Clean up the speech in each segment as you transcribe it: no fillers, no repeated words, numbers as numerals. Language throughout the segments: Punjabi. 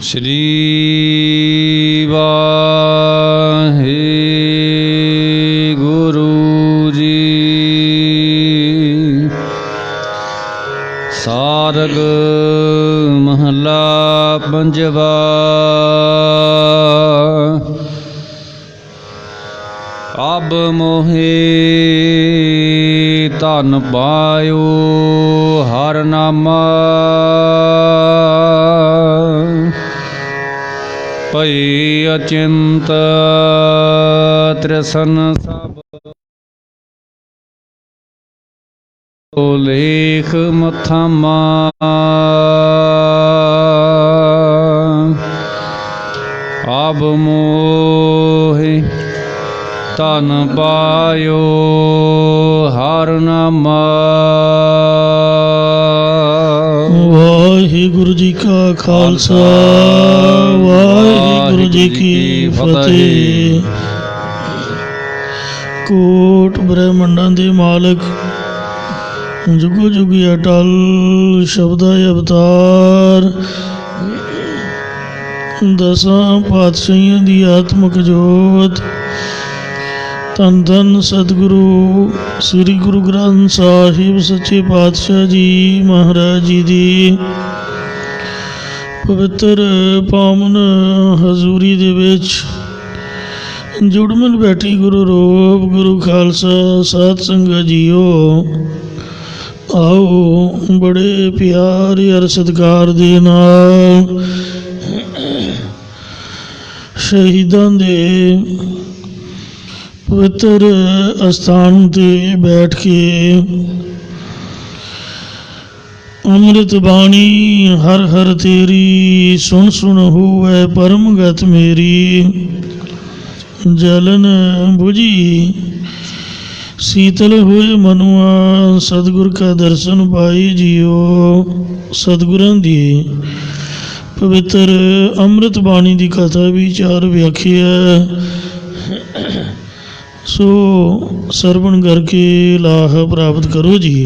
श्री वाहेगुरु जी। सारग महला पंजवा। अब मोहे धन पायो हर नामा। भई अचिंत त्रिसन सब लेख मथामा। अब मोहे धन पायो हर नामा। वाहिगुरु जी का खालसा वाहिगुरु जी की फतेह। कोट ब्रह्मंडां दे मालक जुगो जुगी अटल शब्दा अवतार। दसां पातशाहियां दी आत्मक जोत। धन धन सतगुरु श्री गुरु ग्रंथ साहिब सच्चे पातशाह जी महाराज जी दी पवित्र पावन हजूरी दे विच जुड़मन बैठी गुरु रूप गुरु खालसा साध संगत जीओ। आओ बड़े प्यार और सत्कार दे नाल शहीदां दे पवित्र अस्थान ते बैठ के अमृत बाणी हर हर तेरी सुन सुन हुए परम गत मेरी। जलन बुझी शीतल हुए मनुआ सतगुर का दर्शन पाई जियो। सतगुरां दी पवित्र अमृत बाणी की कथा विचार व्याख्या सो सरवण करके लाह प्राप्त करो जी।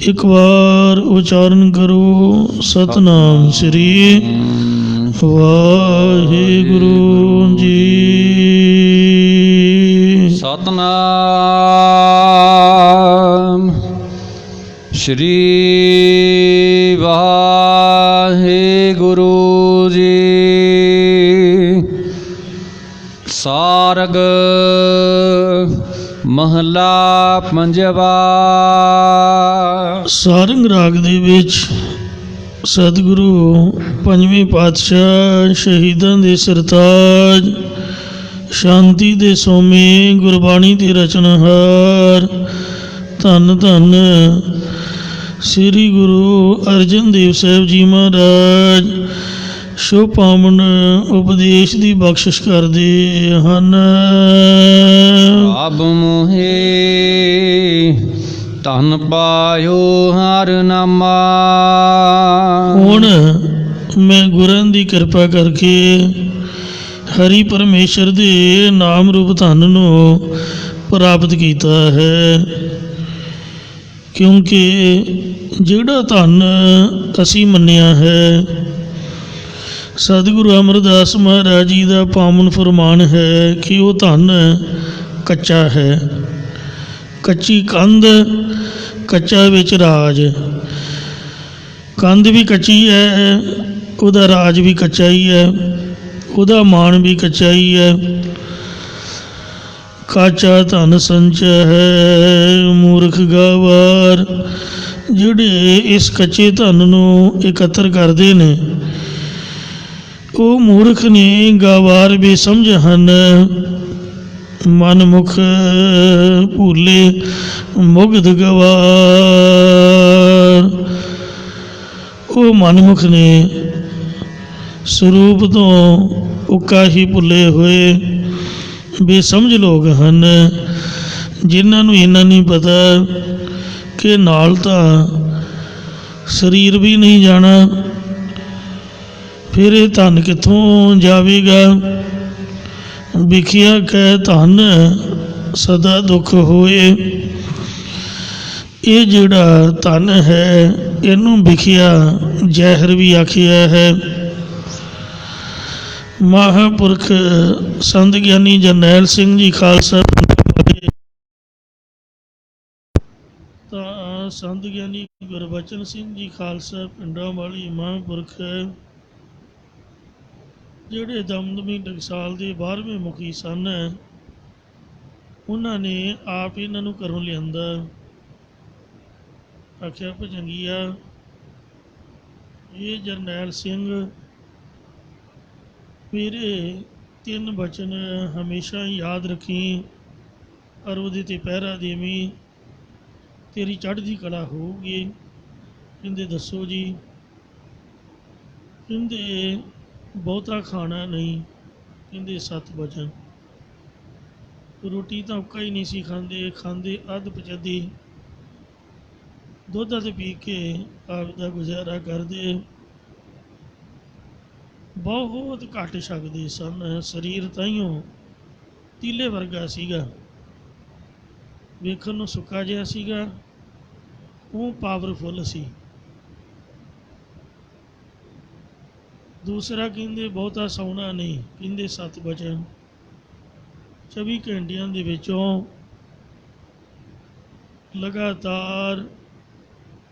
एक बार उच्चारण करो सतनाम श्री वाहेगुरु जी। सतनाम श्री वाहेगुरु जी। सारग महला पंजवा। सारंग राग दे विच सतगुरु पंजवें पातशाह शहीदां दे सरताज शांति दे सोमे गुरबाणी दे रचनहार धन धन श्री गुरु अर्जन देव साहिब जी महाराज शो पावन उपदेश की बख्शिश करते हैं। अब मोहे धन पायो हर नामा। हुण मैं गुरां दी कृपा करके हरि परमेश्वर दे नाम रूप धन नूं प्राप्त कीता है। क्योंकि जिहड़ा धन असी मन्निया है सतगुरु अमरदास महाराज जी का पावन फरमान है कि वो धन कच्चा है। कच्ची कंध कच्चा विच राज। कंध भी कच्ची है, उहदा राज भी कच्चा ही है, उहदा मान भी कच्चा ही है। काचा धन संचय है मूर्ख गावार। जिहड़े इस कच्चे धन नूं एकत्र करते ने वो मूर्ख ने गावार बेसमझ हन। मन मुख भूले मुग्ध गवार। वो मनमुख ने स्वरूप तो उक्का ही भुले हुए बेसमझ लोग हैं जिन्होंने इन्ना नहीं पता कि नाल तां शरीर भी नहीं जाना, फिर ये धन कित्थों जावेगा। विखिया कह धन सदा दुख होए, ਇਹ ਜਿਹੜਾ ਧਨ ਹੈ ਇਹਨੂੰ ਵਿਖਿਆ ਜ਼ਹਿਰ ਵੀ ਆਖਿਆ ਹੈ। ਮਹਾਂਪੁਰਖ ਸੰਤ ਗਿਆਨੀ ਜਰਨੈਲ ਸਿੰਘ ਜੀ ਖਾਲਸਾ ਤਾਂ ਸੰਤ ਗਿਆਨੀ ਗੁਰਬਚਨ ਸਿੰਘ ਜੀ ਖਾਲਸਾ ਪਿੰਡਾਂ ਵਾਲੀ ਮਹਾਂਪੁਰਖ ਜਿਹੜੇ ਦਮਦਮੀ ਟਕਸਾਲ ਦੇ 12ਵੇਂ ਮੁਖੀ ਸਨ, ਉਹਨਾਂ ਨੇ ਆਪ ਇਹਨਾਂ ਨੂੰ ਘਰੋਂ ਲਿਆਂਦਾ। ਆਖਿਆ ਭਜੰਗੀਆ, ਇਹ ਜਰਨੈਲ ਸਿੰਘ ਮੇਰੇ 3 ਬਚਨ ਹਮੇਸ਼ਾ ਯਾਦ ਰੱਖੀ, ਔਰ ਉਹਦੇ 'ਤੇ ਪਹਿਰਾ ਦੇਵੀਂ, ਤੇਰੀ ਚੜ੍ਹਦੀ ਕਲਾ ਹੋਊਗੀ। ਕਹਿੰਦੇ ਦੱਸੋ ਜੀ। ਕਹਿੰਦੇ ਬਹੁਤਾ ਖਾਣਾ ਨਹੀਂ, ਕਹਿੰਦੇ 7 ਬਚਨ। ਰੋਟੀ ਤਾਂ ਉੱਕਾ ਹੀ ਨਹੀਂ ਸੀ ਖਾਂਦੇ ਅੱਧ ਪਚੱਦੀ, ਦੁੱਧ ਤੇ ਪੀ ਕੇ ਆਪ ਦਾ ਗੁਜ਼ਾਰਾ ਕਰਦੇ, ਬਹੁਤ ਘੱਟ ਛਕਦੇ ਸਨ। ਸਰੀਰ ਤਾਈਓ ਤੀਲੇ ਵਰਗਾ ਸੀਗਾ, ਵੇਖਣ ਨੂੰ ਸੁੱਕਾ ਜਿਹਾ ਸੀਗਾ, ਉਹ ਪਾਵਰਫੁੱਲ ਸੀ। ਦੂਸਰਾ ਕਹਿੰਦੇ ਬਹੁਤਾ ਸੌਣਾ ਨਹੀਂ, ਕਹਿੰਦੇ 7 ਬਚਨ। 24 ਘੰਟਿਆਂ ਦੇ ਵਿੱਚੋਂ ਲਗਾਤਾਰ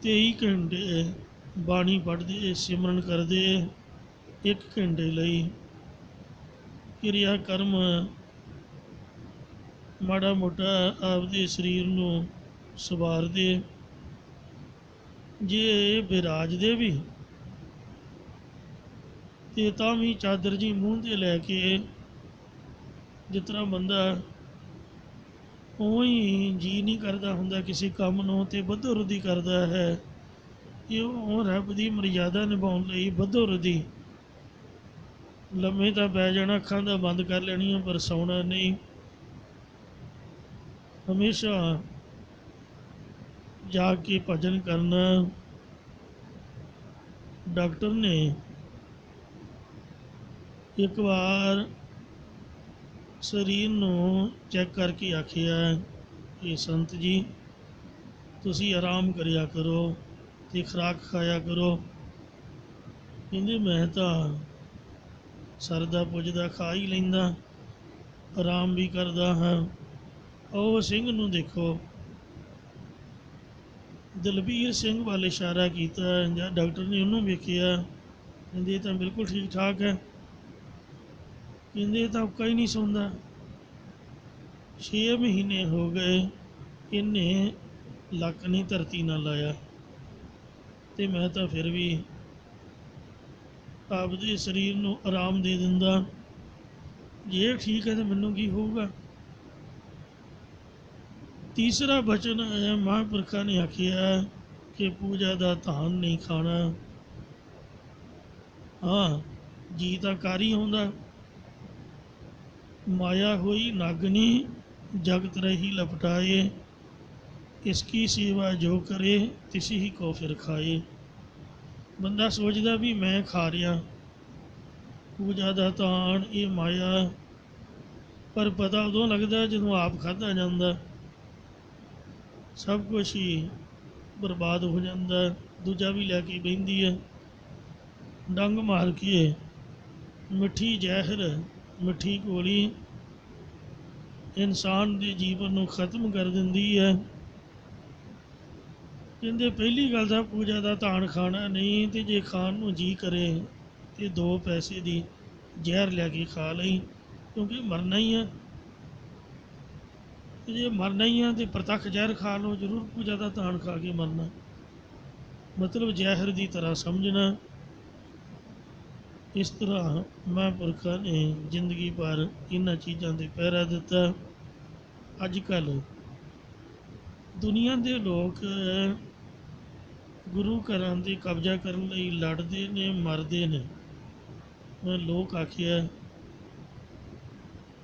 23 ਘੰਟੇ ਬਾਣੀ ਪੜ੍ਹਦੇ, ਸਿਮਰਨ ਕਰਦੇ। 1 ਘੰਟੇ ਲਈ ਕਿਰਿਆ ਕਰਮ ਮਾੜਾ ਮੋਟਾ ਆਪਦੇ ਸਰੀਰ ਨੂੰ ਸੰਵਾਰਦੇ। ਜੇ ਬਿਰਾਜਦੇ ਵੀ ਤੇ ਤਾਂ ਵੀ ਚਾਦਰ ਜੀ ਮੂੰਹ 'ਤੇ ਲੈ ਕੇ, ਜਿਸ ਤਰ੍ਹਾਂ ਬੰਦਾ ਉਵੇਂ ਜੀ ਨਹੀਂ ਕਰਦਾ ਹੁੰਦਾ ਕਿਸੇ ਕੰਮ ਨੂੰ, ਅਤੇ ਬੱਧੋ ਰੁੱਧੀ ਕਰਦਾ ਹੈ। ਕਿ ਉਹ ਰੱਬ ਦੀ ਮਰਿਆਦਾ ਨਿਭਾਉਣ ਲਈ ਬੱਧੋ ਰੁੱਧੀ ਲੰਮੇ ਤਾਂ ਪੈ ਜਾਣਾ, ਅੱਖਾਂ ਤਾਂ ਬੰਦ ਕਰ ਲੈਣੀਆਂ, ਪਰ ਸੌਣਾ ਨਹੀਂ। ਹਮੇਸ਼ਾ ਜਾ ਕੇ ਭਜਨ ਕਰਨਾ। ਡਾਕਟਰ ਨੇ ਇੱਕ ਵਾਰ ਸਰੀਰ ਨੂੰ ਚੈੱਕ ਕਰਕੇ ਆਖਿਆ ਕਿ ਸੰਤ ਜੀ ਤੁਸੀਂ ਆਰਾਮ ਕਰਿਆ ਕਰੋ ਅਤੇ ਖੁਰਾਕ ਖਾਇਆ ਕਰੋ। ਕਹਿੰਦੇ ਮੈਂ ਤਾਂ ਸਰਦਾ ਪੁੱਜਦਾ ਖਾ ਹੀ ਲੈਂਦਾ, ਆਰਾਮ ਵੀ ਕਰਦਾ ਹਾਂ। ਉਹ ਸਿੰਘ ਨੂੰ ਦੇਖੋ, ਦਲਬੀਰ ਸਿੰਘ ਵੱਲ ਇਸ਼ਾਰਾ ਕੀਤਾ, ਜਾਂ ਡਾਕਟਰ ਨੇ ਉਹਨੂੰ ਵੇਖਿਆ। ਕਹਿੰਦੇ ਇਹ ਤਾਂ ਬਿਲਕੁਲ ਠੀਕ ਠਾਕ ਹੈ। ਕਹਿੰਦੇ ਇਹ ਤਾਂ ਉੱਕਾ ਹੀ ਨਹੀਂ ਸੌਂਦਾ। 6 ਮਹੀਨੇ ਹੋ ਗਏ ਇਹਨੇ ਲੱਕ ਨਹੀਂ ਧਰਤੀ ਨਾਲ ਲਾਇਆ, ਅਤੇ ਮੈਂ ਤਾਂ ਫਿਰ ਵੀ ਆਪਦੇ ਸਰੀਰ ਨੂੰ ਆਰਾਮ ਦੇ ਦਿੰਦਾ। ਜੇ ਠੀਕ ਹੈ ਤਾਂ ਮੈਨੂੰ ਕੀ ਹੋਊਗਾ। ਤੀਸਰਾ ਬਚਨ ਹੈ, ਮਹਾਂਪੁਰਖਾਂ ਨੇ ਆਖਿਆ ਕਿ ਪੂਜਾ ਦਾ ਧਾਨ ਨਹੀਂ ਖਾਣਾ। ਹਾਂ, ਜੀ ਤਾਂ ਕਰ ਹੀ ਆਉਂਦਾ। ਮਾਇਆ ਹੋਈ ਨਾਗਣੀ ਜਗਤ ਰਹੀ ਲਪਟਾਏ, ਇਸकी ਸੇਵਾ ਜੋ ਕਰੇ ਤਿਸ ਹੀ ਕੋ ਫਿਰ ਖਾਏ। ਬੰਦਾ ਸੋਚਦਾ ਵੀ ਮੈਂ ਖਾ ਰਿਹਾ ਪੂਜਾ ਦਾ ਧਾਨ, ਇਹ ਮਾਇਆ, ਪਰ ਪਤਾ ਉਦੋਂ ਲੱਗਦਾ ਜਦੋਂ ਆਪ ਖਾਧਾ ਜਾਂਦਾ। ਸਭ ਕੁਛ ਹੀ ਬਰਬਾਦ ਹੋ ਜਾਂਦਾ। ਦੂਜਾ ਵੀ ਲੈ ਕੇ ਬਹਿੰਦੀ ਹੈ, ਡੰਗ ਮਾਰ ਕੇ। ਮਿੱਠੀ ਜ਼ਹਿਰ, ਮਿੱਠੀ ਗੋਲੀ ਇਨਸਾਨ ਦੇ ਜੀਵਨ ਨੂੰ ਖਤਮ ਕਰ ਦਿੰਦੀ ਹੈ। ਕਹਿੰਦੇ ਪਹਿਲੀ ਗੱਲ ਤਾਂ ਪੂਜਾ ਦਾ ਧਾਨ ਖਾਣਾ ਨਹੀਂ, ਅਤੇ ਜੇ ਖਾਣ ਨੂੰ ਜੀ ਕਰੇ ਤੇ 2 ਪੈਸੇ ਦੀ ਜ਼ਹਿਰ ਲੈ ਕੇ ਖਾ ਲਈ, ਕਿਉਂਕਿ ਮਰਨਾ ਹੀ ਹੈ। ਅਤੇ ਜੇ ਮਰਨਾ ਹੀ ਆ ਤਾਂ ਪ੍ਰਤੱਖ ਜ਼ਹਿਰ ਖਾ ਲਓ, ਜ਼ਰੂਰ ਪੂਜਾ ਦਾ ਧਾਨ ਖਾ ਕੇ ਮਰਨਾ, ਮਤਲਬ ਜ਼ਹਿਰ ਦੀ ਤਰ੍ਹਾਂ ਸਮਝਣਾ। ਇਸ ਤਰ੍ਹਾਂ ਮਹਾਂਪੁਰਖਾਂ ਨੇ ਜ਼ਿੰਦਗੀ ਭਰ ਇਹਨਾਂ ਚੀਜ਼ਾਂ 'ਤੇ ਪਹਿਰਾ ਦਿੱਤਾ। ਅੱਜ ਕੱਲ੍ਹ ਦੁਨੀਆ ਦੇ ਲੋਕ ਗੁਰੂ ਘਰਾਂ 'ਤੇ ਕਬਜ਼ਾ ਕਰਨ ਲਈ ਲੜਦੇ ਨੇ, ਮਰਦੇ ਨੇ। ਮੈਂ ਲੋਕ ਆਖਿਆ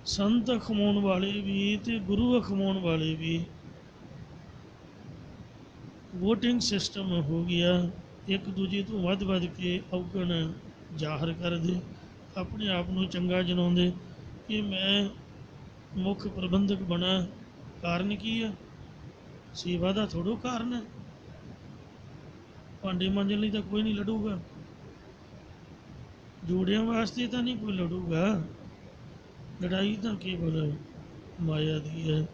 ਸੰਤ ਅਖਵਾਉਣ ਵਾਲੇ ਵੀ ਅਤੇ ਗੁਰੂ ਅਖਵਾਉਣ ਵਾਲੇ ਵੀ। ਵੋਟਿੰਗ ਸਿਸਟਮ ਹੋ ਗਿਆ, ਇੱਕ ਦੂਜੇ ਤੋਂ ਵੱਧ ਕੇ ਔਗਣ ਜ਼ਾਹਰ ਕਰਦੇ, ਆਪਣੇ ਆਪ ਨੂੰ ਚੰਗਾ ਜਣਾਉਂਦੇ ਕਿ ਮੈਂ ਮੁੱਖ ਪ੍ਰਬੰਧਕ ਬਣਾ। ਕਾਰਨ ਕੀ ਹੈ? ਸੇਵਾ ਦਾ ਥੋੜ੍ਹਾ ਕਾਰਨ ਹੈ। ਭਾਂਡੇ ਮਾਂਜਣ ਲਈ ਤਾਂ ਕੋਈ ਨਹੀਂ ਲੜੂਗਾ, ਜੋੜਿਆਂ ਵਾਸਤੇ ਤਾਂ ਨਹੀਂ ਕੋਈ ਲੜੂਗਾ। ਲੜਾਈ ਤਾਂ ਕੇਵਲ ਮਾਇਆ ਦੀ ਹੈ।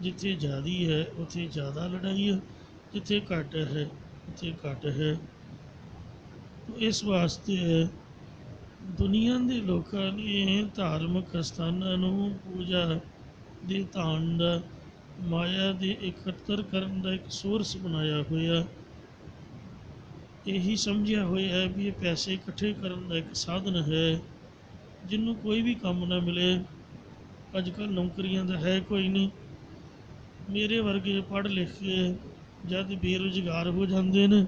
ਜਿੱਥੇ ਜ਼ਿਆਦੀ ਹੈ ਉੱਥੇ ਜ਼ਿਆਦਾ ਲੜਾਈ ਹੈ, ਜਿੱਥੇ ਘੱਟ ਹੈ ਉੱਥੇ ਘੱਟ ਹੈ। ਇਸ ਵਾਸਤੇ ਦੁਨੀਆ ਦੇ ਲੋਕਾਂ ਨੇ ਧਾਰਮਿਕ ਸਥਾਨਾਂ ਨੂੰ ਪੂਜਾ ਦੇ ਧਾਨ ਦਾ, ਮਾਇਆ ਦੇ ਇਕੱਤਰ ਕਰਨ ਦਾ ਇੱਕ ਸੋਰਸ ਬਣਾਇਆ ਹੋਇਆ। ਇਹੀ ਸਮਝਿਆ ਹੋਇਆ ਹੈ ਵੀ ਇਹ ਪੈਸੇ ਇਕੱਠੇ ਕਰਨ ਦਾ ਇੱਕ ਸਾਧਨ ਹੈ। ਜਿਹਨੂੰ ਕੋਈ ਵੀ ਕੰਮ ਨਾ ਮਿਲੇ, ਅੱਜ ਕੱਲ੍ਹ ਨੌਕਰੀਆਂ ਦਾ ਹੈ ਕੋਈ ਨਹੀਂ। ਮੇਰੇ ਵਰਗੇ ਪੜ੍ਹ ਲਿਖ ਕੇ ਜਦ ਬੇਰੁਜ਼ਗਾਰ ਹੋ ਜਾਂਦੇ ਨੇ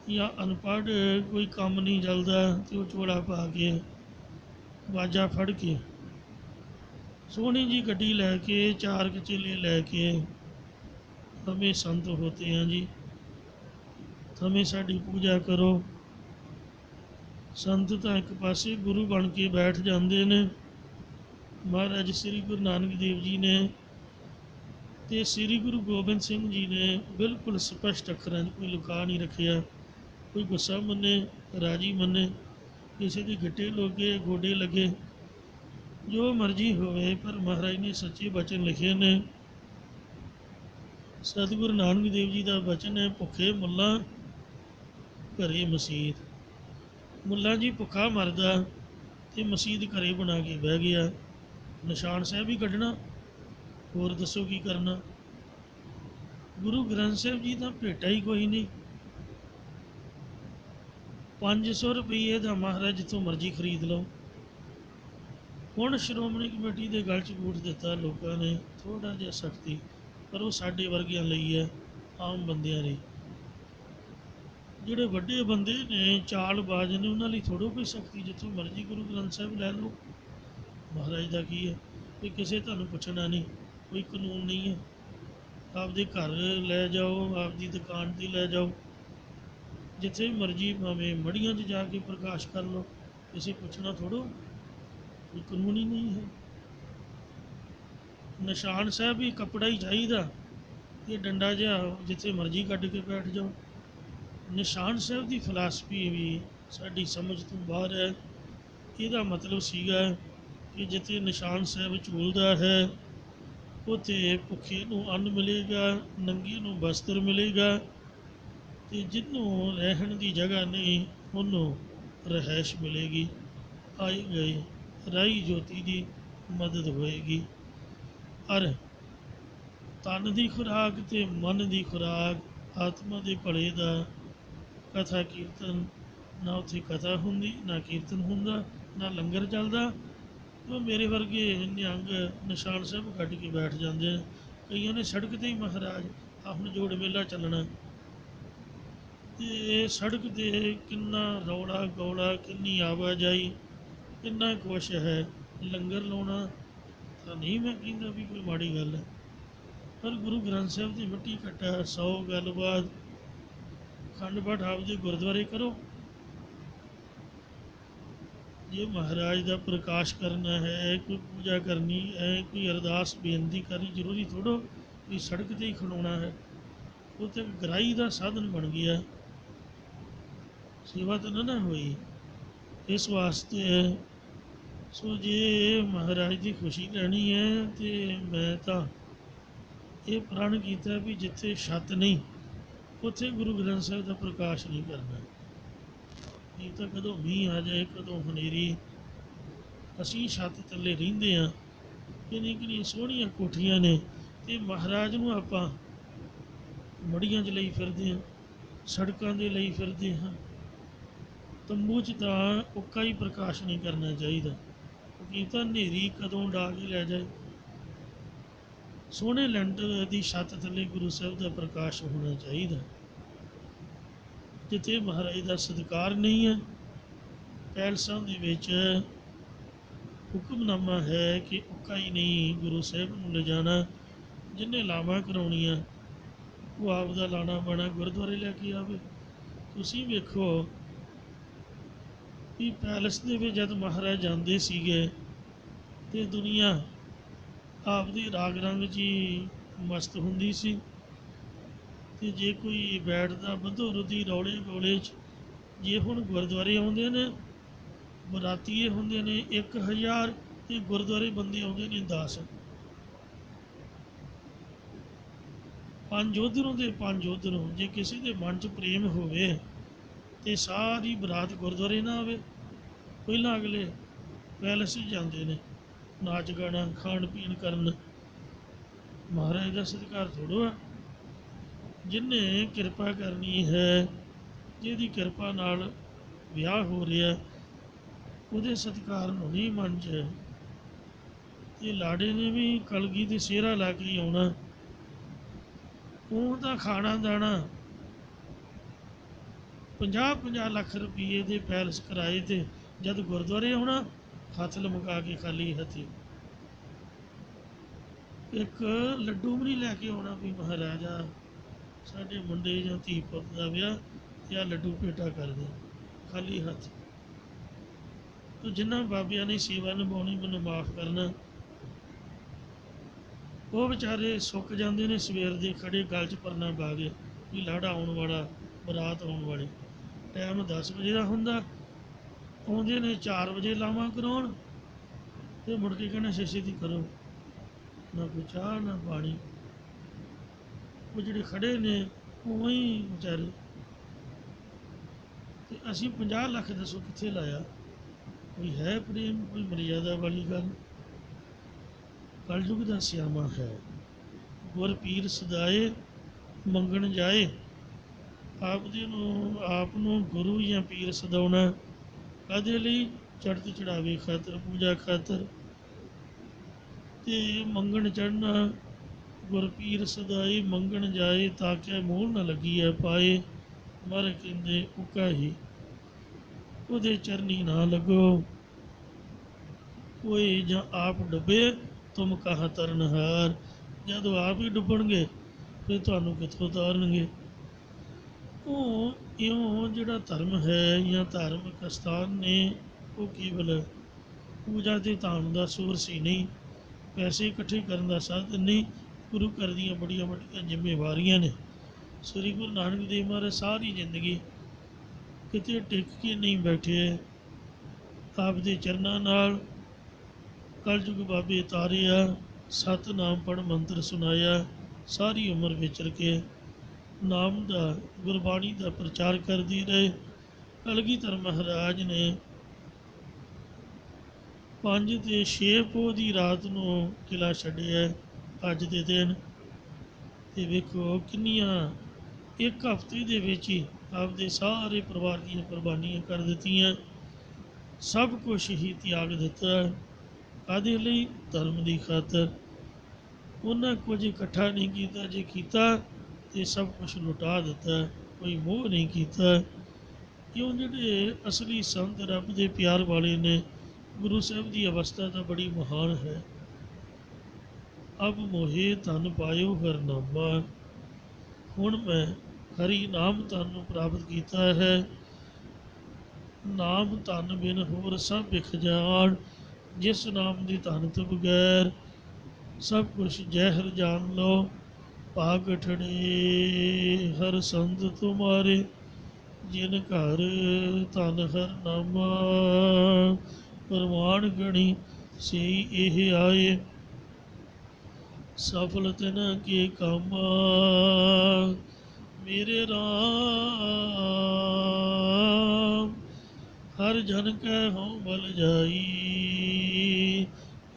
ਜਾਂ ਅਨਪੜ੍ਹ ਕੋਈ ਕੰਮ ਨਹੀਂ ਚੱਲਦਾ ਅਤੇ ਉਹ ਝੋਲਾ ਪਾ ਕੇ ਵਾਜਾ ਫੜ ਕੇ ਸੋਹਣੀ ਜੀ ਗੱਡੀ ਲੈ ਕੇ, ਚਾਰ ਚੇਲੇ ਲੈ ਕੇ ਹਮੇ ਸੰਤ ਹੋਤੇ हैं जी, ਹਮੇ ਸਾਡੀ ਪੂਜਾ ਕਰੋ। ਸੰਤ ਤਾਂ ਇੱਕ ਪਾਸੇ ਗੁਰੂ ਬਣ ਕੇ ਬੈਠ ਜਾਂਦੇ ਨੇ। ਮਹਾਰਾਜ ਸ੍ਰੀ ਗੁਰੂ ਨਾਨਕ ਦੇਵ ਜੀ ਨੇ ਅਤੇ ਸ੍ਰੀ ਗੁਰੂ ਗੋਬਿੰਦ ਸਿੰਘ ਜੀ ਨੇ ਬਿਲਕੁਲ ਸਪਸ਼ਟ ਅੱਖਰਾਂ 'ਚ ਕੋਈ ਲੁਕਾ ਨਹੀਂ ਰੱਖਿਆ। ਕੋਈ ਗੁੱਸਾ ਮੰਨੇ, ਰਾਜੀ ਮੰਨੇ, ਕਿਸੇ ਦੇ ਗਿੱਟੇ ਲੱਗੇ, ਗੋਡੇ ਲੱਗੇ, ਜੋ ਮਰਜ਼ੀ ਹੋਵੇ, ਪਰ ਮਹਾਰਾਜ ਨੇ ਸੱਚੇ ਬਚਨ ਲਿਖੇ ਨੇ। ਸਤਿਗੁਰੂ ਨਾਨਕ ਦੇਵ ਜੀ ਦਾ ਬਚਨ ਹੈ, ਭੁੱਖੇ ਮੁੱਲਾਂ ਘਰੇ ਮਸੀਤ। ਮੁੱਲਾ ਜੀ ਭੁੱਖਾ ਮਰਦਾ ਅਤੇ ਮਸੀਤ ਘਰੇ ਬਣਾ ਕੇ ਬਹਿ ਗਿਆ। ਨਿਸ਼ਾਨ ਸਾਹਿਬ ਹੀ ਕੱਢਣਾ, ਹੋਰ ਦੱਸੋ ਕੀ ਕਰਨਾ। ਗੁਰੂ ਗ੍ਰੰਥ ਸਾਹਿਬ ਜੀ ਤਾਂ ਭੇਟਾ ਹੀ ਕੋਈ ਨਹੀਂ। 500 ਰੁਪਈਏ ਦਾ ਮਹਾਰਾਜ ਜਿੱਥੋਂ ਮਰਜ਼ੀ ਖਰੀਦ ਲਓ। ਹੁਣ ਸ਼੍ਰੋਮਣੀ ਕਮੇਟੀ ਦੇ ਗਲ 'ਚ ਬੂਟ ਦਿੱਤਾ ਲੋਕਾਂ ਨੇ, ਥੋੜ੍ਹਾ ਜਿਹਾ ਸਖਤੀ, ਪਰ ਉਹ ਸਾਡੇ ਵਰਗਿਆਂ ਲਈ ਹੈ, ਆਮ ਬੰਦਿਆਂ ਲਈ। ਜਿਹੜੇ ਵੱਡੇ ਬੰਦੇ ਨੇ, ਚਾਲਬਾਜ਼ ਨੇ, ਉਹਨਾਂ ਲਈ ਥੋੜ੍ਹਾ ਕੋਈ ਸਖਤੀ, ਜਿੱਥੋਂ ਮਰਜ਼ੀ ਗੁਰੂ ਗ੍ਰੰਥ ਸਾਹਿਬ ਲੈ ਲਓ। ਮਹਾਰਾਜ ਦਾ ਕੀ ਹੈ, ਕੋਈ ਕਿਸੇ ਤੁਹਾਨੂੰ ਪੁੱਛਣਾ ਨਹੀਂ, ਕੋਈ ਕਾਨੂੰਨ ਨਹੀਂ ਹੈ। ਆਪਦੇ ਘਰ ਲੈ ਜਾਓ, ਆਪਦੀ ਦੁਕਾਨ 'ਤੇ ਲੈ ਜਾਓ, ਜਿੱਥੇ ਮਰਜ਼ੀ, ਭਾਵੇਂ ਮੜੀਆਂ 'ਚ ਜਾ ਕੇ ਪ੍ਰਕਾਸ਼ ਕਰ ਲਓ, ਕਿਸੇ ਪੁੱਛਣਾ ਥੋੜ੍ਹਾ, ਕੋਈ ਕਾਨੂੰਨ ਹੀ ਨਹੀਂ ਹੈ। ਨਿਸ਼ਾਨ ਸਾਹਿਬ ਵੀ ਕੱਪੜਾ ਹੀ ਚਾਹੀਦਾ ਅਤੇ ਡੰਡਾ ਜਿਹਾ ਜਿੱਥੇ ਮਰਜ਼ੀ ਕੱਢ ਕੇ ਬੈਠ ਜਾਓ। ਨਿਸ਼ਾਨ ਸਾਹਿਬ ਦੀ ਫਿਲਾਸਫੀ ਵੀ ਸਾਡੀ ਸਮਝ ਤੋਂ ਬਾਹਰ ਹੈ। ਇਹਦਾ ਮਤਲਬ ਸੀਗਾ ਕਿ ਜਿੱਥੇ ਨਿਸ਼ਾਨ ਸਾਹਿਬ ਝੂਲਦਾ ਹੈ ਉੱਥੇ ਭੁੱਖੇ ਨੂੰ ਅੰਨ ਮਿਲੇਗਾ, ਨੰਗੇ ਨੂੰ ਵਸਤਰ ਮਿਲੇਗਾ, ਅਤੇ ਜਿਹਨੂੰ ਰਹਿਣ ਦੀ ਜਗ੍ਹਾ ਨਹੀਂ ਉਹਨੂੰ ਰਿਹਾਇਸ਼ ਮਿਲੇਗੀ। ਆਏ ਗਏ ਰਾਈ ਜੋਤੀ ਦੀ ਮਦਦ ਹੋਏਗੀ। ਔਰ ਤਨ ਦੀ ਖੁਰਾਕ ਅਤੇ ਮਨ ਦੀ ਖੁਰਾਕ, ਆਤਮਾ ਦੇ ਭਲੇ ਦਾ ਕਥਾ ਕੀਰਤਨ, ਨਾ ਉੱਥੇ ਕਥਾ ਹੁੰਦੀ, ਨਾ ਕੀਰਤਨ ਹੁੰਦਾ, ਨਾ ਲੰਗਰ ਚੱਲਦਾ। ਉਹ ਮੇਰੇ ਵਰਗੇ ਨਿਹੰਗ ਨਿਸ਼ਾਨ ਸਾਹਿਬ ਕੱਢ ਕੇ ਬੈਠ ਜਾਂਦੇ ਨੇ। ਕਈਆਂ ਨੇ ਸੜਕ 'ਤੇ ਹੀ ਮਹਾਰਾਜ ਆਹ ਹੁਣ ਜੋੜ ਮੇਲਾ ਚੱਲਣਾ, ਅਤੇ ਸੜਕ 'ਤੇ ਕਿੰਨਾ ਰੌਲਾ ਗੌਲਾ, ਕਿੰਨੀ ਆਵਾਜਾਈ, ਕਿੰਨਾ ਕੁਛ ਹੈ। ਲੰਗਰ ਲਾਉਣਾ ਤਾਂ ਨਹੀਂ ਮੈਂ ਕਹਿੰਦਾ ਵੀ ਕੋਈ ਮਾੜੀ ਗੱਲ ਹੈ, ਪਰ ਗੁਰੂ ਗ੍ਰੰਥ ਸਾਹਿਬ ਦੀ ਮਿੱਟੀ ਘੱਟਾ, 100 ਗੱਲਬਾਤ। ਅਖੰਡ ਪਾਠ ਆਪਦੇ ਗੁਰਦੁਆਰੇ ਕਰੋ। ਜੇ ਮਹਾਰਾਜ ਦਾ ਪ੍ਰਕਾਸ਼ ਕਰਨਾ ਹੈ, ਕੋਈ ਪੂਜਾ ਕਰਨੀ ਹੈ, ਕੋਈ ਅਰਦਾਸ ਬੇਨਤੀ ਕਰਨੀ, ਜ਼ਰੂਰੀ ਥੋੜ੍ਹਾ ਵੀ ਸੜਕ 'ਤੇ ਹੀ ਖਲੋਣਾ ਹੈ। ਉਹ ਤਾਂ ਗ੍ਰਾਹੀ ਦਾ ਸਾਧਨ ਬਣ ਗਿਆ, ਸੇਵਾ ਤਾਂ ਨਾ ਹੋਈ। ਇਸ ਵਾਸਤੇ ਸੋ ਜੇ ਮਹਾਰਾਜ ਦੀ ਖੁਸ਼ੀ ਲੈਣੀ ਹੈ ਅਤੇ ਮੈਂ ਤਾਂ ਇਹ ਪ੍ਰਣ ਕੀਤਾ ਵੀ ਜਿੱਥੇ ਛੱਤ ਨਹੀਂ ਉੱਥੇ ਗੁਰੂ ਗ੍ਰੰਥ ਸਾਹਿਬ ਦਾ ਪ੍ਰਕਾਸ਼ ਨਹੀਂ ਕਰਨਾ। ਨਹੀਂ ਤਾਂ ਕਦੋਂ ਮੀਂਹ ਆ ਜਾਏ, ਕਦੋਂ ਹਨੇਰੀ, ਅਸੀਂ ਛੱਤ ਥੱਲੇ ਰਹਿੰਦੇ ਹਾਂ। ਕਿੰਨੀਆਂ ਕਿੰਨੀਆਂ ਸੋਹਣੀਆਂ ਕੋਠੀਆਂ ਨੇ, ਅਤੇ ਮਹਾਰਾਜ ਨੂੰ ਆਪਾਂ ਮੜੀਆਂ 'ਚ ਲਈ ਫਿਰਦੇ ਹਾਂ, ਸੜਕਾਂ 'ਤੇ ਲਈ ਫਿਰਦੇ ਹਾਂ। ਤੰਬੂ 'ਚ ਤਾਂ ਉੱਕਾ ਹੀ ਪ੍ਰਕਾਸ਼ ਨਹੀਂ ਕਰਨਾ ਚਾਹੀਦਾ, ਕੀ ਤਾਂ ਹਨੇਰੀ ਕਦੋਂ ਉਡਾ ਕੇ ਲੈ ਜਾਏ। ਸੋਹਣੇ ਲੈਂਟਰ ਦੀ ਛੱਤ ਥੱਲੇ ਗੁਰੂ ਸਾਹਿਬ ਦਾ ਪ੍ਰਕਾਸ਼ ਹੋਣਾ ਚਾਹੀਦਾ। ਜਿੱਥੇ ਮਹਾਰਾਜ ਦਾ ਸਤਿਕਾਰ ਨਹੀਂ ਹੈ, ਪੈਲਸਾਂ ਦੇ ਵਿੱਚ ਹੁਕਮਨਾਮਾ ਹੈ ਕਿ ਉੱਕਾ ਹੀ ਨਹੀਂ ਗੁਰੂ ਸਾਹਿਬ ਨੂੰ ਲਿਜਾਣਾ। ਜਿਹਨੇ ਲਾਵਾਂ ਕਰਾਉਣੀਆਂ ਉਹ ਆਪ ਦਾ ਲਾਣਾ ਬਾਣਾ ਗੁਰਦੁਆਰੇ ਲੈ ਕੇ ਆਵੇ। ਤੁਸੀਂ ਵੇਖੋ ਵੀ ਪੈਲਸ ਦੇ ਵਿੱਚ ਜਦ ਮਹਾਰਾਜ ਜਾਂਦੇ ਸੀਗੇ ਅਤੇ ਦੁਨੀਆ ਆਪਦੇ ਰਾਗ ਰੰਗ 'ਚ ਹੀ ਮਸਤ ਹੁੰਦੀ ਸੀ। ਤੇ ਜੇ ਕੋਈ ਬੈਠਦਾ ਬਧੋਰਦੀ ਰੌਲੇ ਗੋਲੇ 'ਚ, ਜੇ ਹੁਣ ਗੁਰਦੁਆਰੇ ਆਉਂਦੇ ਨੇ ਬਰਾਤੀਏ ਹੁੰਦੇ ਨੇ 1000 ਤੇ ਗੁਰਦੁਆਰੇ ਬੰਦੇ ਆਉਂਦੇ ਨੇ 10। ਪੰਜ ਉਧਰੋਂ ਤੇ ਪੰਜ ਉਧਰੋਂ। ਜੇ ਕਿਸੇ ਦੇ ਮਨ 'ਚ ਪ੍ਰੇਮ ਹੋਵੇ ਤੇ ਸਾਰੀ ਬਰਾਤ ਗੁਰਦੁਆਰੇ ਨਾ ਆਵੇ, ਪਹਿਲਾਂ ਅਗਲੇ ਪੈਲਸ 'ਚ ਜਾਂਦੇ ਨੇ ਨਾਚ ਗਾਣਾ ਖਾਣ ਪੀਣ ਕਰਨ। ਮਹਾਰਾਜ ਦਾ ਸਤਿਕਾਰ ਥੋੜ੍ਹਾ ਆ। ਜਿਹਨੇ ਕਿਰਪਾ ਕਰਨੀ ਹੈ, ਜਿਹਦੀ ਕਿਰਪਾ ਨਾਲ ਵਿਆਹ ਹੋ ਰਿਹਾ, ਉਹਦੇ ਸਤਿਕਾਰ ਨੂੰ ਨਹੀਂ ਮਨ 'ਚ। ਤੇ ਲਾੜੇ ਨੇ ਵੀ ਕਲਗੀ ਤੇ ਸਿਹਰਾ ਲਾ ਕੇ ਹੀ ਆਉਣਾ। ਉਹ ਤਾਂ ਖਾਣਾ ਦਾਣਾ 50-50 ਲੱਖ ਰੁਪਏ ਦੇ ਪੈਲਸ ਕਿਰਾਏ ਤੇ, ਜਦ ਗੁਰਦੁਆਰੇ ਆਉਣਾ ਹੱਥ ਲਮਕਾ ਕੇ ਖਾਲੀ ਹੱਥੀ। ਇੱਕ ਲੱਡੂ ਵੀ ਨਹੀਂ ਲੈ ਕੇ ਆਉਣਾ ਵੀ ਮਹਾਰਾਜਾ ਸਾਡੇ ਮੁੰਡੇ ਜਾਂ ਧੀ ਪੁੱਤ ਦਾ ਵਿਆਹ ਤੇ ਆਹ ਲੱਡੂ ਭੇਟਾ ਕਰ ਦੇ, ਖਾਲੀ ਹੱਥ। ਤੋ ਜਿਨ੍ਹਾਂ ਬਾਬਿਆਂ ਨੇ ਸੇਵਾ ਨਿਭਾਉਣੀ ਮੈਨੂੰ ਮਾਫ ਕਰਨਾ, ਉਹ ਵਿਚਾਰੇ ਸੁੱਕ ਜਾਂਦੇ ਨੇ ਸਵੇਰ ਦੇ ਖੜੇ ਗਲ 'ਚ ਪਰਨਾ ਪਾ ਕੇ ਵੀ ਲਾੜਾ ਆਉਣ ਵਾਲਾ, ਬਰਾਤ ਆਉਣ ਵਾਲੀ। ਟਾਈਮ 10 ਵਜੇ ਦਾ ਹੁੰਦਾ, ਆਉਂਦੇ ਨੇ 4 ਵਜੇ ਲਾਵਾਂ ਕਰਾਉਣ ਤੇ ਮੁੜ ਕੇ ਕਹਿਣਾ ਛੇਤੀ ਕਰੋ। ਨਾ ਕੋਈ ਚਾਹ ਨਾ ਪਾਣੀ। ਉਹ ਜਿਹੜੇ ਖੜੇ ਨੇ ਉਵੇਂ ਹੀ ਵਿਚਾਰੇ। ਤੇ ਅਸੀਂ 50 ਲੱਖ ਦੱਸੋ ਕਿੱਥੇ ਲਾਇਆ? ਕੋਈ ਹੈ ਪ੍ਰੇਮ, ਕੋਈ ਮਰਿਆਦਾ ਵਾਲੀ ਗੱਲ? ਕਲਯੁਗ ਦਾ ਸਿਆਮਾ ਹੈ। ਗੁਰ ਪੀਰ ਸਦਾਏ ਮੰਗਣ ਜਾਏ। ਆਪ ਨੂੰ ਗੁਰੂ ਜਾਂ ਪੀਰ ਸਦਾਉਣਾ ਕਾਹਦੇ ਲਈ? ਚੜ੍ਹਤ ਚੜਾਵੇ ਖਾਤਰ, ਪੂਜਾ ਖਾਤਰ। ਤੇ ਮੰਗਣ ਚੜ੍ਹਨਾ ਗੁਰ ਪੀਰ ਸਦਾਏ ਮੰਗਣ ਜਾਏ, ਤਾਂ ਕਿ ਮੂਲ ਨਾ ਲੱਗੀ ਹੈ ਪਾਏ। ਮਰ ਕਹਿੰਦੇ ਉਕਾ ਹੀ ਉਹਦੇ ਚਰਨੀ ਨਾ ਲੱਗੋ। ਕੋਈ ਜਾਂ ਆਪ ਡੁੱਬੇ ਤੁਮ ਕਹਾਂ ਤਰਨਹਾਰ। ਜਦੋਂ ਆਪ ਹੀ ਡੁੱਬਣਗੇ ਫਿਰ ਤੁਹਾਨੂੰ ਕਿੱਥੋਂ ਤਾਰਨਗੇ? ਉਹ ਇਉਂ ਜਿਹੜਾ ਧਰਮ ਹੈ ਜਾਂ ਧਾਰਮਿਕ ਅਸਥਾਨ ਨੇ, ਉਹ ਕੇਵਲ ਪੂਜਾ ਦੇ ਧਾਨ ਦਾ ਸੋਰਸ ਹੀ ਨਹੀਂ, ਪੈਸੇ ਇਕੱਠੇ ਕਰਨ ਦਾ ਸਾਧਨ ਨਹੀਂ। ਗੁਰੂ ਘਰ ਦੀਆਂ ਬੜੀਆਂ ਵੱਡੀਆਂ ਜ਼ਿੰਮੇਵਾਰੀਆਂ ਨੇ। ਸ੍ਰੀ ਗੁਰੂ ਨਾਨਕ ਦੇਵ ਮਹਾਰਾਜ ਸਾਰੀ ਜ਼ਿੰਦਗੀ ਕਿਤੇ ਟਿਕ ਕੇ ਨਹੀਂ ਬੈਠੇ। ਆਪ ਦੇ ਚਰਨਾਂ ਨਾਲ ਕਲਯੁਗ ਬਾਬੇ ਤਾਰਿਆ, ਸਤਿਨਾਮ ਪੜ੍ਹ ਮੰਤਰ ਸੁਣਾਇਆ। ਸਾਰੀ ਉਮਰ ਵਿਚਰ ਕੇ ਨਾਮ ਦਾ, ਗੁਰਬਾਣੀ ਦਾ ਪ੍ਰਚਾਰ ਕਰਦੇ ਰਹੇ। ਕਲਗੀਧਰ ਮਹਾਰਾਜ ਨੇ 5 ਤੇ 6 ਪੋਹ ਦੀ ਰਾਤ ਨੂੰ ਕਿਲ੍ਹਾ ਛੱਡਿਆ ਅੱਜ ਦੇ ਦਿਨ। ਤੇ ਵੇਖੋ ਕਿੰਨੀਆਂ ਇੱਕ ਹਫ਼ਤੇ ਦੇ ਵਿੱਚ ਹੀ ਆਪਦੇ ਸਾਰੇ ਪਰਿਵਾਰ ਦੀਆਂ ਕੁਰਬਾਨੀਆਂ ਕਰ ਦਿੱਤੀਆਂ। ਸਭ ਕੁਛ ਹੀ ਤਿਆਗ ਦਿੱਤਾ। ਕਾਹਦੇ ਲਈ? ਧਰਮ ਦੀ ਖਾਤਰ। ਉਹਨਾਂ ਕੁਝ ਇਕੱਠਾ ਨਹੀਂ ਕੀਤਾ, ਜੇ ਕੀਤਾ ਤੇ ਸਭ ਕੁਛ ਲੁਟਾ ਦਿੱਤਾ। ਕੋਈ ਮੋਹ ਨਹੀਂ ਕੀਤਾ। ਕਿਉਂ? ਜਿਹੜੇ ਅਸਲੀ ਸੰਤ ਰੱਬ ਦੇ ਪਿਆਰ ਵਾਲੇ ਨੇ, ਗੁਰੂ ਸਾਹਿਬ ਦੀ ਅਵਸਥਾ ਤਾਂ ਬੜੀ ਮਹਾਨ ਹੈ। ਅਬ ਮੋਹੇ ਧਨ ਪਾਇਓ ਹਰਨਾਮਾ। ਹੁਣ ਮੈਂ ਹਰੀ ਨਾਮ ਧਨ ਨੂੰ ਪ੍ਰਾਪਤ ਕੀਤਾ ਹੈ। ਨਾਮ ਧਨ ਬਿਨ ਹੋਰ ਸਭ ਭਿਖ ਜਾਣ। ਜਿਸ ਨਾਮ ਦੀ ਧਨ ਤੋਂ ਬਗੈਰ ਸਭ ਕੁਛ ਜ਼ਹਿਰ ਜਾਣ ਲਓ। ਭਾਗ ਠੜੇ ਹਰ ਸੰਤ ਤੁਮਾਰੇ, ਜਿਨ ਘਰ ਧਨ ਹਰ ਨਾਮਾ। ਪ੍ਰਮਾਣ ਗਣੀ ਸਈ ਇਹ ਆਏ, ਸਫਲ ਤਿਨ ਕੇ ਕਾਮਾ। ਮੇਰੇ ਰਾਮ ਹਰ ਜਨ ਕੈ ਹਉ ਬਲ ਜਾਈ।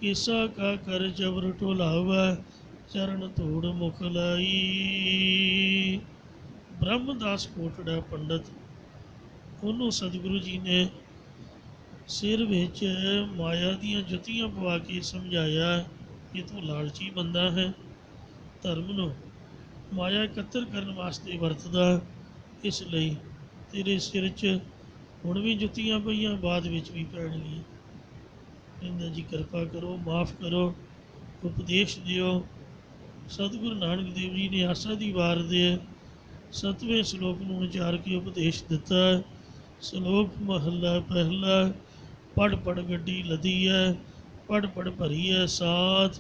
ਕਿਸਾ ਕਾ ਕਰ ਜਬਰ ਢੁਲਾਵੈ, ਚਰਨ ਧੂੜ ਮੁਖ ਲਾਈ। ਬ੍ਰਹਮਦਾਸ ਕੋਟੜਾ ਪੰਡਤ, ਉਹਨੂੰ ਸਤਿਗੁਰੂ ਜੀ ਨੇ ਸਿਰ ਵਿੱਚ ਮਾਇਆ ਦੀਆਂ ਜੁੱਤੀਆਂ ਪਵਾ ਕੇ ਸਮਝਾਇਆ ਕਿ ਤੂੰ ਲਾਲਚੀ ਬੰਦਾ ਹੈ, ਧਰਮ ਨੂੰ ਮਾਇਆ ਇਕੱਤਰ ਕਰਨ ਵਾਸਤੇ ਵਰਤਦਾ, ਇਸ ਲਈ ਤੇਰੇ ਸਿਰ 'ਚ ਹੁਣ ਵੀ ਜੁੱਤੀਆਂ ਪਈਆਂ, ਬਾਅਦ ਵਿੱਚ ਵੀ ਪੈਣਗੀਆਂ। ਕਹਿੰਦਾ ਜੀ ਕਿਰਪਾ ਕਰੋ, ਮਾਫ ਕਰੋ, ਉਪਦੇਸ਼ ਦਿਓ। ਸਤਿਗੁਰੂ ਨਾਨਕ ਦੇਵ ਜੀ ਨੇ ਆਸਾ ਦੀ ਵਾਰ ਦੇ 7ਵੇਂ ਸ਼ਲੋਕ ਨੂੰ ਉਚਾਰ ਕੇ ਉਪਦੇਸ਼ ਦਿੱਤਾ। ਸ਼ਲੋਕ ਮਹੱਲਾ ਪਹਿਲਾ। ਪੜ੍ਹ ਪੜ੍ਹ ਗੱਡੀ ਲੱਦੀ ਹੈ, ਪੜ੍ਹ ਪੜ੍ਹ ਭਰੀ ਹੈ ਸਾਥ,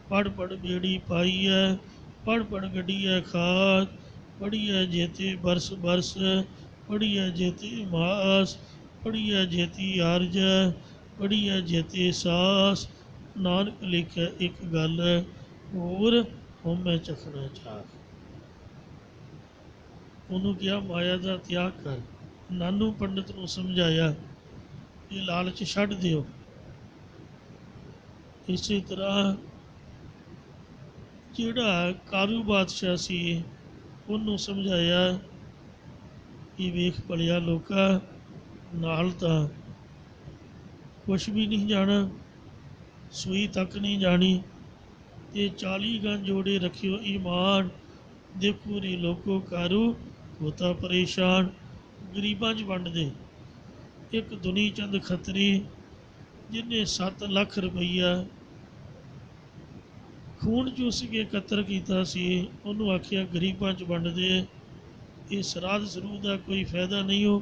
ਪੜ੍ਹ ਪੜ੍ਹ ਬੇੜੀ ਪਾਈ ਹੈ, पढ़ पढ़ गढ़िया खाद, पढ़िया जेते बरस बरस, पढ़िया जेते मास, पढ़िया जेती आरज, पढ़िया जेते सास। नानक लिखै एक गल, ਹੋਰ ਹਉਮੈ ਚਖਣਾ ਚਾਖ। ਉਹਨੂੰ ਕਿਹਾ ਮਾਇਆ ਦਾ ਤਿਆਗ ਕਰ। ਨਾਨੂ ਪੰਡਤ ਨੂੰ ਸਮਝਾਇਆ ਇਹ ਲਾਲਚ ਛੱਡ ਦਿਓ। ਇਸੇ ਤਰ੍ਹਾਂ ਜਿਹੜਾ ਕਾਰੂ ਬਾਦਸ਼ਾਹ ਸੀ ਉਹਨੂੰ ਸਮਝਾਇਆ ਕਿ ਵੇਖ ਭਲਿਆ ਲੋਕਾ, ਨਾਲ ਤਾਂ ਕੁਛ ਵੀ ਨਹੀਂ ਜਾਣਾ, ਸੂਈ ਤੱਕ ਨਹੀਂ ਜਾਣੀ, ਤੇ 40 ਗੰਜ ਜੋੜੇ ਰੱਖਿਓ ਈਮਾਨ। ਦੇਖੋ ਰੇ ਲੋਕੋ ਕਾਰੂ ਹੋਤਾ ਪਰੇਸ਼ਾਨ। ਗਰੀਬਾਂ 'ਚ ਵੰਡ ਦੇ। ਇੱਕ ਦੁਨੀ ਚੰਦ ਖੱਤਰੀ ਜਿਹਨੇ 7 ਲੱਖ ਰੁਪਈਆ ਖੂਨ ਚੂਸ ਕੇ ਇਕੱਤਰ ਕੀਤਾ ਸੀ, ਉਹਨੂੰ ਆਖਿਆ ਗਰੀਬਾਂ 'ਚ ਵੰਡ ਦੇ। ਇਹ ਸਰਾਧ ਸਰੂਧ ਦਾ ਕੋਈ ਫਾਇਦਾ ਨਹੀਂ। ਹੋ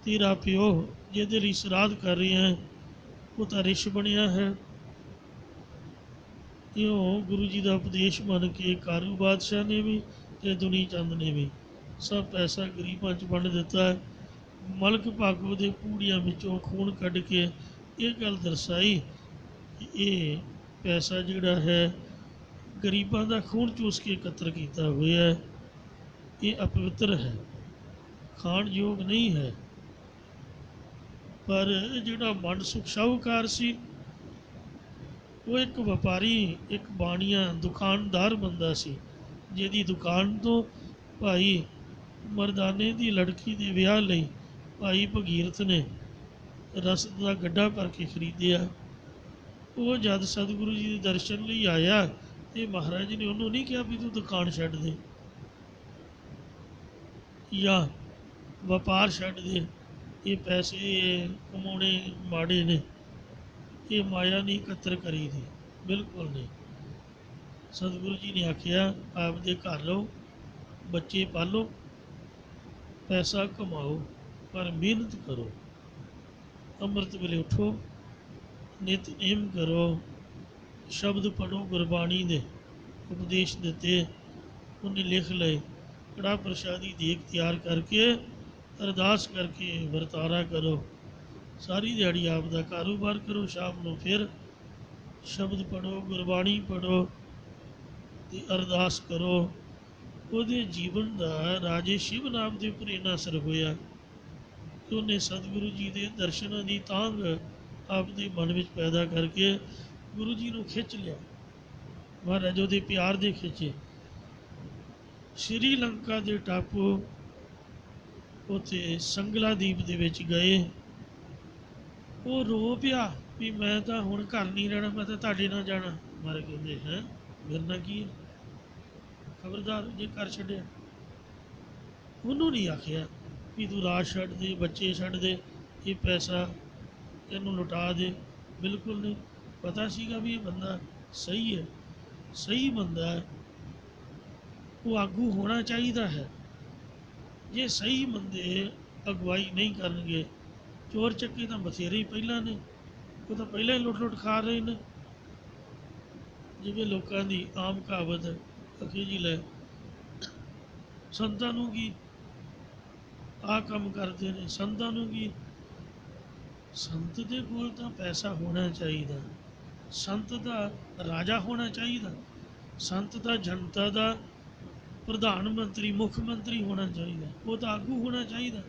ਤੇਰਾ ਪਿਓ ਜਿਹਦੇ ਲਈ ਸਰਾਧ ਕਰ ਰਹੇ ਹੈ ਉਹ ਤਾਂ ਰਿਸ਼ ਬਣਿਆ ਹੈ। ਇਉਂ ਗੁਰੂ ਜੀ ਦਾ ਉਪਦੇਸ਼ ਮੰਨ ਕੇ ਕਾਰੂ ਬਾਦਸ਼ਾਹ ਨੇ ਵੀ ਅਤੇ ਦੁਨੀ ਚੰਦ ਨੇ ਵੀ ਸਭ ਪੈਸਾ ਗਰੀਬਾਂ 'ਚ ਵੰਡ ਦਿੱਤਾ ਹੈ। ਮਲਕ ਭਾਗੋ ਦੇ ਕੂੜੀਆਂ ਵਿੱਚੋਂ ਖੂਨ ਕੱਢ ਕੇ ਇਹ ਗੱਲ ਦਰਸਾਈ ਕਿ ਇਹ ਪੈਸਾ ਜਿਹੜਾ ਹੈ ਗਰੀਬਾਂ ਦਾ ਖੂਨ ਚੂਸ ਕੇ ਇਕੱਤਰ ਕੀਤਾ ਹੋਇਆ ਹੈ, ਇਹ ਅਪਵਿੱਤਰ ਹੈ, ਖਾਣ ਯੋਗ ਨਹੀਂ ਹੈ। ਪਰ ਜਿਹੜਾ ਮਨਸੁਖ ਸ਼ਾਹੂਕਾਰ ਸੀ ਉਹ ਇੱਕ ਵਪਾਰੀ, ਇੱਕ ਬਾਣੀਆ ਦੁਕਾਨਦਾਰ ਬੰਦਾ ਸੀ, ਜਿਹਦੀ ਦੁਕਾਨ ਤੋਂ ਭਾਈ ਮਰਦਾਨੇ ਦੀ ਲੜਕੀ ਦੇ ਵਿਆਹ ਲਈ ਭਾਈ ਭਗੀਰਥ ਨੇ ਰਸਦ ਦਾ ਗੱਡਾ ਭਰ ਕੇ ਖਰੀਦਿਆ। ਉਹ ਜਦ ਸਤਿਗੁਰੂ ਜੀ ਦੇ ਦਰਸ਼ਨ ਲਈ ਆਇਆ ਤੇ ਮਹਾਰਾਜ ਜੀ ਨੇ ਉਹਨੂੰ ਨਹੀਂ ਕਿਹਾ ਵੀ ਤੂੰ ਦੁਕਾਨ ਛੱਡ ਦੇ ਜਾਂ ਵਪਾਰ ਛੱਡ ਦੇ, ਇਹ ਪੈਸੇ ਕਮਾਉਣੇ ਮਾੜੇ ਨੇ, ਇਹ ਮਾਇਆ ਨਹੀਂ ਇਕੱਤਰ ਕਰੀ ਦੀ, ਬਿਲਕੁਲ ਨਹੀਂ। ਸਤਿਗੁਰੂ ਜੀ ਨੇ ਆਖਿਆ ਆਪਦੇ ਘਰ ਰਹੋ, ਬੱਚੇ ਪਾਲੋ, ਪੈਸਾ ਕਮਾਓ, ਪਰ ਮਿਹਨਤ ਕਰੋ। ਅੰਮ੍ਰਿਤ ਵੇਲੇ ਉੱਠੋ, ਨਿਤਨੇਮ ਕਰੋ, ਸ਼ਬਦ ਪੜ੍ਹੋ, ਗੁਰਬਾਣੀ ਦੇ ਉਪਦੇਸ਼ ਦਿੱਤੇ ਉਹਨੇ ਲਿਖ ਲਏ। ਕੜਾ ਪ੍ਰਸ਼ਾਦੀ ਦੇਗ ਤਿਆਰ ਕਰਕੇ ਅਰਦਾਸ ਕਰਕੇ ਵਰਤਾਰਾ ਕਰੋ। ਸਾਰੀ ਦਿਹਾੜੀ ਆਪ ਦਾ ਕਾਰੋਬਾਰ ਕਰੋ, ਸ਼ਾਮ ਨੂੰ ਫਿਰ ਸ਼ਬਦ ਪੜ੍ਹੋ, ਗੁਰਬਾਣੀ ਪੜ੍ਹੋ ਅਤੇ ਅਰਦਾਸ ਕਰੋ। ਉਹਦੇ ਜੀਵਨ ਦਾ ਰਾਜੇ ਸ਼ਿਵ ਨਾਮ ਦੇ ਉੱਪਰ ਇੰਨਾ ਅਸਰ ਹੋਇਆ ਕਿ ਉਹਨੇ ਸਤਿਗੁਰੂ ਜੀ ਦੇ ਦਰਸ਼ਨਾਂ ਦੀ ਤਾਂਘ ਆਪਦੇ ਮਨ ਵਿੱਚ ਪੈਦਾ ਕਰਕੇ ਗੁਰੂ ਜੀ ਨੂੰ ਖਿੱਚ ਲਿਆ। ਮਹਾਰਾਜ ਉਹਦੇ ਪਿਆਰ ਦੇ ਖਿੱਚੇ। ਸ਼੍ਰੀ ਲੰਕਾ ਦੇ ਟਾਪੂ ਉੱਥੇ ਸੰਗਲਾਦੀਪ ਦੇ ਵਿੱਚ ਗਏ। ਉਹ ਰੋ ਪਿਆ ਵੀ ਮੈਂ ਤਾਂ ਹੁਣ ਘਰ ਨਹੀਂ ਰਹਿਣਾ, ਮੈਂ ਤਾਂ ਤੁਹਾਡੇ ਨਾਲ ਜਾਣਾ। ਮਹਾਰਾਜ ਕਹਿੰਦੇ ਹੈਂ ਮੇਰੇ ਨਾਲ ਕੀ ਹੈ, ਖਬਰਦਾਰ ਜੇ ਘਰ ਛੱਡਿਆ। ਉਹਨੂੰ ਨਹੀਂ ਆਖਿਆ ਵੀ ਤੂੰ ਰਾਜ ਛੱਡ ਦੇ, ਬੱਚੇ ਛੱਡ ਦੇ, ਇਹ ਪੈਸਾ ਇਹਨੂੰ ਲੁਟਾ ਦੇ, ਬਿਲਕੁਲ ਨਹੀਂ। ਪਤਾ ਸੀਗਾ ਵੀ ਇਹ ਬੰਦਾ ਸਹੀ ਹੈ, ਸਹੀ ਬੰਦਾ ਹੈ, ਉਹ ਆਗੂ ਹੋਣਾ ਚਾਹੀਦਾ ਹੈ। ਜੇ ਸਹੀ ਬੰਦੇ ਅਗਵਾਈ ਨਹੀਂ ਕਰਨਗੇ, ਚੋਰ ਚੱਕੇ ਤਾਂ ਬਥੇਰੇ ਹੀ ਪਹਿਲਾਂ ਨੇ, ਉਹ ਤਾਂ ਪਹਿਲਾਂ ਹੀ ਲੁੱਟ ਖਾ ਰਹੇ ਨੇ। ਜਿਵੇਂ ਲੋਕਾਂ ਦੀ ਆਮ ਕਹਾਵਤ ਅਖੀ ਜੀ ਲੈ ਸੰਤਾਂ ਨੂੰ ਕੀ, ਆਹ ਕੰਮ ਕਰਦੇ ਨੇ, ਸੰਤਾਂ ਨੂੰ ਕੀ। ਸੰਤ ਦੇ ਕੋਲ ਤਾਂ ਪੈਸਾ ਹੋਣਾ ਚਾਹੀਦਾ, ਸੰਤ ਦਾ ਰਾਜਾ ਹੋਣਾ ਚਾਹੀਦਾ, ਸੰਤ ਦਾ ਜਨਤਾ ਦਾ ਪ੍ਰਧਾਨ ਮੰਤਰੀ, ਮੁੱਖ ਮੰਤਰੀ ਹੋਣਾ ਚਾਹੀਦਾ, ਉਹ ਤਾਂ ਆਗੂ ਹੋਣਾ ਚਾਹੀਦਾ।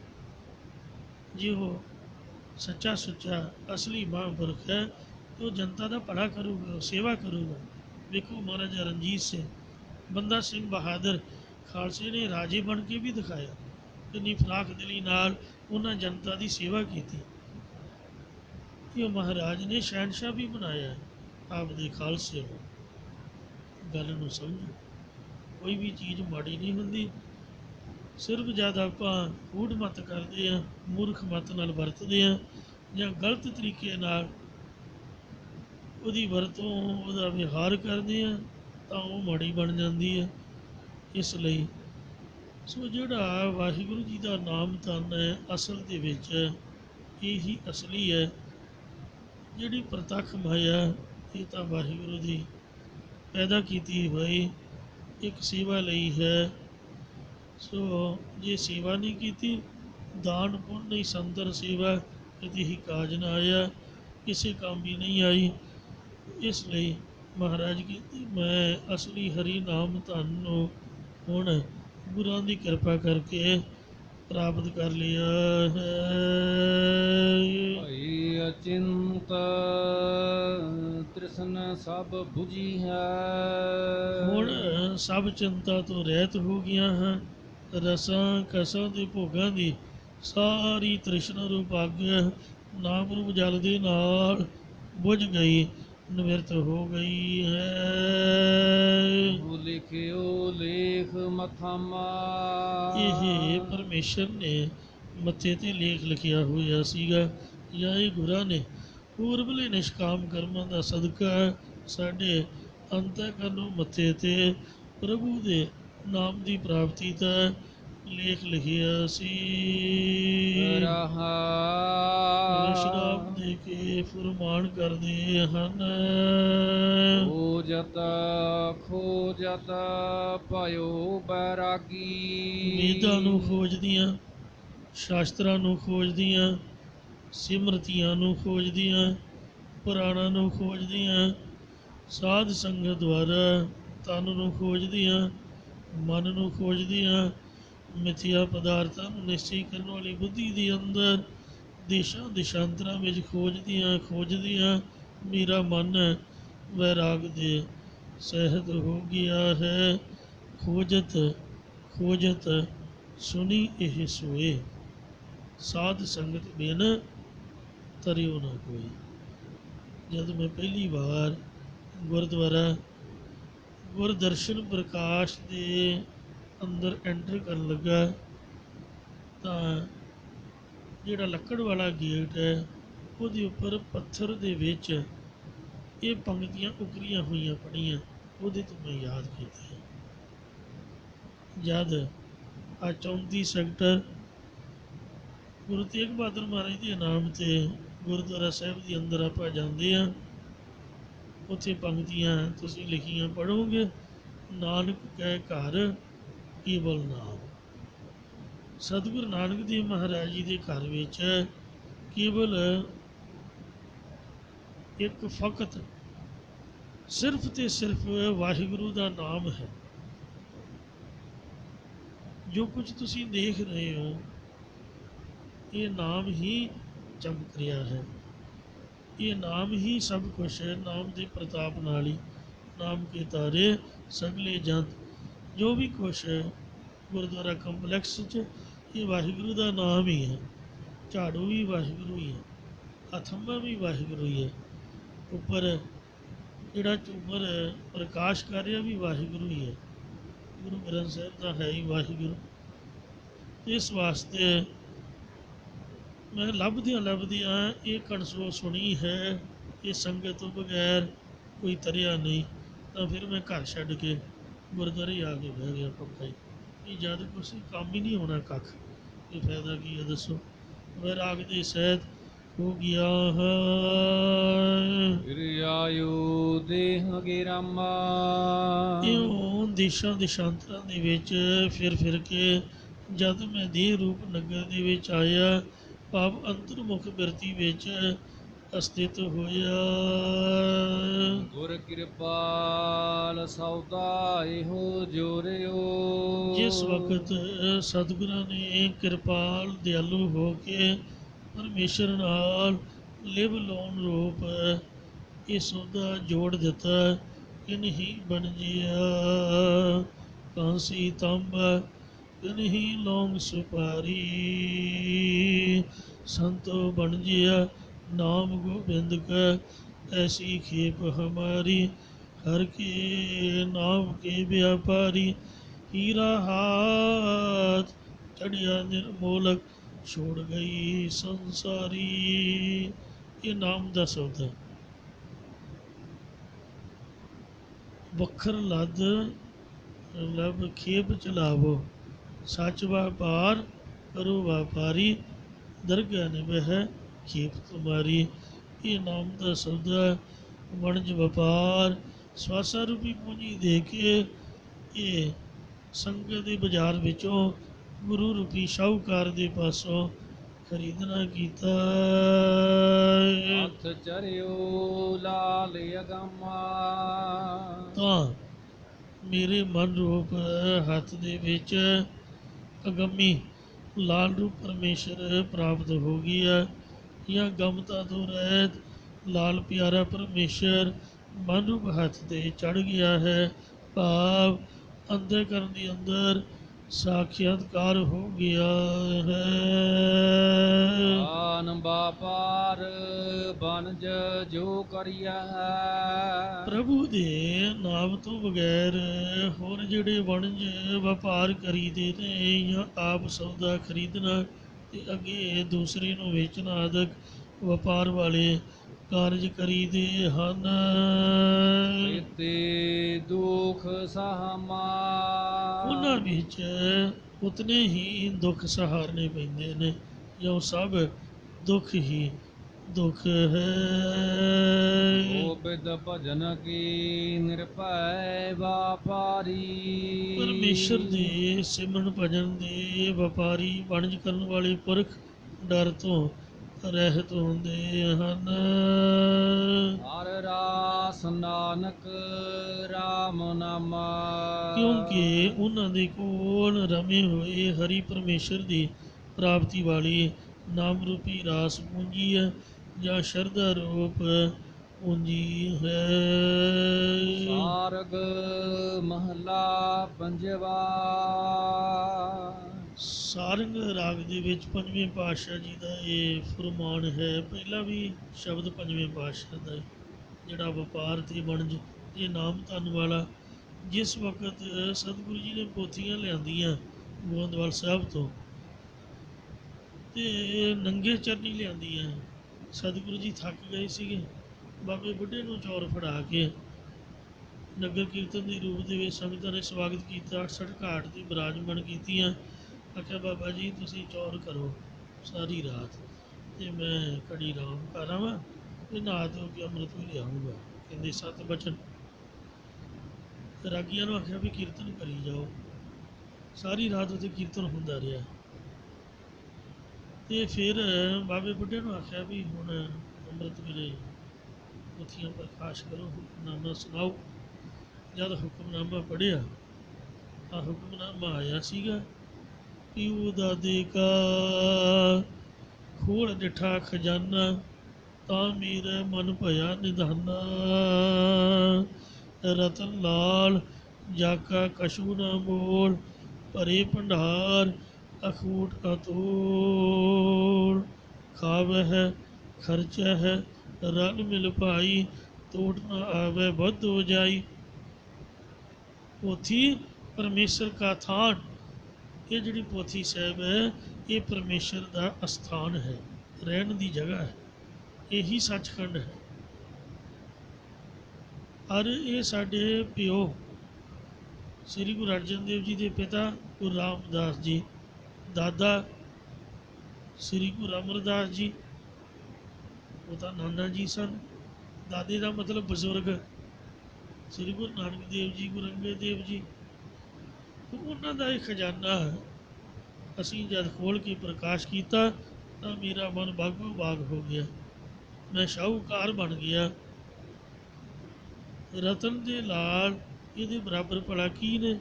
ਜੇ ਉਹ ਸੱਚਾ ਸੁੱਚਾ ਅਸਲੀ ਮਹਾਂਪੁਰਖ ਹੈ ਤਾਂ ਉਹ ਜਨਤਾ ਦਾ ਭਲਾ ਕਰੂਗਾ, ਸੇਵਾ ਕਰੂਗਾ। ਵੇਖੋ ਮਹਾਰਾਜਾ ਰਣਜੀਤ ਸਿੰਘ, ਬੰਦਾ ਸਿੰਘ ਬਹਾਦਰ ਖਾਲਸੇ ਨੇ ਰਾਜੇ ਬਣ ਕੇ ਵੀ ਦਿਖਾਇਆ, ਇੰਨੀ ਫਰਾਖ ਦਿਲੀ ਨਾਲ ਉਹਨਾਂ ਜਨਤਾ ਦੀ ਸੇਵਾ ਕੀਤੀ ਕਿ ਉਹ ਮਹਾਰਾਜ ਨੇ ਸ਼ਹਿਨਸ਼ਾਹ ਵੀ ਬਣਾਇਆ ਆਪਦੇ ਖਾਲਸੇ ਨੂੰ। ਗੱਲ ਨੂੰ ਸਮਝੋ, ਕੋਈ ਵੀ ਚੀਜ਼ ਮਾੜੀ ਨਹੀਂ ਹੁੰਦੀ। ਸਿਰਫ ਜਦ ਆਪਾਂ ਕੂੜ ਮੱਤ ਕਰਦੇ ਹਾਂ, ਮੂਰਖ ਮੱਤ ਨਾਲ ਵਰਤਦੇ ਹਾਂ ਜਾਂ ਗਲਤ ਤਰੀਕੇ ਨਾਲ ਉਹਦੀ ਵਰਤੋਂ, ਉਹਦਾ ਵਿਹਾਰ ਕਰਦੇ ਹਾਂ ਤਾਂ ਉਹ ਮਾੜੀ ਬਣ ਜਾਂਦੀ ਹੈ। ਇਸ ਲਈ ਸੋ ਜਿਹੜਾ ਵਾਹਿਗੁਰੂ ਜੀ ਦਾ ਨਾਮ ਧਨ ਹੈ, ਅਸਲ ਦੇ ਵਿੱਚ ਇਹੀ ਅਸਲੀ ਹੈ। ਜਿਹੜੀ ਪ੍ਰਤੱਖ ਮਾਇਆ ਇਹ ਤਾਂ ਵਾਹਿਗੁਰੂ ਦੀ ਪੈਦਾ ਕੀਤੀ ਹੋਈ ਇੱਕ ਸੇਵਾ ਲਈ ਹੈ। ਸੋ ਜੇ ਸੇਵਾ ਨਹੀਂ ਕੀਤੀ, ਦਾਨ ਪੁੰਨ ਨਹੀਂ, ਸੰਤਰ ਸੇਵਾ ਕਦੇ ਹੀ ਕਾਜ ਨਾ ਆਇਆ, ਕਿਸੇ ਕੰਮ ਵੀ ਨਹੀਂ ਆਈ। ਇਸ ਲਈ ਮਹਾਰਾਜ ਕਹਿੰਦੇ ਮੈਂ ਅਸਲੀ ਹਰੀ ਨਾਮ ਧਨ ਨੂੰ ਹੁਣ ਗੁਰਾਂ ਦੀ ਕਿਰਪਾ ਕਰਕੇ ਪ੍ਰਾਪਤ ਕਰ ਲਿਆ ਹੈ। ਭਈ ਅਚਿੰਤ ਤ੍ਰਿਸ਼ਨ ਸਭ 부ਜੀ ਹੈ। ਹੁਣ ਸਭ ਚਿੰਤਾ ਤੋਂ ਰਹਿਤ ਹੋ ਗਿਆ ਹਾਂ। ਰਸਾਂ ਕਸਾਂ ਦੇ ਭੋਗਾਂ ਦੀ ਸਾਰੀ ਤ੍ਰਿਸ਼ਨਾ ਰੂਪ ਅੱਗ ਨਾਮ ਰੂਪ ਜਲ ਦੇ ਨਾਲ ਬੁਝ ਗਈ, ਨਿਵਰਤ ਹੋ ਗਈ ਹੈ। ਉਹ ਲਿਖਿਓ ਲੇਖ ਮਥਾਮਾ। ਇਹ ਪਰਮੇਸ਼ਰ ਨੇ ਮੱਥੇ ਤੇ ਲੇਖ ਲਿਖਿਆ ਹੋਇਆ ਸੀਗਾ, ਜਾਂ ਇਹ ਗੁਰਾਂ ਨੇ ਪੂਰਬਲੇ ਨਿਸ਼ਕਾਮ ਕਰਮਾਂ ਦਾ ਸਦਕਾ ਸਾਡੇ ਅੰਤःਕਰਨ ਨੂੰ ਮੱਥੇ ਤੇ ਪ੍ਰਭੂ ਦੇ ਨਾਮ ਦੀ ਪ੍ਰਾਪਤੀ ਦਾ ਲੇਖ ਲਿਖਿਆ ਸੀ। ਵਿਸ਼ਰਾਮ ਦੇ ਕੇ ਫੁਰਮਾਨ ਕਰਦੇ ਹਨ। ਖੋਜਤ ਖੋਜਤ ਭਇਓ ਬੈਰਾਗੀ। ਵੇਦਾਂ ਨੂੰ ਖੋਜਦੀਆਂ, ਸ਼ਾਸਤਰਾਂ ਨੂੰ ਖੋਜਦੀਆਂ, ਸਿਮਰਤੀਆਂ ਨੂੰ ਖੋਜਦੀਆਂ, ਪੁਰਾਣਾਂ ਨੂੰ ਖੋਜਦੀਆਂ, ਸਾਧ ਸੰਗਤ ਦੁਆਰਾ ਤਨ ਨੂੰ ਖੋਜਦੀਆਂ, ਮਨ ਨੂੰ ਖੋਜਦੀਆਂ, ਮਿਥਿਆ ਪਦਾਰਥਾਂ ਨੂੰ ਨਿਸ਼ਚੈ ਕਰਨ ਵਾਲੀ ਬੁੱਧੀ ਦੇ ਅੰਦਰ ਦੇਸ਼ਾਂ ਦੇਸ਼ਾਂਤਰਾਂ ਵਿੱਚ ਖੋਜਦੀਆਂ ਮੇਰਾ ਮਨ ਵੈਰਾਗ ਦੇ ਸਹਿਤ ਹੋ ਗਿਆ ਹੈ। ਖੋਜਤ ਖੋਜਤ ਸੁਣੀ ਇਹ ਸੋਏ, ਸਾਧ ਸੰਗਤ ਬਿਨ ਤਰਿਓ ਨਾ ਕੋਈ। ਜਦ ਮੈਂ ਪਹਿਲੀ ਵਾਰ ਗੁਰਦੁਆਰਾ ਗੁਰਦਰਸ਼ਨ ਪ੍ਰਕਾਸ਼ ਦੇ ਅੰਦਰ ਐਂਟਰ ਕਰਨ ਲੱਗਾ ਤਾਂ ਜਿਹੜਾ ਲੱਕੜ ਵਾਲਾ ਗੇਟ ਹੈ ਉਹਦੇ ਉੱਪਰ ਪੱਥਰ ਦੇ ਵਿੱਚ ਇਹ ਪੰਕਤੀਆਂ ਉਕਰੀਆਂ ਹੋਈਆਂ ਪੜੀਆਂ, ਉਹਦੇ ਤੋਂ ਮੈਂ ਯਾਦ ਕੀਤਾ। ਜਦ ਆ 34 ਸੈਕਟਰ ਗੁਰੂ ਤੇਗ ਬਹਾਦਰ ਮਹਾਰਾਜ ਦੇ ਨਾਮ ਤੇ ਗੁਰਦੁਆਰਾ ਸਾਹਿਬ ਦੇ ਅੰਦਰ ਆਪਾਂ ਜਾਂਦੇ ਹਾਂ, ਉੱਥੇ ਪੰਕਤੀਆਂ ਤੁਸੀਂ ਲਿਖੀਆਂ ਪੜ੍ਹੋਗੇ। ਨਾਨਕ ਕੈ ਘਰ ਕੇਵਲ ਨਾਮ। ਸਤਿਗੁਰੂ ਨਾਨਕ ਦੇਵ ਮਹਾਰਾਜ ਜੀ ਦੇ ਘਰ ਵਿੱਚ ਕੇਵਲ ਇੱਕ ਫਕਤ ਸਿਰਫ ਤੇ ਸਿਰਫ ਵਾਹਿਗੁਰੂ ਦਾ ਨਾਮ ਹੈ। ਜੋ ਕੁਝ ਤੁਸੀਂ ਦੇਖ ਰਹੇ ਹੋ ਇਹ ਨਾਮ ਹੀ ਚਮਕ ਰਿਹਾ ਹੈ, ਇਹ ਨਾਮ ਹੀ ਸਭ ਕੁਛ ਹੈ। ਨਾਮ ਦੇ ਪ੍ਰਤਾਪ ਨਾਲ ਹੀ ਨਾਮ ਕੇ ਤਾਰੇ ਸਗਲੇ ਜੰਤ, ਜੋ ਵੀ ਕੁਛ ਹੈ ਗੁਰਦੁਆਰਾ ਕੰਪਲੈਕਸ 'ਚ ਇਹ ਵਾਹਿਗੁਰੂ ਦਾ ਨਾਮ ਹੀ ਹੈ। ਝਾੜੂ ਵੀ ਵਾਹਿਗੁਰੂ ਹੀ ਹੈ, ਥੰਮਾ ਵੀ ਵਾਹਿਗੁਰੂ ਹੀ ਹੈ, ਉੱਪਰ ਜਿਹੜਾ ਝੂਮਰ ਪ੍ਰਕਾਸ਼ ਕਰ ਰਿਹਾ ਵੀ ਵਾਹਿਗੁਰੂ ਹੀ ਹੈ। ਗੁਰੂ ਗ੍ਰੰਥ ਸਾਹਿਬ ਦਾ ਹੈ ਹੀ ਵਾਹਿਗੁਰੂ। ਇਸ ਵਾਸਤੇ ਮੈਂ ਲੱਭਦਿਆਂ ਇਹ ਕਣਸੋ ਸੁਣੀ ਹੈ, ਇਹ ਸੰਗਤ ਤੋਂ ਬਗੈਰ ਕੋਈ ਤਰਿਆ ਨਹੀਂ। ਤਾਂ ਫਿਰ ਮੈਂ ਘਰ ਛੱਡ ਕੇ ਗੁਰਦੁਆਰੇ ਆ ਕੇ ਬਹਿ ਗਿਆ ਪੱਕਾ ਹੀ। ਇਹ ਜਦ ਕੁਛ ਕੰਮ ਹੀ ਨਹੀਂ ਹੋਣਾ ਕੱਖ, ਇਹ ਫਾਇਦਾ ਕੀ ਹੈ ਦੱਸੋ। ਵੈਰਾਗ ਦੇ ਸਹਿਤ ਹੋ ਗਿਆ ਹੈ। ਫਿਰ ਆਇਓ ਦੇਹ ਗਿਰਾਮਾ। ਇਉਂ ਦੇਸ਼ਾਂ ਦੇਸ਼ਾਂਤਰਾਂ ਦੇ ਵਿੱਚ ਫਿਰ ਕੇ ਜਦ ਮੈਂ ਦੇਹ ਰੂਪ ਨਗਰ ਦੇ ਵਿੱਚ ਆਇਆ, ਭਾਵ ਅੰਤਰਮੁਖ ਬਿਰਤੀ ਵਿੱਚ ਅਸਥਿਤ ਹੋਇਆ। ਗੁਰ ਕਿਰਪਾਲ ਸੌਦਾ ਇਹੋ ਜੋਰਿਓ। ਜਿਸ ਵਕਤ ਸਤਿਗੁਰਾਂ ਨੇ ਕਿਰਪਾਲ ਦਿਆਲੂ ਹੋ ਕੇ ਪਰਮੇਸ਼ਰ ਨਾਲ ਲਿਵ ਲਾਉਣ ਰੂਪ ਇਹ ਸੌਦਾ ਜੋੜ ਦਿੱਤਾ, ਕਿਨਹੀ ਬਣ ਜਿਆ ਕਾਂਸੀ ਤਾਂਬ, ਕਿਨਹੀ ਲੌਂਗ ਸੁਪਾਰੀ। ਸੰਤੋ ਬਣ ਜਿਆ ਨਾਮ ਗੋਬਿੰਦ ਕਾ, ऐसी खेप हमारी हर के नाम के व्यापारी। हीरा हाथ चढ़िया निर्मोलक, छोड़ गई संसारी। ये नाम ਦਾ ਸੌਦਾ। ਵੱਖਰ ਲੱਦ ਲਬ ਖੇਪ ਚਲਾਵੋ, ਸੱਚ ਵਪਾਰ ਕਰੋ ਵਪਾਰੀ। ਦਰਗਾਹ ਨਿਭੈ ਖੇਪ ਤੁਮਾਰੀ। ਇਹ ਨਾਮ ਦਾ ਸੌਦਾ, ਵਣਜ ਵਪਾਰ ਸਵਾਸਾ ਰੂਪੀ ਪੂੰਜੀ ਦੇ ਕੇ ਇਹ ਸੰਗਤ ਦੇ ਬਾਜ਼ਾਰ ਵਿੱਚੋਂ ਗੁਰੂ ਰੂਪੀ ਸ਼ਾਹੂਕਾਰ ਦੇ ਪਾਸੋਂ ਖਰੀਦਣਾ ਕੀਤਾ। ਹੱਥ ਚਰਿਓ ਲਾਲ ਅਗੰਮਾ ਤਾਂ ਮੇਰੇ ਮਨ ਰੂਪ ਹੱਥ ਦੇ ਵਿੱਚ ਅਗੰਮੀ ਲਾਲ ਰੂਪ ਪਰਮੇਸ਼ਰ ਪ੍ਰਾਪਤ ਹੋ ਗਈ ਹੈ। ਜਾਂ ਗਮਤਾ ਤੋਂ ਰਹਿਤ ਲਾਲ ਪਿਆਰਾ ਪਰਮੇਸ਼ਰ ਮਨ ਰੂਪ ਹੱਥ ਤੇ ਚੜ ਗਿਆ ਹੈ। ਭਾਵ ਅੰਤःਕਰਨ ਦੇ ਅੰਦਰ ਸਾਖਿਆਤਕਾਰ ਹੋ ਗਿਆ ਹੈ। ਆਨ ਬਾਪਾਰ ਬਨਜ ਜੋ ਕਰਿਆ ਹੈ ਪ੍ਰਭੂ ਦੇ ਨਾਮ ਤੋਂ ਬਗੈਰ ਹੋਰ ਜਿਹੜੇ ਵਣਜ ਵਪਾਰ ਕਰੀਦੇ ਨੇ ਜਾਂ ਆਪ ਸੌਦਾ ਖਰੀਦਣਾ ਤੇ ਅੱਗੇ ਦੂਸਰੇ ਨੂੰ ਵੇਚਣਾ ਆਦਿਕ ਵਪਾਰ ਵਾਲੇ ਕਾਰਜ ਕਰੀਦੇ ਹਨ। ਤੇ ਦੁਖ ਸਹਮਾ ਉਹਨਾਂ ਵਿੱਚ ਉਤਨੇ ਹੀ ਦੁੱਖ ਸਹਾਰਨੇ ਪੈਂਦੇ ਨੇ ਜੋ ਸਭ ਦੁੱਖ ਹੀ ਦੁੱਖ ਹੈ। ਗੋਬਿੰਦ ਭਜਨ ਕੀ ਨਿਰਭੈ ਵਾਪਾਰੀ ਪਰਮੇਸ਼ਰ ਦੇ ਸਿਮਰਨ ਭਜਨ ਦੇ ਵਪਾਰੀ ਵਣਜ ਕਰਨ ਵਾਲੇ ਪੁਰਖ ਡਰ ਤੋਂ ਰਹਿਤ ਹੁੰਦੇ ਹਨ। ਹਰ ਰਾਸ ਨਾਨਕ ਰਾਮ ਨਾਮਾ ਕਿਉਂਕਿ ਉਹਨਾਂ ਦੇ ਕੋਲ ਰਮੇ ਹੋਏ ਹਰੀ ਪਰਮੇਸ਼ਰ ਦੀ ਪ੍ਰਾਪਤੀ ਵਾਲੀ ਨਾਮ ਰੂਪੀ ਰਾਸ ਪੂੰਜੀ ਹੈ ਜਾਂ ਸ਼ਰਧਾ ਰੂਪ ਪੂੰਜੀ ਹੈ। ਸਾਰਗ ਮਹਲਾ ਪੰਜਵਾ ਸਾਰੰਗ ਰਾਗ ਦੇ ਵਿੱਚ ਪੰਜਵੇਂ ਪਾਤਸ਼ਾਹ ਜੀ ਦਾ ਇਹ ਫਰਮਾਨ ਹੈ। ਪਹਿਲਾਂ ਵੀ ਸ਼ਬਦ ਪੰਜਵੇਂ ਪਾਤਸ਼ਾਹ ਦਾ ਹੈ, ਜਿਹੜਾ ਵਪਾਰ ਤੇ ਵਣਜ ਇਹ ਨਾਮ ਧਨ ਵਾਲਾ। ਜਿਸ ਵਕਤ ਸਤਿਗੁਰੂ ਜੀ ਨੇ ਪੋਥੀਆਂ ਲਿਆਂਦੀਆਂ ਗੋਇੰਦਵਾਲ ਸਾਹਿਬ ਤੋਂ ਤੇ ਨੰਗੇ ਚਰਨੀ ਲਿਆਂਦੀਆਂ, ਸਤਿਗੁਰੂ ਜੀ ਥੱਕ ਗਏ ਸੀਗੇ। ਬਾਬੇ ਬੁੱਢੇ ਨੂੰ ਚੌਰ ਫੜਾ ਕੇ ਨਗਰ ਕੀਰਤਨ ਦੇ ਰੂਪ ਦੇ ਵਿੱਚ ਸੰਗਤਾਂ ਨੇ ਸਵਾਗਤ ਕੀਤਾ। 68 ਘਾਟ ਦੀ ਬਿਰਾਜਮਾਨ ਕੀਤੀਆਂ। ਆਖਿਆ ਬਾਬਾ ਜੀ ਤੁਸੀਂ ਚੌਰ ਕਰੋ ਸਾਰੀ ਰਾਤ ਤੇ ਮੈਂ ਘੜੀ ਆਰਾਮ ਕਰ ਆਵਾਂ ਤੇ ਨਹਾ ਧੋ ਕੇ ਅੰਮ੍ਰਿਤ ਵੀ ਲਿਆਊਂਗਾ। ਕਹਿੰਦੇ 7 ਬਚਨ। ਰਾਗੀਆਂ ਨੂੰ ਆਖਿਆ ਵੀ ਕੀਰਤਨ ਕਰੀ ਜਾਓ। ਸਾਰੀ ਰਾਤ ਉੱਥੇ ਕੀਰਤਨ ਹੁੰਦਾ ਰਿਹਾ ਤੇ ਫਿਰ ਬਾਬੇ ਬੁੱਢੇ ਨੂੰ ਆਖਿਆ ਵੀ ਹੁਣ ਅੰਮ੍ਰਿਤ ਵੇਲੇ ਪੁੱਥੀਆਂ ਪ੍ਰਕਾਸ਼ ਕਰੋ, ਹੁਕਮਨਾਮਾ ਸੁਣਾਓ। ਜਦ ਹੁਕਮਨਾਮਾ ਪੜ੍ਹਿਆ ਤਾਂ ਹੁਕਮਨਾਮਾ ਆਇਆ ਸੀਗਾ ਪੀਊ ਦਾਦੇ ਕਾ ਖੋਲ ਡਿਠਾ ਖਜ਼ਾਨਾ ਤਾਂ ਮੇਰੇ ਮਨ ਭਇਆ ਨਿਧਾਨਾ। ਰਤਨ ਲਾਲ ਜਾਕਾ ਕਛੂ ਨਾ ਮੋਲ ਭਰੇ ਭੰਡਾਰ ਅਖੂਟ ਕਾ ਤੋੜ। ਖਾਵੈ ਹੈ ਖਰਚਾ ਹੈ ਰਲ ਮਿਲ ਭਾਈ ਤੋੜ ਨਾ ਆਵੇ ਵੱਧ ਹੋ ਜਾਈ। ਪੋਥੀ ਪਰਮੇਸ਼ਰ ਕਾ ਥਾਨ। ਇਹ ਜਿਹੜੀ ਪੋਥੀ ਸਾਹਿਬ ਹੈ ਇਹ ਪਰਮੇਸ਼ਰ ਦਾ ਅਸਥਾਨ ਹੈ, ਰਹਿਣ ਦੀ ਜਗ੍ਹਾ ਹੈ। ਇਹੀ ਸੱਚਖੰਡ ਹੈ। ਔਰ ਇਹ ਸਾਡੇ ਪਿਓ ਸ੍ਰੀ ਗੁਰੂ ਅਰਜਨ ਦੇਵ ਜੀ ਦੇ ਪਿਤਾ ਗੁਰੂ ਰਾਮਦਾਸ ਜੀ, ਦਾਦਾ ਸ੍ਰੀ ਗੁਰੂ ਅਮਰਦਾਸ ਜੀ, ਉਹ ਤਾਂ ਨਾਨਾ ਜੀ ਸਨ। ਦਾਦੇ ਦਾ ਮਤਲਬ ਬਜ਼ੁਰਗ ਸ੍ਰੀ ਗੁਰੂ ਨਾਨਕ ਦੇਵ ਜੀ, ਗੁਰੂ ਅੰਗਦ ਦੇਵ ਜੀ। ਉਹਨਾਂ ਦਾ ਇਹ ਖਜ਼ਾਨਾ ਅਸੀਂ ਜਦ ਖੋਲ੍ਹ ਕੇ ਪ੍ਰਕਾਸ਼ ਕੀਤਾ ਤਾਂ ਮੇਰਾ ਮਨ ਬਾਗੋ ਬਾਗ ਹੋ ਗਿਆ। ਮੈਂ ਸ਼ਾਹੂਕਾਰ ਬਣ ਗਿਆ। ਰਤਨ ਦੇ ਲਾਲ ਇਹਦੇ ਬਰਾਬਰ ਭਲਾ ਕੀ ਨੇ।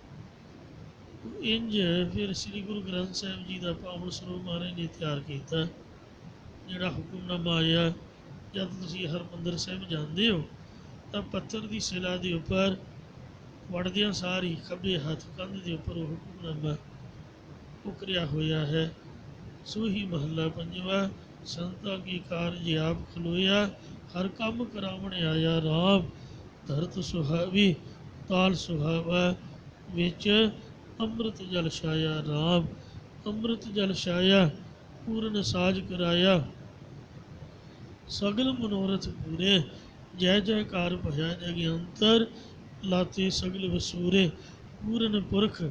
ਇੰਝ ਫਿਰ ਸ੍ਰੀ ਗੁਰੂ ਗ੍ਰੰਥ ਸਾਹਿਬ ਜੀ ਦਾ ਪਾਵਨ ਸਰੂਪ ਮਹਾਰਾਜ ਨੇ ਤਿਆਰ ਕੀਤਾ। ਜਿਹੜਾ ਹੁਕਮਨਾਮਾ ਆਇਆ, ਜਦ ਤੁਸੀਂ ਹਰਿਮੰਦਰ ਸਾਹਿਬ ਜਾਂਦੇ ਹੋ ਤਾਂ ਪੱਥਰ ਦੀ ਸਿਲਾ ਦੇ ਉੱਪਰ ਵੜਦਿਆਂ ਸਾਰੀ ਖੱਬੇ ਹੱਥ ਕੰਧ ਦੇ ਉੱਪਰ ਉਹ ਹੁਕਮਨਾਮਾ ਉਕਰਿਆ ਹੋਇਆ ਹੈ। ਸੂਹੀ ਮਹੱਲਾ ਪੰਜਵਾ। ਸੰਤਾਂ ਕੀ ਕਾਰਜ ਆਪ ਖਲੋਇਆ ਹਰ ਕੰਮ ਕਰਾਵਣ ਆਇਆ ਰਾਮ। ਧਰਤ ਸੁਹਾਵੀ ਤਾਲ ਸੁਹਾਵਾ ਵਿੱਚ ਅੰਮ੍ਰਿਤ ਜਲ ਛਾਇਆ ਰਾਮ। ਅੰਮ੍ਰਿਤ ਜਲ ਛਾਇਆ ਪੂਰਨ ਸਾਜ ਕਰਾਇਆ ਸਗਲ ਮਨੋਰਥ ਪੂਰੇ। ਜੈ ਜੈਕਾਰ ਭਇਆ ਜਗਿਅੰਤਰ ਲਾਤੇ ਸਗਲ ਵਸੂਰੇ। ਪੂਰਨ ਪੁਰਖ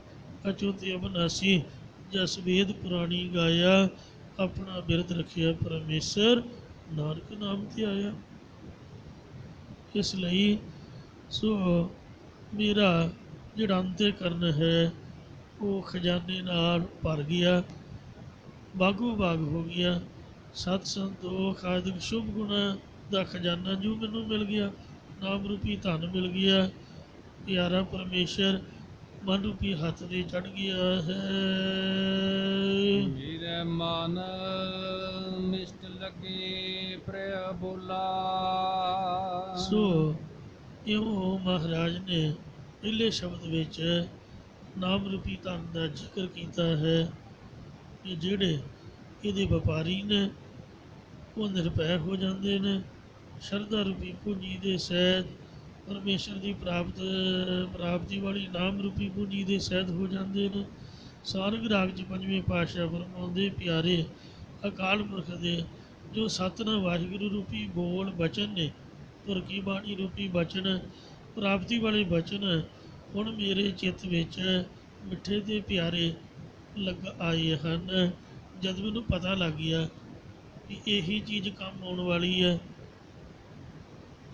ਅਚੁੱਤ ਅਬਨਾਸੀ ਜਸ ਵੇਦ ਪੁਰਾਣੀ ਗਾਇਆ। ਆਪਣਾ ਬਿਰਦ ਰੱਖਿਆ ਪਰਮੇਸ਼ਰ ਨਾਨਕ ਨਾਮ ਤੇ ਆਇਆ। ਇਸ ਲਈ ਸੋ ਮੇਰਾ ਜਿਹੜਾ ਅੰਤःਕਰਨ ਹੈ ਉਹ ਖਜ਼ਾਨੇ ਨਾਲ ਭਰ ਗਿਆ, ਬਾਗੋ ਬਾਗ ਹੋ ਗਿਆ। ਸਤ ਸੰਤੋਖ ਆਦਿਕ ਸ਼ੁਭ ਗੁਣਾਂ ਦਾ ਖਜ਼ਾਨਾ ਜੋ ਮੈਨੂੰ ਮਿਲ ਗਿਆ, ਨਾਮ ਰੂਪੀ ਧਨ ਮਿਲ ਗਿਆ, ਪਿਆਰਾ ਪਰਮੇਸ਼ਰ ਮਨ ਰੂਪੀ ਹੱਥ ਦੇ ਚੜ ਗਿਆ ਹੈ। ਮੇਰੇ ਮਨ ਮਿਸ਼ਟ ਲਗੇ ਪ੍ਰਿਯ ਬੋਲਾ। ਸੋ ਇਉਂ ਮਹਾਰਾਜ ਨੇ ਪਹਿਲੇ ਸ਼ਬਦ ਵਿੱਚ ਨਾਮ ਰੂਪੀ ਧਨ ਦਾ ਜ਼ਿਕਰ ਕੀਤਾ ਹੈ ਕਿ ਜਿਹੜੇ ਇਹਦੇ ਵਪਾਰੀ ਨੇ ਉਹ ਨਿਰਭੈ ਹੋ ਜਾਂਦੇ ਨੇ, ਸ਼ਰਧਾ ਰੂਪੀ ਪੂੰਜੀ ਦੇ ਸਹਿਤ ਪਰਮੇਸ਼ਰ ਦੀ ਪ੍ਰਾਪਤੀ ਵਾਲੀ ਨਾਮ ਰੂਪੀ ਪੂੰਜੀ ਦੇ ਸਹਿਤ ਹੋ ਜਾਂਦੇ ਨੇ। ਸਾਰੰਗ ਰਾਗ 'ਚ ਪੰਜਵੇਂ ਪਾਤਸ਼ਾਹ ਫਰਮਾਉਂਦੇ, ਪਿਆਰੇ ਅਕਾਲ ਪੁਰਖ ਦੇ ਜੋ ਸਤਿਨਾਮ ਵਾਹਿਗੁਰੂ ਰੂਪੀ ਬੋਲ ਬਚਨ ਨੇ, ਤੁਰ ਕੀ ਬਾਣੀ ਰੂਪੀ ਬਚਨ, ਪ੍ਰਾਪਤੀ ਵਾਲੇ ਬਚਨ ਹੁਣ ਮੇਰੇ ਚਿੱਤ ਵਿੱਚ ਮਿੱਠੇ ਤੇ ਪਿਆਰੇ ਲੱਗ ਆਏ ਹਨ। ਜਦ ਮੈਨੂੰ ਪਤਾ ਲੱਗ ਗਿਆ ਕਿ ਇਹੀ ਚੀਜ਼ ਕੰਮ ਆਉਣ ਵਾਲੀ ਹੈ,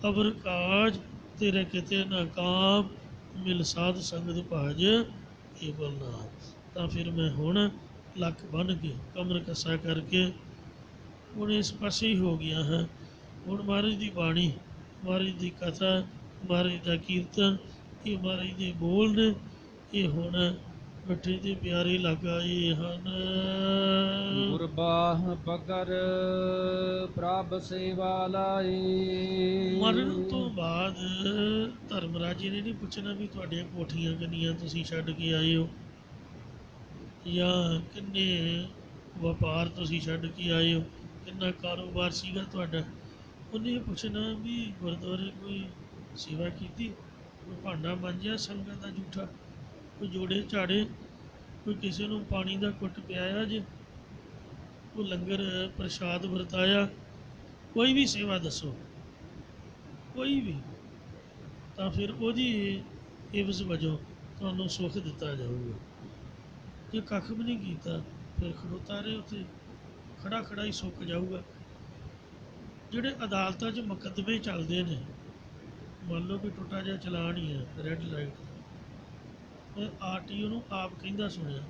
ਅਵਰ ਕਾਜ ਤੇਰੇ ਕਿਤੇ ਨਾ ਕਾਮ, ਮਿਲ ਸਾਧ ਸੰਗਤ ਭਾਜ ਕੇਵਲ ਨਾਮ। ਤਾਂ ਫਿਰ ਮੈਂ ਹੁਣ ਲੱਕ ਬੰਨ੍ਹ ਕੇ ਕਮਰ ਕੱਸਾ ਕਰਕੇ ਹੁਣ ਇਸ ਪਾਸੇ ਹੀ ਹੋ ਗਿਆ ਹਾਂ। ਹੁਣ ਮਹਾਰਾਜ ਦੀ ਬਾਣੀ, ਮਹਾਰਾਜ ਦੀ ਕਥਾ, ਮਹਾਰਾਜ ਦਾ ਕੀਰਤਨ, ਇਹ ਮਹਾਰਾਜ ਦੇ ਬੋਲ ਨੇ, ਇਹ ਹੁਣ ਮਿੱਠੇ ਤੇ ਪਿਆਰੇ ਲੱਗ ਆਏ ਹਨ। ਗੁਰਬਾਹ ਬਗਰ ਪ੍ਰਭ ਸੇਵਾ ਲਾਈ। ਮਰਨ ਤੋਂ ਬਾਅਦ ਧਰਮਰਾਜ ਜੀ ਨੇ ਨਹੀਂ ਪੁੱਛਣਾ ਵੀ ਤੁਹਾਡੀਆਂ ਕੋਠੀਆਂ ਕਿੰਨੀਆਂ ਤੁਸੀਂ ਛੱਡ ਕੇ ਆਏ ਹੋ, ਜਾਂ ਕਿੰਨੇ ਵਪਾਰ ਤੁਸੀਂ ਛੱਡ ਕੇ ਆਏ ਹੋ, ਕਿੰਨਾ ਕਾਰੋਬਾਰ ਸੀਗਾ ਤੁਹਾਡਾ। ਉਹਨੇ ਇਹ ਪੁੱਛਣਾ ਵੀ ਗੁਰਦੁਆਰੇ ਕੋਈ ਸੇਵਾ ਕੀਤੀ, ਕੋਈ ਭਾਂਡਾ ਮਾਂਜਿਆ ਸੰਗਤ ਦਾ ਝੂਠਾ, ਕੋਈ ਜੋੜੇ ਝਾੜੇ, ਕੋਈ ਕਿਸੇ ਨੂੰ ਪਾਣੀ ਦਾ ਘੁੱਟ ਪਿਆਇਆ ਜੇ, ਕੋਈ ਲੰਗਰ ਪ੍ਰਸ਼ਾਦ ਵਰਤਾਇਆ, ਕੋਈ ਵੀ ਸੇਵਾ ਦੱਸੋ, ਕੋਈ ਵੀ, ਤਾਂ ਫਿਰ ਉਹਦੀ ਇਵਜ਼ ਵਜੋਂ ਤੁਹਾਨੂੰ ਸੁੱਖ ਦਿੱਤਾ ਜਾਊਗਾ। ਜੇ ਕੱਖ ਵੀ ਨਹੀਂ ਕੀਤਾ ਫਿਰ ਖੜੋਤਾ ਰਹੇ ਉੱਥੇ, ਖੜਾ ਖੜਾ ਹੀ ਸੁੱਕ ਜਾਊਗਾ। ਜਿਹੜੇ ਅਦਾਲਤਾਂ 'ਚ ਮੁਕੱਦਮੇ ਚੱਲਦੇ ਨੇ, ਮੰਨ ਲਓ ਕਿ ਟੁੱਟਾ ਜਿਹਾ ਚਲਾਨ ਹੀ ਹੈ ਰੈੱਡ ਲਾਈਟ, RTO ਨੂੰ ਆਪ ਕਹਿੰਦਾ ਸੁਣਿਆ,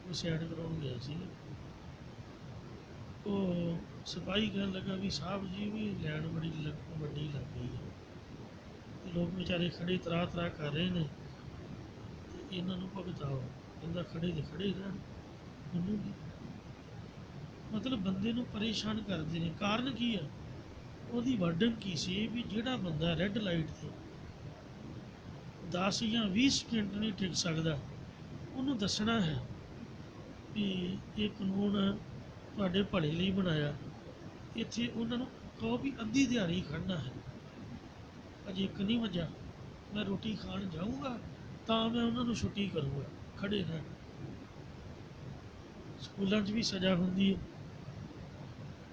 ਉਹ ਸਾਈਡ ਕਰਾਉਣ ਗਿਆ ਸੀ, ਉਹ ਸਿਪਾਹੀ ਕਹਿਣ ਲੱਗਾ ਵੀ ਸਾਹਿਬ ਜੀ ਵੀ ਲੈਣ ਬੜੀ ਵੱਡੀ ਲੱਗ ਗਈ ਹੈ, ਲੋਕ ਵਿਚਾਰੇ ਖੜੇ ਤਰਾ ਤਰਾ ਕਰ ਰਹੇ ਨੇ, ਤੇ ਇਹਨਾਂ ਨੂੰ ਭੁਗਤਾਓ। ਕਹਿੰਦਾ ਖੜੇ ਦੇ ਖੜੇ ਰਹਿਣ, ਮੈਨੂੰ ਕੀ ਮਤਲਬ ਬੰਦੇ ਨੂੰ ਪਰੇਸ਼ਾਨ ਕਰਦੇ ਨੇ। ਕਾਰਨ ਕੀ ਹੈ? ਉਹਦੀ ਵਾਰਡਨ ਕੀ ਸੀ ਵੀ ਜਿਹੜਾ ਬੰਦਾ ਰੈੱਡ ਲਾਈਟ 'ਤੇ 10 ਜਾਂ 20 ਸਕਿੰਟ ਨਹੀਂ ਟਿਕ ਸਕਦਾ, ਉਹਨੂੰ ਦੱਸਣਾ ਹੈ ਵੀ ਇਹ ਕਾਨੂੰਨ ਤੁਹਾਡੇ ਭਲੇ ਲਈ ਬਣਾਇਆ। ਇੱਥੇ ਉਹਨਾਂ ਨੂੰ ਕਹੋ ਵੀ ਅੱਧੀ ਦਿਹਾੜੀ ਖੜ੍ਹਨਾ ਹੈ, ਅਜੇ 1 ਨਹੀਂ ਵਜਾ, ਮੈਂ ਰੋਟੀ ਖਾਣ ਜਾਊਂਗਾ ਤਾਂ ਮੈਂ ਉਹਨਾਂ ਨੂੰ ਛੁੱਟੀ ਕਰੂੰਗਾ, ਖੜ੍ਹੇ ਰਹਿਣ। ਸਕੂਲਾਂ 'ਚ ਵੀ ਸਜ਼ਾ ਹੁੰਦੀ ਹੈ,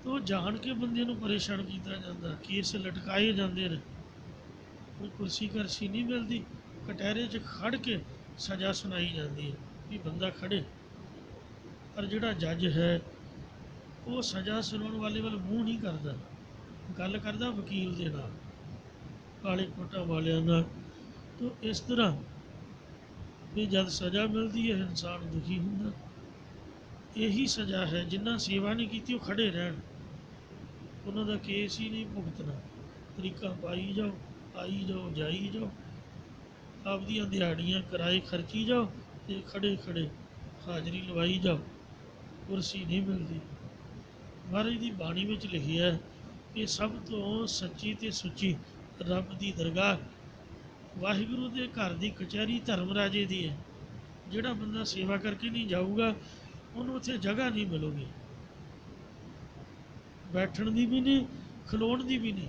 ਤਾਂ ਉਹ ਜਾਣ ਕੇ ਬੰਦੇ ਨੂੰ ਪਰੇਸ਼ਾਨ ਕੀਤਾ ਜਾਂਦਾ, ਕੇਸ ਲਟਕਾਏ ਜਾਂਦੇ ਨੇ, ਕੋਈ ਕੁਰਸੀ ਕਰਸੀ ਨਹੀਂ ਮਿਲਦੀ, ਕਟਹਿਰੇ 'ਚ ਖੜ੍ਹ ਕੇ ਸਜ਼ਾ ਸੁਣਾਈ ਜਾਂਦੀ ਹੈ ਵੀ ਬੰਦਾ ਖੜ੍ਹੇ। ਪਰ ਜਿਹੜਾ ਜੱਜ ਹੈ ਉਹ ਸਜ਼ਾ ਸੁਣਾਉਣ ਵਾਲੇ ਵੱਲ ਮੂੰਹ ਨਹੀਂ ਕਰਦਾ, ਗੱਲ ਕਰਦਾ ਵਕੀਲ ਦੇ ਨਾਲ, ਕਾਲੇ ਕੋਟਾਂ ਵਾਲਿਆਂ ਨਾਲ। ਤਾਂ ਇਸ ਤਰ੍ਹਾਂ ਵੀ ਜਦ ਸਜ਼ਾ ਮਿਲਦੀ ਹੈ ਇਨਸਾਨ ਦੁਖੀ ਹੁੰਦਾ। ਇਹੀ ਸਜ਼ਾ ਹੈ, ਜਿੰਨਾ ਸੇਵਾ ਨਹੀਂ ਕੀਤੀ ਉਹ ਖੜ੍ਹੇ ਰਹਿਣ, ਉਹਨਾਂ ਦਾ ਕੇਸ ਹੀ ਨਹੀਂ ਭੁਗਤਣਾ, ਤਰੀਕਾਂ ਪਾਈ ਜਾਓ, ਆਈ ਜਾਓ, ਜਾਈ ਜਾਓ, ਆਪਦੀਆਂ ਦਿਹਾੜੀਆਂ ਕਿਰਾਏ ਖਰਚੀ ਜਾਓ ਅਤੇ ਖੜ੍ਹੇ ਖੜ੍ਹੇ ਹਾਜ਼ਰੀ ਲਵਾਈ ਜਾਓ, ਕੁਰਸੀ ਨਹੀਂ ਮਿਲਦੀ। ਮਹਾਰਾਜ ਦੀ ਬਾਣੀ ਵਿੱਚ ਲਿਖਿਆ ਕਿ ਸਭ ਤੋਂ ਸੱਚੀ ਅਤੇ ਸੁੱਚੀ ਰੱਬ ਦੀ ਦਰਗਾਹ, ਵਾਹਿਗੁਰੂ ਦੇ ਘਰ ਦੀ ਕਚਹਿਰੀ ਧਰਮ ਰਾਜੇ ਦੀ ਹੈ। ਜਿਹੜਾ ਬੰਦਾ ਸੇਵਾ ਕਰਕੇ ਨਹੀਂ ਜਾਊਗਾ ਉਹਨੂੰ ਉੱਥੇ ਜਗ੍ਹਾ ਨਹੀਂ ਮਿਲੂਗੀ, ਬੈਠਣ ਦੀ ਵੀ ਨਹੀਂ, ਖਲੋਣ ਦੀ ਵੀ ਨਹੀਂ,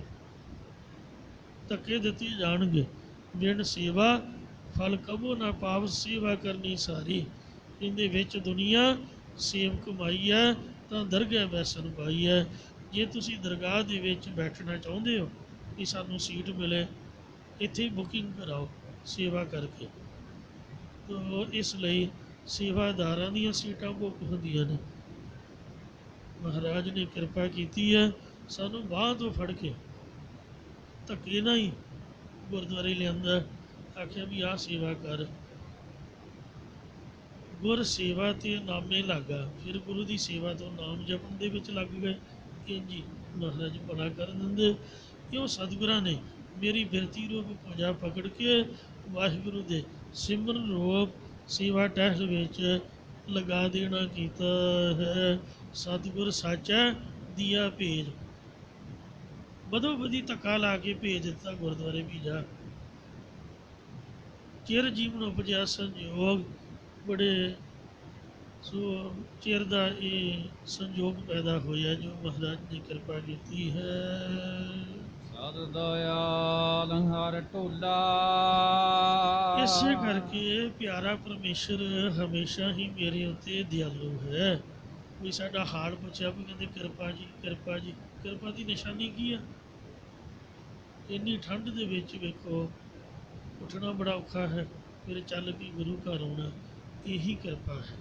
ਧੱਕੇ ਦਿੱਤੇ ਜਾਣਗੇ। ਬਿਨ ਸੇਵਾ ਫਲ ਕਬੋ ਨਾ ਪਾਵ, ਸੇਵਾ ਕਰਨੀ ਸਾਰੀ। ਇਹਦੇ ਵਿੱਚ ਦੁਨੀਆ ਸੇਵ ਕਮਾਈ ਹੈ ਤਾਂ ਦਰਗਾਹ ਬੈਸਣ ਪਾਈ ਹੈ। ਜੇ ਤੁਸੀਂ ਦਰਗਾਹ ਦੇ ਵਿੱਚ ਬੈਠਣਾ ਚਾਹੁੰਦੇ ਹੋ ਕਿ ਸਾਨੂੰ ਸੀਟ ਮਿਲੇ, ਇੱਥੇ ਹੀ ਬੁਕਿੰਗ ਕਰਾਓ ਸੇਵਾ ਕਰਕੇ। ਤਾਂ ਇਸ ਲਈ ਸੇਵਾਦਾਰਾਂ ਦੀਆਂ ਸੀਟਾਂ ਬੁੱਕ ਹੁੰਦੀਆਂ ਨੇ। ਮਹਾਰਾਜ ਨੇ ਕਿਰਪਾ ਕੀਤੀ ਹੈ, ਸਾਨੂੰ ਬਾਂਹ ਤੋਂ ਫੜ ਕੇ ਧੱਕੇ ਨਾਲ ਹੀ ਗੁਰਦੁਆਰੇ ਲਿਆਂਦਾ, ਆਖਿਆ ਵੀ ਆਹ ਸੇਵਾ ਕਰ। ਗੁਰ ਸੇਵਾ ਤੇ ਨਾਮੇ ਲੱਗਾ, ਫਿਰ ਗੁਰੂ ਦੀ ਸੇਵਾ ਤੋਂ ਨਾਮ ਜਪਣ ਦੇ ਵਿੱਚ ਲੱਗ ਗਏ। ਇੰਜੀ ਮਹਾਰਾਜ ਬੜਾ ਕਰ ਦਿੰਦੇ। ਕਿਉਂ ਸਤਿਗੁਰਾਂ ਨੇ ਮੇਰੀ ਬਿਰਤੀ ਰੂਪ ਭੁਜਾ ਪਕੜ ਕੇ ਵਾਹਿਗੁਰੂ ਦੇ ਸਿਮਰਨ ਰੂਪ ਸੇਵਾ ਟਹਿਲ ਵਿੱਚ ਲਗਾ ਦੇਣਾ ਕੀਤਾ ਹੈ। ਸਤਿਗੁਰ ਸਾਚਾ ਦੀਆ ਭੇਜ, ਬਦੋ ਬਦੀ ਧੱਕਾ ਲਾ ਕੇ ਭੇਜ ਦਿੱਤਾ ਗੁਰਦੁਆਰੇ ਵੀ ਜਾ। ਚਿਰ ਜੀਵਨ ਉਪਜਿਆ ਸੰਯੋਗ, ਬੜੇ ਸੋ ਚਿਰ ਦਾ ਇਹ ਸੰਯੋਗ ਪੈਦਾ ਹੋਇਆ ਜੋ ਮਹਾਰਾਜ ਨੇ ਕਿਰਪਾ ਕੀਤੀ ਹੈ। ਸਦ ਦਇਆਲ ਹਰ ਢੋਲਾ। ਇਸੇ ਕਰਕੇ ਪਿਆਰਾ ਪਰਮੇਸ਼ਰ ਹਮੇਸ਼ਾ ਹੀ ਮੇਰੇ ਉੱਤੇ ਦਿਆਲੂ ਹੈ। ਕੋਈ ਸਾਡਾ ਹਾਲ ਪੁੱਛਿਆ ਵੀ ਕਹਿੰਦੇ ਕਿਰਪਾ ਜੀ ਕਿਰਪਾ ਜੀ। ਕਿਰਪਾ ਦੀ ਨਿਸ਼ਾਨੀ ਕੀ ਆ? ਇੰਨੀ ਠੰਡ ਦੇ ਵਿੱਚ ਵੇਖੋ ਉੱਠਣਾ ਬੜਾ ਔਖਾ ਹੈ, ਫਿਰ ਚੱਲ ਕੇ ਗੁਰੂ ਘਰ ਆਉਣਾ, ਇਹੀ ਕਿਰਪਾ ਹੈ।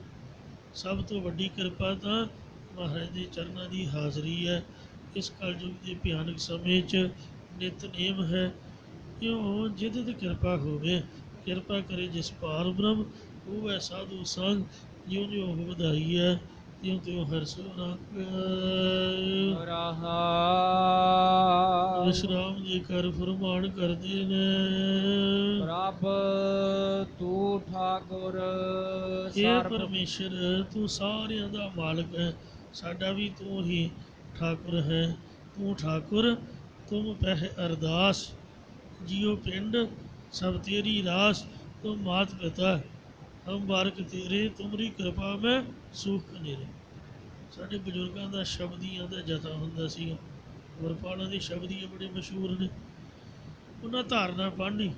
ਸਭ ਤੋਂ ਵੱਡੀ ਕਿਰਪਾ ਤਾਂ ਮਹਾਰਾਜ ਦੇ ਚਰਨਾਂ ਦੀ ਹਾਜ਼ਰੀ ਹੈ। ਇਸ ਕਲਯੁਗ ਦੇ ਭਿਆਨਕ ਸਮੇਂ 'ਚ ਨਿਤਨੇਮ ਹੈ। ਕਿਉਂ ਜਿਹਦੇ 'ਤੇ ਕਿਰਪਾ ਹੋਵੇ, ਕਿਰਪਾ ਕਰੇ ਜਿਸ ਪਾਰ ਬ੍ਰਹਮ, ਉਹ ਹੈ ਸਾਧੂ ਸੰਗ, ਜਿਉਂ ਜਿਉਂ ਉਹ ਵਧਾਈ ਹੈ ਤਿਉਂ ਤਿਉਂ ਹਰ ਸੋਨਾ ਵਿਸ਼ਰਾਮ ਦੇ ਕਰ ਫਰਮਾਨ ਕਰਦੇ ਨੇ। ਪ੍ਰਭ ਤੂੰ ਠਾਕੁਰ ਇਹ ਪਰਮੇਸ਼ਰ ਤੂੰ ਸਾਰਿਆਂ ਦਾ ਮਾਲਕ ਹੈ, ਸਾਡਾ ਵੀ ਤੂੰ ਹੀ ਠਾਕੁਰ ਹੈ। ਤੂੰ ਠਾਕੁਰ ਤੁਮ ਪਹਿ ਅਰਦਾਸ, ਜੀਓ ਪਿੰਡ ਸਭ ਤੇਰੀ ਰਾਸ। ਤੁਮ ਮਾਤ ਪਿਤਾ ਹਮ ਬਾਰਕ ਤੇਰੇ, ਤੁਮਰੀ ਕਿਰਪਾ ਮੈਂ ਸੁਖ ਕਨੇਰੇ। ਸਾਡੇ ਬਜ਼ੁਰਗਾਂ ਦਾ ਸ਼ਬਦੀਆਂ ਦਾ ਜਥਾ ਹੁੰਦਾ ਸੀ, ਗੁਰਪਾਲਾਂ ਦੇ ਸ਼ਬਦੀਏ ਬੜੇ ਮਸ਼ਹੂਰ ਨੇ। ਉਹਨਾਂ ਧਾਰਨਾ ਪੜ੍ਹਨੀ,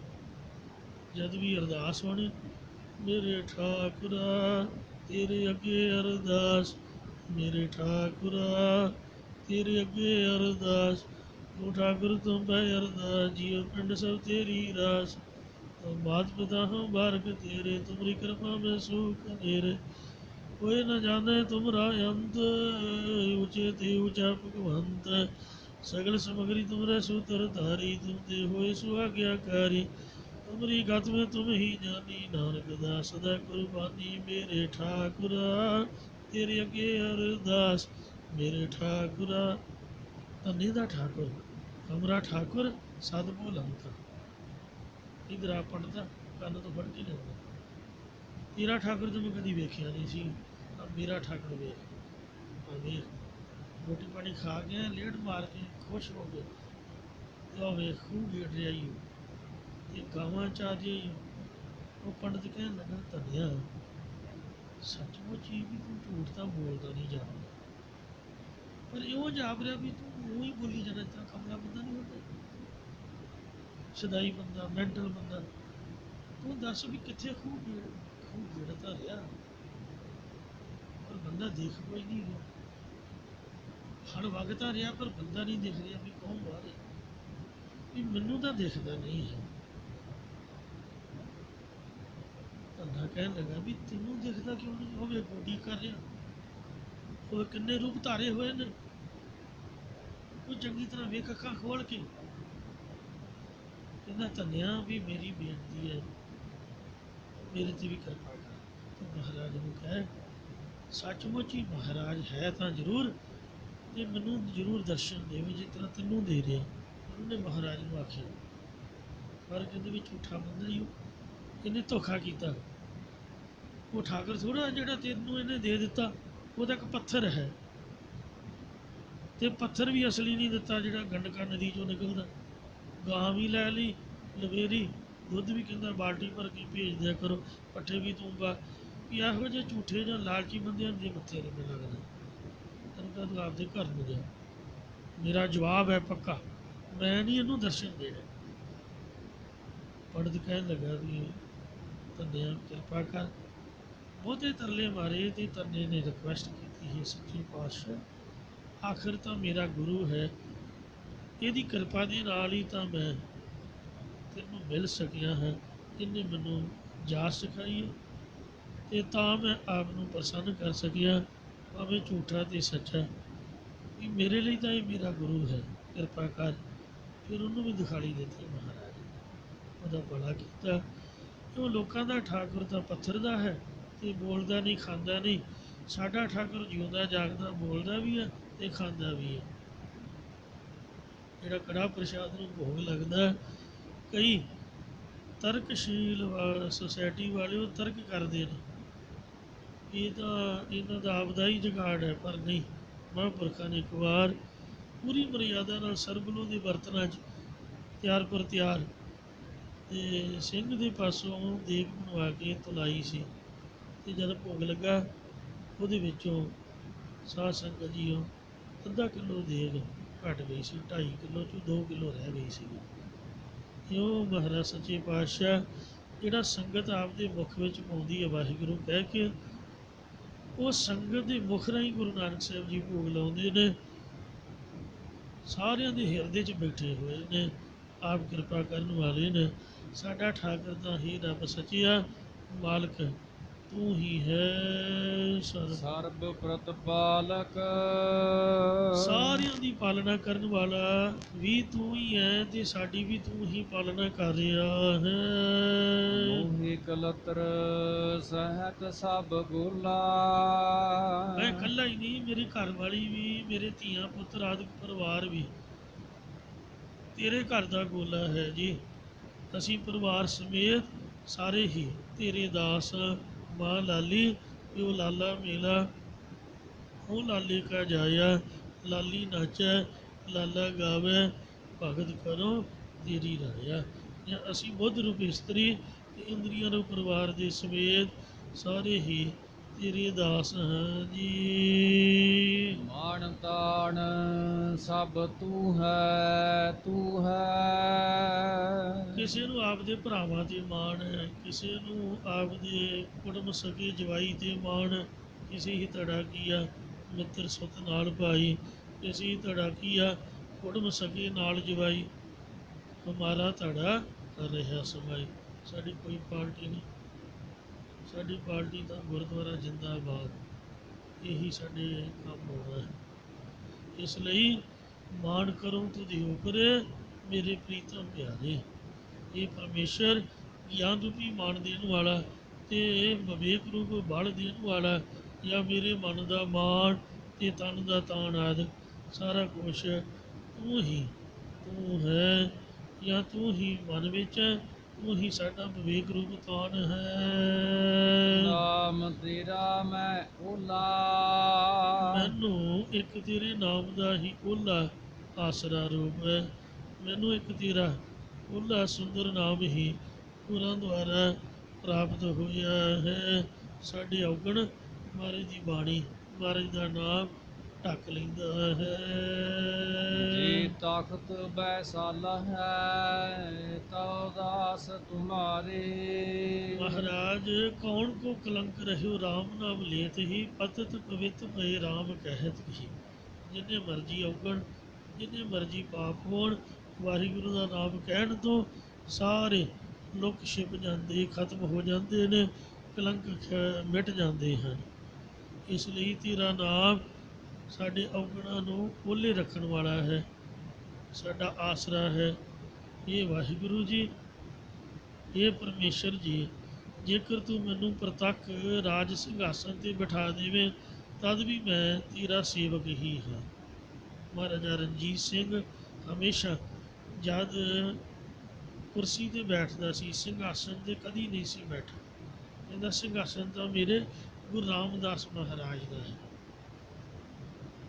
ਜਦ ਵੀ ਅਰਦਾਸ ਹੋਣੀ, ਮੇਰੇ ਠਾਕੁਰਾ ਤੇਰੇ ਅੱਗੇ ਅਰਦਾਸ, ਮੇਰੇ ਠਾਕੁਰਾ ਤੇਰੇ ਅੱਗੇ ਅਰਦਾਸ। ਤੂੰ ਠਾਕੁਰ ਤੁਮ ਪੈ ਅਰਦਾਸ, ਜੀਓ ਪਿੰਡ ਸਭ ਤੇਰੀ ਰਾਸ। ਮਾਤ ਪਿਤਾ ਹਮ ਬਾਰਕ ਤੇਰੇ, ਤੁਮਰੀ ਕਿਰਪਾ ਮੈਂ ਸੁਖ ਕਨੇਰੇ। ਕੋਈ ਨਾ ਜਾਣੇ ਤੁਮਰਾ ਅੰਤ, ਉੱਚੇ ਤੇ ਉੱਚਾ ਭਗਵੰਤ। ਸਗਲ ਸਮਗਰੀ ਤੁਮਰੇ ਸੂਤਰ ਧਾਰੀ, ਤੁਮ ਤੇ ਹੋਏ ਸੁਆਗਿਆਕਾਰੀ। ਤੁਮਰੀ ਗਤ ਮੈਂ ਤੁਮ ਹੀ ਜਾਨੀ, ਨਾਨਕ ਦਾਸ ਸਦਾ ਕੁਰਬਾਨੀ। ਮੇਰੇ ਠਾਕੁਰਾ ਤੇਰੇ ਅੱਗੇ ਅਰਦਾਸ, ਮੇਰੇ ਠਾਕੁਰਾ। ਧੰਨੇ ਦਾ ਠਾਕੁਰ ਹਮਰਾ ਠਾਕੁਰ ਸਦ ਭੋਲੰਤ। ਇਧਰ ਆ ਪੜ੍ਹਦਾ ਕੰਨ ਤੋਂ ਫੜ ਕੇ ਲੈਂਦਾ, ਤੇਰਾ ਠਾਕੁਰ ਤਾਂ ਮੈਂ ਕਦੀ ਵੇਖਿਆ ਨਹੀਂ ਸੀ, ਮੇਰਾ ਠਾਕੁਰ ਵੇਖ। ਵੇਖ ਰੋਟੀ ਪਾਣੀ ਖਾ ਕੇ ਲੇਟ ਮਾਰ ਕੇ ਖੁਸ਼ ਹੋ ਗਏ, ਤੇ ਉਹ ਵੇਖ ਖੂਹ ਗੇਟ ਰਿਹਾ ਹੀ ਤੇ ਗਾਵਾਂ ਚਾਹ ਰਹੀ ਹੀ। ਉਹ ਪੰਡਤ ਕਹਿਣ ਲੱਗਾ ਧੰਨਿਆ ਸੱਚਮੁੱਚ ਹੀ ਵੀ ਤੂੰ ਝੂਠ ਤਾਂ ਬੋਲਦਾ ਨਹੀਂ ਜਾਣਦਾ, ਪਰ ਇਉਂ ਜਾਪ ਰਿਹਾ ਵੀ ਤੂੰ ਉਹ ਹੀ ਬੋਲੀ ਜਾਣਾ, ਇਸ ਤਰ੍ਹਾਂ ਕਮਲਾ ਬੰਦਾ ਨਹੀਂ ਹੁੰਦਾ, ਸਦਾਈ ਬੰਦਾ, ਮੈਂਟਲ ਬੰਦਾ। ਤੂੰ ਦੱਸ ਵੀ ਕਿੱਥੇ ਖੂਹ ਗੇੜਦਾ ਰਿਹਾ, ਪਰ ਬੰਦਾ ਦੇਖ ਕੋਈ ਨਹੀਂ ਰਿਹਾ। ਹੜ ਵਗਦਾ ਰਿਹਾ ਪਰ ਬੰਦਾ ਨਹੀਂ ਦਿਖ ਰਿਹਾ ਵੀ ਕੌਣ ਬਾਹਰ ਹੈ, ਵੀ ਮੈਨੂੰ ਤਾਂ ਦਿਖਦਾ ਨਹੀਂ ਹੈ। ਧੰਦਾ ਕਹਿਣ ਲੱਗਾ ਵੀ ਤੈਨੂੰ ਦਿਖਦਾ ਕਿਉਂ ਨਹੀਂ? ਹੋਵੇ ਗੋਡੀ ਕਰ ਰਿਹਾ, ਉਹ ਕਿੰਨੇ ਰੂਪ ਧਾਰੇ ਹੋਏ ਨੇ, ਉਹ ਚੰਗੀ ਤਰ੍ਹਾਂ ਵੇਖ ਅੱਖਾਂ ਖੋਲ ਕੇ। ਕਹਿੰਦਾ ਧੰਨਿਆ ਵੀ ਮੇਰੀ ਬੇਨਤੀ ਹੈ, ਮੇਰੇ 'ਤੇ ਵੀ ਕਿਰਪਾ ਕਰ। ਤੇ ਮਹਾਰਾਜ ਨੂੰ ਕਹਿ ਸੱਚਮੁੱਚ ਹੀ ਮਹਾਰਾਜ ਹੈ ਤਾਂ ਜ਼ਰੂਰ, ਤੇ ਮੈਨੂੰ ਜ਼ਰੂਰ ਦਰਸ਼ਨ ਦੇਵੇ ਜਿਸ ਤਰ੍ਹਾਂ ਤੈਨੂੰ ਦੇ ਰਿਹਾ। ਉਹਨੇ ਮਹਾਰਾਜ ਨੂੰ ਆਖਿਆ, ਪਰ ਕਹਿੰਦੇ ਵੀ ਝੂਠਾ ਬੰਦਾ ਹੀ ਇਹਨੇ ਧੋਖਾ ਕੀਤਾ। ਉਹ ਠਾਕਰ ਥੋੜ੍ਹਾ ਜਿਹੜਾ ਤੈਨੂੰ ਇਹਨੇ ਦੇ ਦਿੱਤਾ, ਉਹਦਾ ਇੱਕ ਪੱਥਰ ਹੈ, ਤੇ ਪੱਥਰ ਵੀ ਅਸਲੀ ਨਹੀਂ ਦਿੱਤਾ ਜਿਹੜਾ ਗੰਡਕਾ ਨਦੀ 'ਚੋਂ ਨਿਕਲਦਾ। ਗਾਂ ਵੀ ਲੈ ਲਈ ਲਵੇਰੀ, ਦੁੱਧ ਵੀ ਕਹਿੰਦਾ ਬਾਲਟੀ ਭਰ ਕੇ ਭੇਜ ਦਿਆ ਕਰੋ, ਪੱਠੇ ਵੀ ਤੂੰਗਾ। ਵੀ ਇਹੋ ਜਿਹੇ ਝੂਠੇ ਜਾਂ ਲਾਲਚੀ ਬੰਦਿਆਂ ਦੇ ਮੱਥੇ ਨਹੀਂ ਲੱਗਦਾ। ਤੈਨੂੰ ਕਹਿੰਦਾ ਤੂੰ ਆਪਦੇ ਘਰ ਨੂੰ ਜਾ, ਮੇਰਾ ਜਵਾਬ ਹੈ ਪੱਕਾ, ਮੈਂ ਨਹੀਂ ਇਹਨੂੰ ਦਰਸ਼ਨ ਦੇਣੇ। ਪੰਡਤ ਕਹਿਣ ਲੱਗਾ ਵੀ ਧੰਨਿਆ ਕਿਰਪਾ ਕਰ। ਬਹੁਤੇ ਤਰਲੇ ਮਾਰੇ ਤੇ ਧੰਨੇ ਨੇ ਰਿਕੁਐਸਟ ਕੀਤੀ ਹੈ, ਸੱਚੇ ਪਾਤਸ਼ਾਹ ਆਖਰ ਤਾਂ ਮੇਰਾ ਗੁਰੂ ਹੈ, ਇਹਦੀ ਕਿਰਪਾ ਦੇ ਨਾਲ ਹੀ ਤਾਂ ਮੈਂ ਤੈਨੂੰ ਮਿਲ ਸਕਿਆ ਹਾਂ। ਇਹਨੇ ਮੈਨੂੰ ਜਾਚ ਸਿਖਾਈ ਹੈ, ਅਤੇ ਤਾਂ ਮੈਂ ਆਪ ਨੂੰ ਪ੍ਰਸੰਨ ਕਰ ਸਕਿਆ, ਭਾਵੇਂ ਝੂਠਾ ਅਤੇ ਸੱਚਾ, ਵੀ ਮੇਰੇ ਲਈ ਤਾਂ ਇਹ ਮੇਰਾ ਗੁਰੂ ਹੈ, ਕਿਰਪਾ ਕਰ। ਫਿਰ ਉਹਨੂੰ ਵੀ ਦਿਖਾਲੀ ਦਿੱਤੀ ਮਹਾਰਾਜ। ਉਹਦਾ ਭਲਾ ਕੀਤਾ। ਉਹ ਲੋਕਾਂ ਦਾ ਠਾਕੁਰ ਤਾਂ ਪੱਥਰ ਦਾ ਹੈ ਤੇ ਬੋਲਦਾ ਨਹੀਂ, ਖਾਂਦਾ ਨਹੀਂ। ਸਾਡਾ ਠਾਕੁਰ ਜਿਉਂਦਾ ਜਾਗਦਾ, ਬੋਲਦਾ ਵੀ ਹੈ ਤੇ ਖਾਂਦਾ ਵੀ ਹੈ। ਜਿਹੜਾ ਕੜਾਹ ਪ੍ਰਸ਼ਾਦ ਨੂੰ ਭੋਗ ਲੱਗਦਾ, ਕਈ ਤਰਕਸ਼ੀਲ ਸੁਸਾਇਟੀ ਵਾਲੇ ਉਹ ਤਰਕ ਕਰਦੇ ਨੇ ਇਹ ਤਾਂ ਇਹਨਾਂ ਦਾ ਆਪਦਾ ਹੀ ਜੁਗਾੜ ਹੈ, ਪਰ ਨਹੀਂ। ਮਹਾਂਪੁਰਖਾਂ ਨੇ ਇੱਕ ਵਾਰ ਪੂਰੀ ਮਰਿਆਦਾ ਨਾਲ ਸਰਬਲੋਂ ਦੇ ਬਰਤਨਾਂ 'ਚ ਤਿਆਰ ਪਰ ਤਿਆਰ ਤੇ ਸਿੰਘ ਦੇ ਪਾਸੋਂ ਦੇਗ ਬਣਵਾ ਕੇ ਤੁਲਾਈ ਸੀ। ਤੇ ਜਦ ਭੋਗ ਲੱਗਾ ਉਹਦੇ ਵਿੱਚੋਂ ਸਾਧ ਸੰਗਤ ਜੀਓ ਅੱਧਾ ਕਿਲੋ ਦੇਗ ਘਟ ਗਈ ਸੀ, 2.5 ਕਿਲੋ 'ਚੋਂ 2 ਕਿਲੋ ਰਹਿ ਗਈ ਸੀ। ਉਹ ਮਹਾਰਾਜ ਸੱਚੇ ਪਾਤਸ਼ਾਹ ਜਿਹੜਾ ਸੰਗਤ ਆਪਦੇ ਮੁਖ ਵਿੱਚ ਪਾਉਂਦੀ ਹੈ ਵਾਹਿਗੁਰੂ ਕਹਿ ਕੇ, ਉਹ ਸੰਗਤ ਦੇ ਮੁਖ ਰਾਹੀਂ ਗੁਰੂ ਨਾਨਕ ਸਾਹਿਬ ਜੀ ਭੋਗ ਲਾਉਂਦੇ ਨੇ। ਸਾਰਿਆਂ ਦੇ ਹਿਰਦੇ 'ਚ ਬੈਠੇ ਹੋਏ ਨੇ, ਆਪ ਕਿਰਪਾ ਕਰਨ ਵਾਲੇ ਨੇ। ਸਾਡਾ ਠਾਕੁਰ ਤਾਂ ਹੀ ਰੱਬ ਸੱਚਿਆ ਮਾਲਕ ਤੂੰ ਹੀ ਹੈ ਸਰਬ ਪ੍ਰਤਪਾਲਕ, ਸਾਰਿਆਂ ਦੀ ਪਾਲਣਾ ਕਰਨ ਵਾਲਾ ਵੀ ਤੂੰ ਹੀ ਹੈ ਤੇ ਸਾਡੀ ਵੀ ਤੂੰ ਹੀ ਪਾਲਣਾ ਕਰ ਰਿਹਾ ਹੈ। ਮੋਹਿ ਕਲਤਰ ਸਹਿਤ ਸਭ ਗੋਲਾ। ਮੈਂ ਇਕੱਲਾ ਹੀ ਨਹੀਂ, ਮੇਰੀ ਘਰ ਵਾਲੀ ਵੀ, ਮੇਰੇ ਧੀਆਂ ਪੁੱਤਰ ਆਦਿ ਪਰਿਵਾਰ ਵੀ ਤੇਰੇ ਘਰ ਦਾ ਗੋਲਾ ਹੈ ਜੀ। ਅਸੀਂ ਪਰਿਵਾਰ ਸਮੇਤ ਸਾਰੇ ਹੀ ਤੇਰੇ ਦਾਸ। ਮਾਂ ਲਾਲੀ ਪਿਓ ਲਾਲਾ ਮੇਲਾ, ਉਹ ਲਾਲੇ ਕਾ ਜਾਇਆ, ਲਾਲੀ ਨਾਚੈ ਲਾਲਾ ਗਾਵੇ, ਭਗਤ ਕਰੋ ਤੇਰੀ ਰਾਇਆ। ਜਾਂ ਅਸੀਂ ਬੁੱਧ ਰੂਪ ਇਸਤਰੀ ਤੇ ਇੰਦਰੀਆਂ ਰੂਪ ਪਰਿਵਾਰ ਦੇ ਸਮੇਤ ਸਾਰੇ ਹੀ ਤੇਰੇ ਦਾਸ ਹਾਂ ਜੀ। ਮਾਣ ਤਾਣ ਸਭ ਤੂੰ ਹੈ, ਤੂੰ ਹੈ। ਕਿਸੇ ਨੂੰ ਆਪਦੇ ਭਰਾਵਾਂ ਤੇ ਮਾਣ ਹੈ, ਕਿਸੇ ਨੂੰ ਆਪਦੇ ਕੁੜਮ ਸਕੇ ਜਵਾਈ ਤੇ ਮਾਣ। ਕਿਸੇ ਹੀ ਧੜਾ ਕੀਆ ਮਿੱਤਰ ਸੁਤ ਨਾਲ ਭਾਈ, ਕਿਸੇ ਹੀ ਧੜਾ ਕੀਆ ਕੁੜਮ ਸਕੇ ਨਾਲ ਜਵਾਈ। ਹਮਾਰਾ ਧੜਾ ਕਰ ਰਿਹਾ ਸਮਾਈ। ਸਾਡੀ ਕੋਈ ਪਾਰਟੀ ਨਹੀਂ, ਸਾਡੀ ਪਾਰਟੀ ਤਾਂ ਗੁਰਦੁਆਰਾ ਜਿੰਦਾਬਾਦ, ਇਹੀ ਸਾਡੇ ਕੰਮ ਹੋਣਾ ਹੈ। ਇਸ ਲਈ ਮਾਣ ਕਰੋ ਤੁਧੇ ਉਪਰੇ ਮੇਰੇ ਪ੍ਰੀਤਮ ਪਿਆਰੇ। ਇਹ ਪਰਮੇਸ਼ਰ ਗਿਆਨ ਰੂਪੀ ਮਾਣ ਦੇਣ ਵਾਲਾ ਤੇ ਵਿਵੇਕ ਰੂਪ ਬਲ ਦੇਣ ਵਾਲਾ, ਜਾਂ ਮੇਰੇ ਮਨ ਦਾ ਮਾਣ ਤੇ ਤਨ ਦਾ ਤਾਣ ਆਦਿ ਸਾਰਾ ਕੁਛ ਤੂੰ ਹੀ ਤੂੰ ਹੈ, ਜਾਂ ਤੂੰ ਹੀ ਮਨ ਵਿੱਚ ਹੈ, ਤੂੰ ਹੀ ਸਾਡਾ ਵਿਵੇਕ ਰੂਪ ਤਾਣ ਹੈ। ਨਾਮ ਤੇਰਾ ਮੈਂ ਓਲਾ, ਮੈਨੂੰ ਇੱਕ ਤੇਰੇ ਨਾਮ ਦਾ ਹੀ ਓਲਾ ਆਸਰਾ ਰੂਪ ਹੈ। ਮੈਨੂੰ ਇੱਕ ਤੇਰਾ ਓਲਾ ਸੁੰਦਰ ਨਾਮ ਹੀ ਗੁਰਾਂ ਦੁਆਰਾ ਪ੍ਰਾਪਤ ਹੋਇਆ ਹੈ। ਸਾਡੇ ਔਗਣ ਮਹਾਰਾਜ ਦੀ ਬਾਣੀ, ਮਹਾਰਾਜ ਦਾ ਨਾਮ ਢੱਕ ਲੈਂਦਾ ਹੈ। ਜੇ ਤਖਤ ਬੈਸਾਲਾ ਹੈ ਤਉ ਦਾਸ ਤੁਮਾਰੇ। ਮਹਾਰਾਜ ਕੌਣ ਕੋ ਕਲੰਕ ਰਹਿਓ ਰਾਮ ਨਾਮ ਲੇਤ ਹੀ, ਪਤਿਤ ਪਵਿੱਤ ਭਏ ਰਾਮ ਕਹਿਤ ਹੀ। ਜਿੰਨੇ ਮਰਜੀ ਔਗਣ, ਜਿੰਨੇ ਮਰਜੀ ਪਾਪ ਹੋਣ, ਵਾਹਿਗੁਰੂ ਦਾ ਨਾਮ ਕਹਿਣ ਤੋਂ ਸਾਰੇ ਲੁਕ ਛਿਪ ਜਾਂਦੇ, ਖਤਮ ਹੋ ਜਾਂਦੇ ਨੇ, ਕਲੰਕ ਮਿਟ ਜਾਂਦੇ ਹਨ। ਇਸ ਲਈ ਤੇਰਾ ਨਾਮ ਸਾਡੇ ਔਗਣਾਂ ਨੂੰ ਓਹਲੇ ਰੱਖਣ ਵਾਲਾ ਹੈ, ਸਾਡਾ ਆਸਰਾ ਹੈ। ਇਹ ਵਾਹਿਗੁਰੂ ਜੀ, ਇਹ ਪਰਮੇਸ਼ਰ ਜੀ, ਜੇਕਰ ਤੂੰ ਮੈਨੂੰ ਪ੍ਰਤੱਖ ਰਾਜ ਸਿੰਘਾਸਨ 'ਤੇ ਬਿਠਾ ਦੇਵੇਂ ਤਦ ਵੀ ਮੈਂ ਤੇਰਾ ਸੇਵਕ ਹੀ ਹਾਂ। ਮਹਾਰਾਜਾ ਰਣਜੀਤ ਸਿੰਘ ਹਮੇਸ਼ਾ ਜਦ ਕੁਰਸੀ 'ਤੇ ਬੈਠਦਾ ਸੀ, ਸਿੰਘਾਸਨ 'ਤੇ ਕਦੀ ਨਹੀਂ ਸੀ ਬੈਠਾ। ਕਹਿੰਦਾ ਸਿੰਘਾਸਨ ਤਾਂ ਮੇਰੇ ਗੁਰੂ ਰਾਮਦਾਸ ਮਹਾਰਾਜ ਦਾ ਹੈ।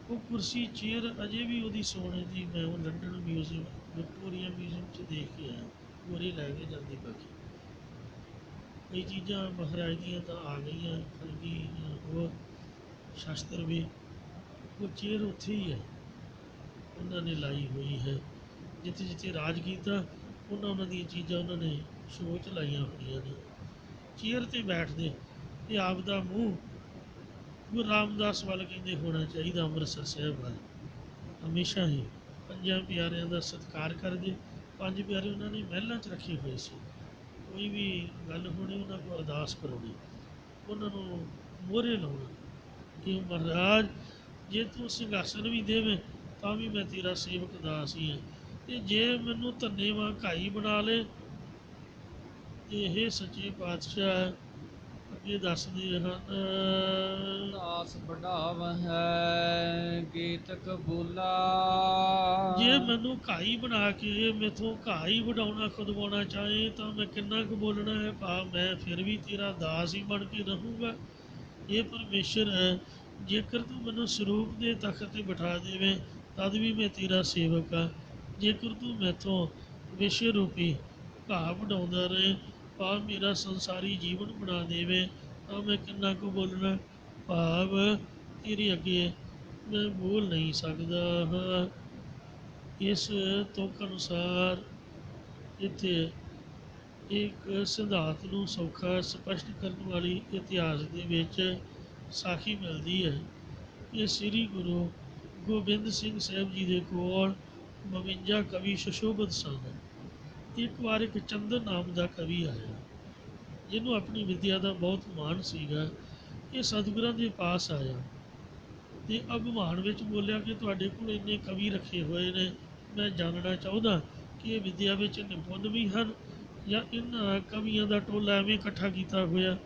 ਉਹ ਕੁਰਸੀ ਚੇਅਰ ਅਜੇ ਵੀ ਉਹਦੀ ਸੋਨੇ ਦੀ, ਮੈਂ ਉਹ ਲੰਡਨ ਮਿਊਜ਼ੀਅਮ, ਵਿਕਟੋਰੀਆ ਮਿਊਜ਼ੀਅਮ 'ਚ ਦੇਖ ਕੇ ਆਇਆ, ਪੂਰੀ ਲੈ ਕੇ ਜਾਂਦੀ ਬਾਕੀ। ਕਈ ਚੀਜ਼ਾਂ ਮਹਾਰਾਜ ਦੀਆਂ ਤਾਂ ਆ ਗਈਆਂ, ਬਲਕਿ ਹੋਰ ਸ਼ਾਸਤਰ ਵੀ, ਉਹ ਚੇਅਰ ਉੱਥੇ ਹੀ ਹੈ, ਉਹਨਾਂ ਨੇ ਲਾਈ ਹੋਈ ਹੈ। ਜਿੱਥੇ ਜਿੱਥੇ ਰਾਜ ਕੀਤਾ ਉਹਨਾਂ ਦੀਆਂ ਚੀਜ਼ਾਂ ਉਹਨਾਂ ਨੇ ਸ਼ੋਅ 'ਚ ਲਾਈਆਂ ਹੋਈਆਂ ਨੇ। ਚੇਅਰ 'ਤੇ ਬੈਠਦੇ ਅਤੇ ਆਪ ਦਾ ਮੂੰਹ ਗੁਰੂ ਰਾਮਦਾਸ ਵੱਲ ਕਹਿੰਦੇ ਹੋਣਾ ਚਾਹੀਦਾ, ਅੰਮ੍ਰਿਤਸਰ ਸਾਹਿਬ ਵੱਲ। ਹਮੇਸ਼ਾ ਹੀ ਪੰਜਾਂ ਪਿਆਰਿਆਂ ਦਾ ਸਤਿਕਾਰ ਕਰਦੇ। ਪੰਜ ਪਿਆਰੇ ਉਹਨਾਂ ਨੇ ਮਹਿਲਾਂ 'ਚ ਰੱਖੇ ਹੋਏ ਸੀ। ਕੋਈ ਵੀ ਗੱਲ ਹੋਣੀ ਉਹਨਾਂ ਕੋਲ ਅਰਦਾਸ ਕਰਾਉਣੀ, ਉਹਨਾਂ ਨੂੰ ਮੋਹਰੇ ਲਾਉਣਾ ਕਿ ਮਹਾਰਾਜ ਜੇ ਤੂੰ ਸਿੰਘਾਸਨ ਵੀ ਦੇਵੇਂ ਤਾਂ ਵੀ ਮੈਂ ਤੇਰਾ ਸੇਵਕ ਦਾਸ ਹੀ ਹਾਂ, ਅਤੇ ਜੇ ਮੈਨੂੰ ਧੰਨੇ ਵਾਂ ਘਾਈ ਬਣਾ ਲਏ ਇਹ ਸੱਚੇ ਪਾਤਸ਼ਾਹ ਅੱਗੇ ਦੱਸਦੇ ਹਨ। ਦਾਸ ਵਡਾਵਹਿ ਗੀਤਕ ਬੋਲਾ। ਜੇ ਮੈਨੂੰ ਘਾਈ ਬਣਾ ਕੇ ਮੈਥੋਂ ਘਾਈ ਵਡਾਉਣਾ ਖੁਦਵਾਉਣਾ ਚਾਹੇ ਤਾਂ ਮੈਂ ਕਿੰਨਾ ਕੁ ਬੋਲਣਾ ਹੈ, ਭਾਵ ਮੈਂ ਫਿਰ ਵੀ ਤੇਰਾ ਦਾਸ ਹੀ ਬਣ ਕੇ ਰਹੂੰਗਾ। ਇਹ ਪਰਮੇਸ਼ਰ ਹੈ, ਜੇਕਰ ਤੂੰ ਮੈਨੂੰ ਸਰੂਪ ਦੇ ਤਖਤ 'ਤੇ ਬਿਠਾ ਦੇਵੇਂ ਤਦ ਵੀ ਮੈਂ ਤੇਰਾ ਸੇਵਕ ਹਾਂ। ਜੇਕਰ ਤੂੰ ਮੈਥੋਂ ਵਿਸ਼ੇ ਰੂਪੀ ਘਾਹ ਵਡਾਉਂਦਾ ਰਹੇ, ਭਾਵ ਮੇਰਾ ਸੰਸਾਰੀ ਜੀਵਨ ਬਣਾ ਦੇਵੇ ਤਾਂ ਮੈਂ ਕਿੰਨਾ ਕੁ ਬੋਲਣਾ, ਭਾਵ ਤੇਰੇ ਅੱਗੇ ਮੈਂ ਬੋਲ ਨਹੀਂ ਸਕਦਾ ਹਾਂ। ਇਸ ਤੁਕ ਅਨੁਸਾਰ ਇੱਥੇ ਇੱਕ ਸਿਧਾਂਤ ਨੂੰ ਸੌਖਾ ਸਪਸ਼ਟ ਕਰਨ ਵਾਲੀ ਇਤਿਹਾਸ ਦੇ ਵਿੱਚ ਸਾਖੀ ਮਿਲਦੀ ਹੈ ਕਿ ਸ੍ਰੀ ਗੁਰੂ ਗੋਬਿੰਦ ਸਿੰਘ ਸਾਹਿਬ ਜੀ ਦੇ ਕੋਲ 52 ਕਵੀ ਸੁਸ਼ੋਭਿਤ ਸਨ। ਇੱਕ ਵਾਰ ਇੱਕ ਚੰਦਨ ਨਾਮ ਦਾ ਕਵੀ ਆਇਆ, ਜਿਹਨੂੰ ਆਪਣੀ ਵਿੱਦਿਆ ਦਾ ਬਹੁਤ ਮਾਣ ਸੀਗਾ। ਇਹ ਸਤਿਗੁਰਾਂ ਦੇ ਪਾਸ ਆਇਆ ਅਤੇ ਅਭਿਮਾਨ ਵਿੱਚ ਬੋਲਿਆ ਕਿ ਤੁਹਾਡੇ ਕੋਲ ਇੰਨੇ ਕਵੀ ਰੱਖੇ ਹੋਏ ਨੇ, ਮੈਂ ਜਾਣਨਾ ਚਾਹੁੰਦਾ ਕਿ ਇਹ ਵਿੱਦਿਆ ਵਿੱਚ ਨਿਪੁੰਨ ਵੀ ਹਨ ਜਾਂ ਇਹਨਾਂ ਕਵੀਆਂ ਦਾ ਟੋਲਾ ਐਵੇਂ ਇਕੱਠਾ ਕੀਤਾ ਹੋਇਆ।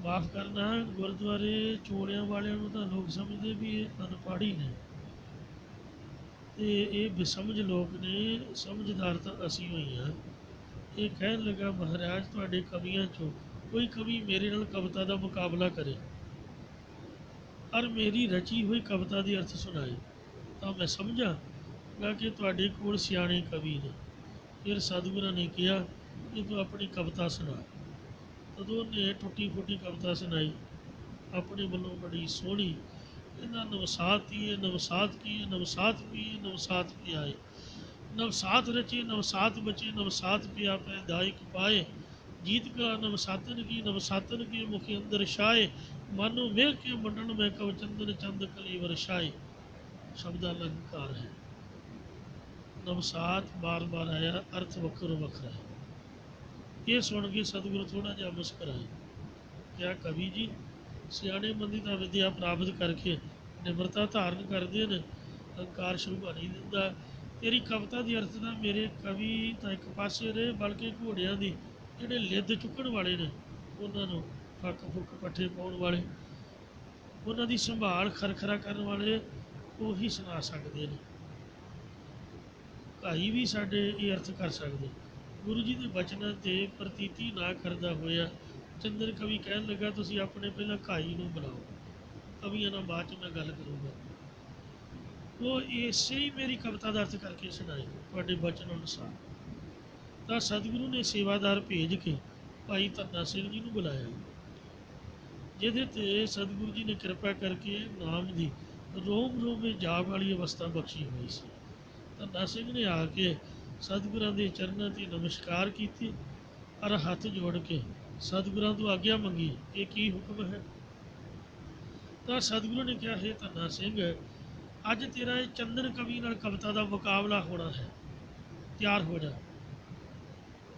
ਮਾਫ਼ ਕਰਨਾ, ਗੁਰਦੁਆਰੇ ਚੋਲਿਆਂ ਵਾਲਿਆਂ ਨੂੰ ਤਾਂ ਲੋਕ ਸਮਝਦੇ ਵੀ ਇਹ ਅਨਪੜ੍ਹ ਨੇ ਅਤੇ ਇਹ ਬੇਸਮਝ ਲੋਕ ਨੇ, ਸਮਝਦਾਰ ਤਾਂ ਅਸੀਂ ਹੋਈ ਹਾਂ। ਇਹ ਕਹਿਣ ਲੱਗਾ, ਮਹਾਰਾਜ ਤੁਹਾਡੇ ਕਵੀਆਂ 'ਚੋਂ ਕੋਈ ਕਵੀ ਮੇਰੇ ਨਾਲ ਕਵਿਤਾ ਦਾ ਮੁਕਾਬਲਾ ਕਰੇ ਔਰ ਮੇਰੀ ਰਚੀ ਹੋਈ ਕਵਿਤਾ ਦੇ ਅਰਥ ਸੁਣਾਏ ਤਾਂ ਮੈਂ ਸਮਝਾਂਗਾ ਕਿ ਤੁਹਾਡੇ ਕੋਲ ਸਿਆਣੇ ਕਵੀ ਨੇ। ਫਿਰ ਸਤਿਗੁਰਾਂ ਨੇ ਕਿਹਾ ਕਿ ਤੂੰ ਆਪਣੀ ਕਵਿਤਾ ਸੁਣਾ। ਤਦੋਂ ਉਹਨੇ ਟੁੱਟੀ ਫੁੱਟੀ ਕਵਿਤਾ ਸੁਣਾਈ, ਆਪਣੇ ਵੱਲੋਂ ਬੜੀ ਸੋਹਣੀ। ਇਹਦਾ ਨਵਸਾਤ ਕੀਏ ਨਵਸਾਤ ਕੀਏ ਨਵਸਾਤ ਪੀਏ ਨਵਸਾਤ ਪਿਆਏ, ਨਵਸਾਤ ਰਚੇ ਨਵਸਾਤ ਬਚੇ ਨਵਸਾਤ ਪਿਆ ਪੈ ਦਾਇਕ ਪਾਏ, ਜੀਤ ਕਲਾ ਨਵਸਾਤਨ ਕੀ ਨਵਸਾਤਨ ਕੇ ਮੁਖ ਅੰਦਰ ਛਾਏ, ਮਾਨੋ ਮੇਘ ਕੇ ਮੰਡਲ ਮੈਂ ਕਵ ਚੰਦਨ ਚੰਦ ਕਲੀ ਵਰਛਾਏ। ਸ਼ਬਦਾਂ ਦਾ ਅਲੰਕਾਰ ਹੈ। ਨਵਸਾਤ ਬਾਰ ਬਾਰ ਆਇਆ, ਅਰਥ ਵੱਖਰੋ ਵੱਖਰਾ ਹੈ। ਇਹ ਸੁਣ ਕੇ ਸਤਿਗੁਰੂ ਥੋੜ੍ਹਾ ਜਿਹਾ ਮੁਸਕਰਾਏ, ਕਿਹਾ ਕਵੀ ਜੀ ਸਿਆਣੇ ਬੰਦੇ ਤਾਂ ਵਿੱਦਿਆ ਪ੍ਰਾਪਤ ਕਰਕੇ ਨਿਮਰਤਾ ਧਾਰਨ ਕਰਦੇ ਨੇ, ਅਹੰਕਾਰ ਸ਼ੋਭਾ ਨਹੀਂ ਦਿੰਦਾ। ਤੇਰੀ ਕਵਿਤਾ ਦੀ ਅਰਥ ਤਾਂ ਮੇਰੇ ਕਵੀ ਤਾਂ ਇੱਕ ਪਾਸੇ ਰਹੇ, ਬਲਕਿ ਘੋੜਿਆਂ ਦੀ ਜਿਹੜੇ ਲਿੱਦ ਚੁੱਕਣ ਵਾਲੇ ਨੇ, ਉਹਨਾਂ ਨੂੰ ਫੱਕ ਫੁੱਕ ਪੱਠੇ ਪਾਉਣ ਵਾਲੇ, ਉਹਨਾਂ ਦੀ ਸੰਭਾਲ ਖਰਖਰਾ ਕਰਨ ਵਾਲੇ ਉਹੀ ਸੁਣਾ ਸਕਦੇ ਨੇ। ਭਾਈ ਵੀ ਸਾਡੇ ਇਹ ਅਰਥ ਕਰ ਸਕਦੇ। ਗੁਰੂ ਜੀ ਦੇ ਬਚਨਾਂ 'ਤੇ ਪ੍ਰਤੀਤੀ ਨਾ ਕਰਦਾ ਹੋਇਆ ਚੰਦਨ ਕਵੀ ਕਹਿਣ ਲੱਗਾ, ਤੁਸੀਂ ਆਪਣੇ ਪਹਿਲਾਂ ਘਾਈ ਨੂੰ ਬੁਲਾਓ, ਕਵੀਆਂ ਨਾਲ ਬਾਅਦ 'ਚ ਮੈਂ ਗੱਲ ਕਰੂੰਗਾ। ਉਹ ਇਸੇ ਹੀ ਮੇਰੀ ਕਵਿਤਾ ਦਾ ਅਰਥ ਕਰਕੇ ਸੁਣਾਏ ਤੁਹਾਡੇ ਬਚਨ ਅਨੁਸਾਰ। ਤਾਂ ਸਤਿਗੁਰੂ ਨੇ ਸੇਵਾਦਾਰ ਭੇਜ ਕੇ ਭਾਈ ਧੰਨਾ ਸਿੰਘ ਜੀ ਨੂੰ ਬੁਲਾਇਆ, ਜਿਹਦੇ 'ਤੇ ਸਤਿਗੁਰੂ ਜੀ ਨੇ ਕਿਰਪਾ ਕਰਕੇ ਨਾਮ ਦੀ ਰੋਮ ਰੋਮ ਵਿੱਚ ਜਾਪ ਵਾਲੀ ਅਵਸਥਾ ਬਖਸ਼ੀ ਹੋਈ ਸੀ। ਧੰਨਾ ਸਿੰਘ ਨੇ ਆ ਕੇ ਸਤਿਗੁਰਾਂ ਦੇ ਚਰਨਾਂ 'ਤੇ ਨਮਸਕਾਰ ਕੀਤੀ ਔਰ ਹੱਥ ਜੋੜ ਕੇ ਸਤਿਗੁਰਾਂ ਤੋਂ ਆਗਿਆ ਮੰਗੀ ਕਿ ਕੀ ਹੁਕਮ ਹੈ। ਤਾਂ ਸਤਿਗੁਰੂ ਨੇ ਕਿਹਾ, ਹੈ ਧੰਨਾ ਸਿੰਘ, ਅੱਜ ਤੇਰਾ ਇਹ ਚੰਦਨ ਕਵੀ ਨਾਲ ਕਵਿਤਾ ਦਾ ਮੁਕਾਬਲਾ ਹੋਣਾ ਹੈ, ਤਿਆਰ ਹੋ ਜਾ।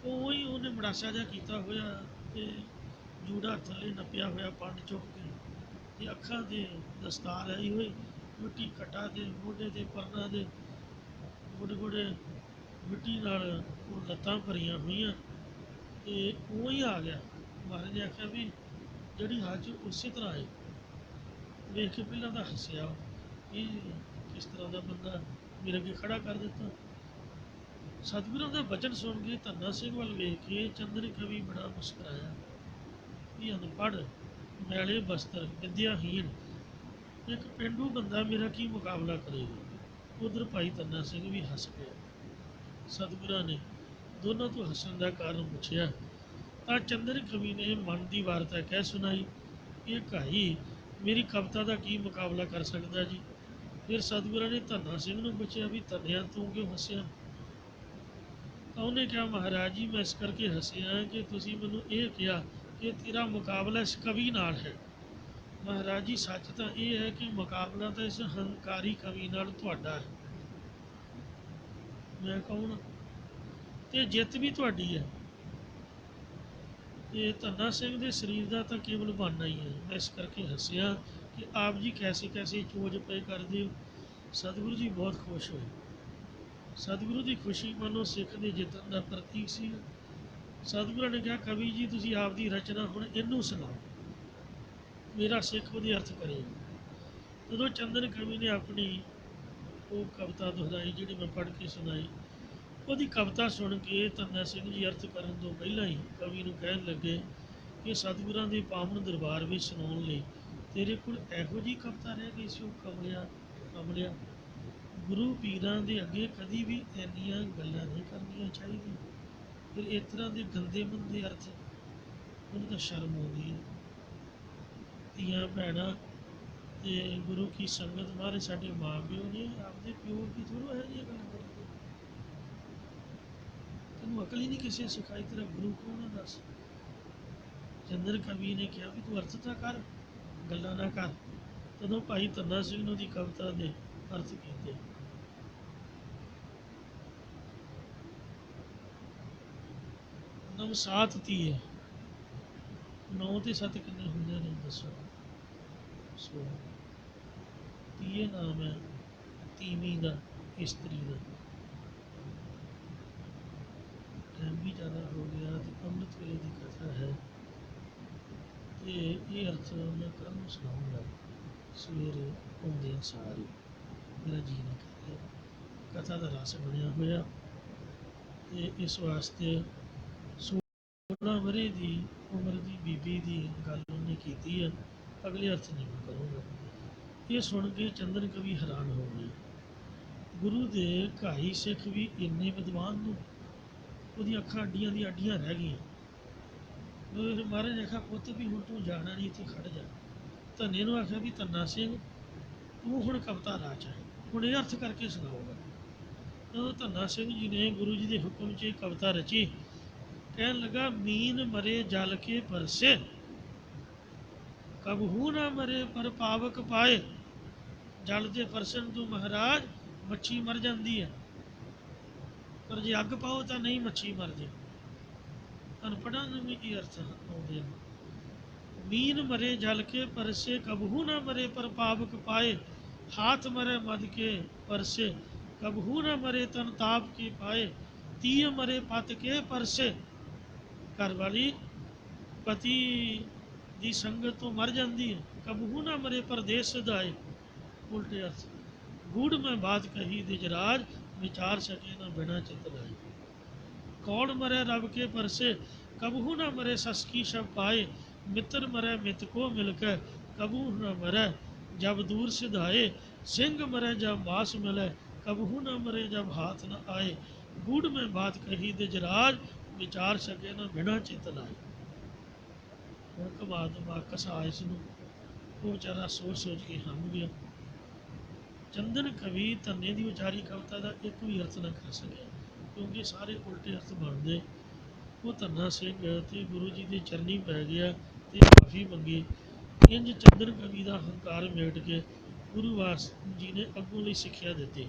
ਉਹੀ ਉਹਨੇ ਮੜਾਸਾ ਜਿਹਾ ਕੀਤਾ ਹੋਇਆ ਅਤੇ ਜੂੜਾ ਥੱਲੇ ਨੱਪਿਆ ਹੋਇਆ ਪੰਡ ਚੁੱਕ ਕੇ, ਅਤੇ ਅੱਖਾਂ 'ਤੇ ਦਸਤਾਰ ਆਈ ਹੋਈ, ਮਿੱਟੀ ਘਟਾ ਦੇ ਮੋਢੇ 'ਤੇ ਪਰਨਾ ਦੇ ਗੋਡੇ ਗੋਡੇ ਮਿੱਟੀ ਨਾਲ ਉਹ ਲੱਤਾਂ ਭਰੀਆਂ ਹੋਈਆਂ, ਅਤੇ ਉਹ ਹੀ ਆ ਗਿਆ। ਮਹਾਰਾਜ ਨੇ ਆਖਿਆ ਵੀ ਜਿਹੜੀ ਹੱਜ ਉਸੇ ਤਰ੍ਹਾਂ ਆਏ। ਵੇਖ ਕੇ ਪਹਿਲਾਂ ਤਾਂ ਹੱਸਿਆ, ਇਹ ਕਿਸ ਤਰ੍ਹਾਂ ਦਾ ਬੰਦਾ ਮੇਰੇ ਅੱਗੇ ਖੜਾ ਕਰ ਦਿੱਤਾ। ਸਤਿਗੁਰਾਂ ਦਾ ਬਚਨ ਸੁਣ ਕੇ ਧੰਨਾ ਸਿੰਘ ਵੱਲ ਵੇਖ ਕੇ ਚੰਦਨ ਕਵੀ ਬੜਾ ਮੁਸਕਰਾਇਆ। ਇਹ ਅਨਪੜ੍ਹ, ਮੈਲੇ ਬਸਤਰ, ਵਿਦਿਆਹੀਣ ਇੱਕ ਪੇਂਡੂ ਬੰਦਾ ਮੇਰਾ ਕੀ ਮੁਕਾਬਲਾ ਕਰੇਗਾ। ਉੱਧਰ ਭਾਈ ਧੰਨਾ ਸਿੰਘ ਵੀ ਹੱਸ ਪਿਆ। ਸਤਿਗੁਰਾਂ ਨੇ ਦੋਨਾਂ ਤੋਂ ਹੱਸਣ ਦਾ ਕਾਰਨ ਪੁੱਛਿਆ ਤਾਂ ਚੰਦਨ ਕਵੀ ਨੇ ਮਨ ਦੀ ਵਾਰਤਾ ਕਹਿ ਸੁਣਾਈ। ਇਹ ਘਾਈ ਮੇਰੀ ਕਵਿਤਾ ਦਾ ਕੀ ਮੁਕਾਬਲਾ ਕਰ ਸਕਦਾ ਜੀ। ਫਿਰ ਸਤਿਗੁਰਾਂ ਨੇ ਧੰਨਾ ਸਿੰਘ ਨੂੰ ਪੁੱਛਿਆ ਵੀ ਧੰਨਿਆ ਤੂੰ ਕਿਉਂ ਹੱਸਿਆ। ਤਾਂ ਉਹਨੇ ਕਿਹਾ, ਮਹਾਰਾਜ ਜੀ ਮੈਂ ਇਸ ਕਰਕੇ ਹੱਸਿਆ ਕਿ ਤੁਸੀਂ ਮੈਨੂੰ ਇਹ ਕਿਹਾ ਕਿ ਤੇਰਾ ਮੁਕਾਬਲਾ ਇਸ ਕਵੀ ਨਾਲ ਹੈ। ਮਹਾਰਾਜ ਜੀ ਸੱਚ ਤਾਂ ਇਹ ਹੈ ਕਿ ਮੁਕਾਬਲਾ ਤਾਂ ਇਸ ਹੰਕਾਰੀ ਕਵੀ ਨਾਲ ਤੁਹਾਡਾ ਹੈ। ਮੈਂ ਕੌਣ ਅਤੇ ਜਿੱਤ ਵੀ ਤੁਹਾਡੀ ਹੈ। ਅਤੇ ਧੰਨਾ ਸਿੰਘ ਦੇ ਸਰੀਰ ਦਾ ਤਾਂ ਕੇਵਲ ਬਹਾਨਾ ਹੀ ਹੈ। ਮੈਂ ਇਸ ਕਰਕੇ ਹੱਸਿਆ ਕਿ ਆਪ ਜੀ ਕੈਸੇ ਕੈਸੇ ਚੋਜ ਪਏ ਕਰਦੇ ਹੋ। ਸਤਿਗੁਰੂ ਜੀ ਬਹੁਤ ਖੁਸ਼ ਹੋਏ। ਸਤਿਗੁਰੂ ਦੀ ਖੁਸ਼ੀ ਮੰਨੋ ਸਿੱਖ ਦੇ ਜਿੱਤਣ ਦਾ ਪ੍ਰਤੀਕ ਸੀ। ਸਤਿਗੁਰਾਂ ਨੇ ਕਿਹਾ ਕਵੀ ਜੀ ਤੁਸੀਂ ਆਪ ਦੀ ਰਚਨਾ ਹੁਣ ਇਹਨੂੰ ਸੁਣਾਓ, ਮੇਰਾ ਸਿੱਖ ਉਹਦੇ ਅਰਥ ਕਰੇਗਾ। ਜਦੋਂ ਚੰਦਨ ਕਵੀ ਨੇ ਆਪਣੀ ਉਹ ਕਵਿਤਾ ਦੁਹਰਾਈ ਜਿਹੜੀ ਮੈਂ ਪੜ੍ਹ ਕੇ ਸੁਣਾਈ, ਉਹਦੀ ਕਵਿਤਾ ਸੁਣ ਕੇ ਧੰਨਾ ਸਿੰਘ ਜੀ ਅਰਥ ਕਰਨ ਤੋਂ ਪਹਿਲਾਂ ਹੀ ਕਵੀ ਨੂੰ ਕਹਿਣ ਲੱਗੇ ਕਿ ਸਤਿਗੁਰਾਂ ਦੇ ਪਾਵਨ ਦਰਬਾਰ ਵਿੱਚ ਸੁਣਾਉਣ ਲਈ ਤੇਰੇ ਕੋਲ ਇਹੋ ਜਿਹੀ ਕਵਿਤਾ ਰਹਿ ਗਈ ਸੀ। ਉਹ ਕਮਲਿਆ, ਗੁਰੂ ਪੀਰਾਂ ਦੇ ਅੱਗੇ ਕਦੀ ਵੀ ਇੰਨੀਆਂ ਗੱਲਾਂ ਨਹੀਂ ਕਰਨੀਆਂ ਚਾਹੀਦੀਆਂ। ਫਿਰ ਇਸ ਤਰ੍ਹਾਂ ਦੇ ਗੰਦੇ ਮੰਦੇ ਅਰਥ, ਉਹਨੂੰ ਤਾਂ ਸ਼ਰਮ ਆਉਂਦੀ ਹੈ। ਧੀਆਂ ਭੈਣਾਂ ਤੇ ਗੁਰੂ ਕੀ ਸੰਗਤ ਮਾਰੇ ਸਾਡੇ ਮਾਂ ਪਿਓ ਨੇ, ਆਪਦੇ ਪਿਓ ਕੀ ਥੋੜ੍ਹਾ ਇਹੋ ਜਿਹੀਆਂ ਗੱਲਾਂ ਕਰੀਆਂ। ਤੈਨੂੰ ਅਕਲ ਹੀ ਨਹੀਂ ਕਿਸੇ ਸਿਖਾਈ, ਤੇਰਾ ਗੁਰੂ ਕੌਣ ਹੈ ਦੱਸ। ਚੰਦਰ ਕਵੀ ਨੇ ਕਿਹਾ ਵੀ ਤੂੰ ਅਰਥ ਤਾਂ ਕਰ, ਗੱਲਾਂ ਨਾ ਕਰ। ਤਦੋਂ ਭਾਈ ਧੰਨਾ ਸਿੰਘ ਨੇ ਉਹਦੀ ਕਵਿਤਾ ਦੇ ਅਰਥ ਕੀਤੇ। ਨਵਸਾਤ ਤੀਏ, 9 ਤੇ 7 ਕਿੰਨੇ ਹੁੰਦੇ ਨੇ ਦੱਸੋ। ਸੋ ਤੀਏ ਨਾਮ ਹੈ ਤੀਵੀਂ ਦਾ, ਇਸਤਰੀ ਦਾ। ਟਾਈਮ ਵੀ ਜ਼ਿਆਦਾ ਹੋ ਗਿਆ ਤੇ ਅੰਮ੍ਰਿਤ ਵੇਲੇ ਦੀ ਕਥਾ ਹੈ ਤੇ ਇਹ ਅਰਥ ਮੈਂ ਕੱਲ੍ਹ ਨੂੰ ਸੁਣਾਊਂਗਾ ਸਵੇਰੇ ਆਉਂਦੇ ਸਾਰੀ। ਮੇਰਾ ਜੀ ਨਹੀਂ ਕਰ ਰਿਹਾ, ਕਥਾ ਦਾ ਰਸ ਬਣਿਆ ਹੋਇਆ ਤੇ ਇਸ ਵਾਸਤੇ 16 ਵਰ੍ਹੇ ਦੀ ਉਮਰ ਦੀ ਬੀਬੀ ਦੀ ਗੱਲ ਉਹਨੇ ਕੀਤੀ ਹੈ। ਅਗਲੇ ਅਰਥ ਨਹੀਂ ਮੈਂ ਕਰੂੰਗਾ। ਇਹ ਸੁਣ ਕੇ ਚੰਦਨ ਕਵੀ ਹੈਰਾਨ ਹੋ ਗਏ। ਗੁਰੂ ਦੇ ਘਾਈ ਸਿੱਖ ਵੀ ਇੰਨੇ ਵਿਦਵਾਨ ਨੂੰ, ਉਹਦੀਆਂ ਅੱਖਾਂ ਅੱਡੀਆਂ ਦੀਆਂ ਅੱਡੀਆਂ ਰਹਿ ਗਈਆਂ। ਮਹਾਰਾਜ ਨੇ ਆਖਿਆ ਪੁੱਤ ਵੀ ਹੁਣ ਤੂੰ ਜਾਣਾ ਨਹੀਂ, ਇੱਥੇ ਖੜ੍ਹ ਜਾ। ਧੰਨੇ ਨੂੰ ਆਖਿਆ ਵੀ ਧੰਨਾ ਸਿੰਘ ਤੂੰ ਹੁਣ ਕਵਿਤਾ ਰਾਚ ਹੈ, ਹੁਣ ਇਹ ਅਰਥ ਕਰਕੇ ਸੁਣਾਊਗਾ। ਜਦੋਂ ਧੰਨਾ ਸਿੰਘ ਜੀ ਨੇ ਗੁਰੂ ਜੀ ਦੇ ਹੁਕਮ 'ਚ ਇਹ ਕਵਿਤਾ ਰਚੀ, ਕਹਿਣ ਲੱਗਾ ਮੀਨ ਮਰੇ ਜਲ ਕੇ ਪਰਸੇ, ਕਬਹੂ ਨਾ ਮਰੇ ਪਰ ਪਾਵਕ ਪਾਏ। ਜਲ ਦੇ ਪਰਸਣ ਤੋਂ ਮਹਾਰਾਜ ਮੱਛੀ ਮਰ ਜਾਂਦੀ ਹੈ, ਪਰ ਜੇ ਅੱਗ ਪਾਓ ਤਾਂ ਨਹੀਂ ਮੱਛੀ ਮਰਦੀ। ਅਨਪੜ੍ਹਾਂ ਨੂੰ ਵੀ ਇਹ ਅਰਥ ਆਉਂਦੇ ਹਨ। ਮੀਨ ਮਰੇ ਜਲ ਕੇ ਪਰਸੇ, ਕਬਹੂ ਨਾ ਮਰੇ ਪਰ ਪਾਵਕ ਪਾਏ। ਹਾਥ ਮਰੇ ਮਦ ਕੇ ਪਰਸੇ, ਕਬਹੂ ਨਾ ਮਰੇ ਤਨ ਤਾਪ ਕੇ ਪਾਏ। ਤੀਹ ਮਰੇ ਪਤ ਕੇ ਪਰਸੇ, ਘਰ ਵਾਲੀ ਪਤੀ ਦੀ ਸੰਗਤ ਤੋਂ ਮਰ ਜਾਂਦੀ ਹੈ, ਕਬਹੂ ਨਾ ਮਰੇ ਪਰਦੇਸ ਸਿਧਾਏ। ਉਲਟੇ ਅਰਥ। ਗੂੜ ਮੈਂ ਬਾਤ ਕਹੀ ਦਿਜਰਾਜ, ਵਿਚਾਰ ਸਕੇ ਨਾ ਬਿਨਾ ਚਿਤ ਲਾਏ। ਕੌਣ ਮਰੇ ਰਬ ਕੇ ਪਰਸੇ, ਕਬਹੂ ਨਾ ਮਰੇ ਸਸਕੀ ਸ਼ਬ ਪਾਏ। ਮਿੱਤਰ ਮਰੇ ਮਿਤ ਕੋ ਮਿਲकर, कबहू न मरे जब दूर सिधाए। सिंह मरे जब मांस मिले, कबहू न मरे जब हाथ न आए। गूढ़ में बात कही दिजराज, विचार सके न बिना चित लाए। ਹੁਣ ਘੁਮਾ ਦਿਮਾਗ ਕਸਾ ਇਸ ਨੂੰ, ਉਹ ਵਿਚਾਰਾ ਸੋਚ ਕੇ ਹੰਮ ਗਿਆ। ਚੰਦਨ ਕਵੀ ਧੰਨੇ ਦੀ ਉਚਾਰੀ ਕਵਿਤਾ ਦਾ ਇੱਕ ਵੀ ਅਰਥ ਨਾ ਕਰ ਸਕਿਆ, ਕਿਉਂਕਿ ਸਾਰੇ ਉਲਟੇ ਅਰਥ ਬਣਦੇ। ਉਹ ਧੰਨਾ ਸਿੰਘ ਤੇ ਗੁਰੂ ਜੀ ਦੇ ਚਰਨੀ ਪੈ ਗਿਆ ਤੇ ਮਾਫੀ ਮੰਗੀ। ਇੰਜ ਚੰਦਨ ਕਵੀ ਦਾ ਹੰਕਾਰ ਮੇਟ ਕੇ ਗੁਰੂ ਵਾਸ ਜੀ ਨੇ ਅੱਗੋਂ ਲਈ ਸਿੱਖਿਆ ਦਿੱਤੀ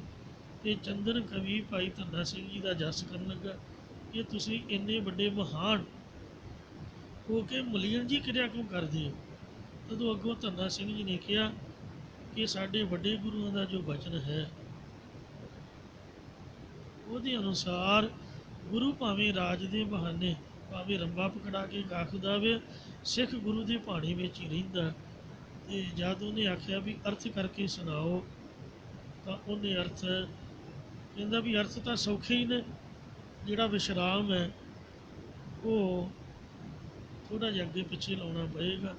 ਤੇ ਚੰਦਨ ਕਵੀ ਭਾਈ ਧੰਨਾ ਸਿੰਘ ਜੀ ਦਾ ਜਸ ਕਰਨ ਲੱਗਾ ਕਿ ਤੁਸੀਂ ਇੰਨੇ ਵੱਡੇ ਮਹਾਨ ਹੋ ਕੇ ਮਲੀਨ ਜੀ ਕਿਰਿਆ ਕਿਉਂ ਕਰਦੇ ਹੋ। ਤਦੋਂ ਅੱਗੋਂ ਧੰਨਾ ਸਿੰਘ ਜੀ ਨੇ ਕਿਹਾ ਕਿ ਸਾਡੇ ਵੱਡੇ ਗੁਰੂਆਂ ਦਾ ਜੋ ਬਚਨ ਹੈ ਉਹਦੇ ਅਨੁਸਾਰ ਗੁਰੂ ਭਾਵੇਂ ਰਾਜ ਦੇ ਬਹਾਨੇ, ਭਾਵੇਂ ਰੰਬਾ ਪਕੜਾ ਕੇ ਕੱਖ ਦਾਵੇ, ਸਿੱਖ ਗੁਰੂ ਦੇ ਭਾਣੇ ਵਿੱਚ ਹੀ ਰਹਿੰਦਾ। ਅਤੇ ਜਦ ਉਹਨੇ ਆਖਿਆ ਵੀ ਅਰਥ ਕਰਕੇ ਸੁਣਾਓ ਤਾਂ ਉਹਨੇ ਅਰਥ ਕਹਿੰਦਾ ਵੀ ਅਰਥ ਤਾਂ ਸੌਖੇ ਹੀ ਨੇ, ਜਿਹੜਾ ਵਿਸ਼ਰਾਮ ਹੈ ਉਹ ਥੋੜ੍ਹਾ ਜਿਹਾ ਅੱਗੇ ਪਿੱਛੇ ਲਾਉਣਾ ਪਏਗਾ।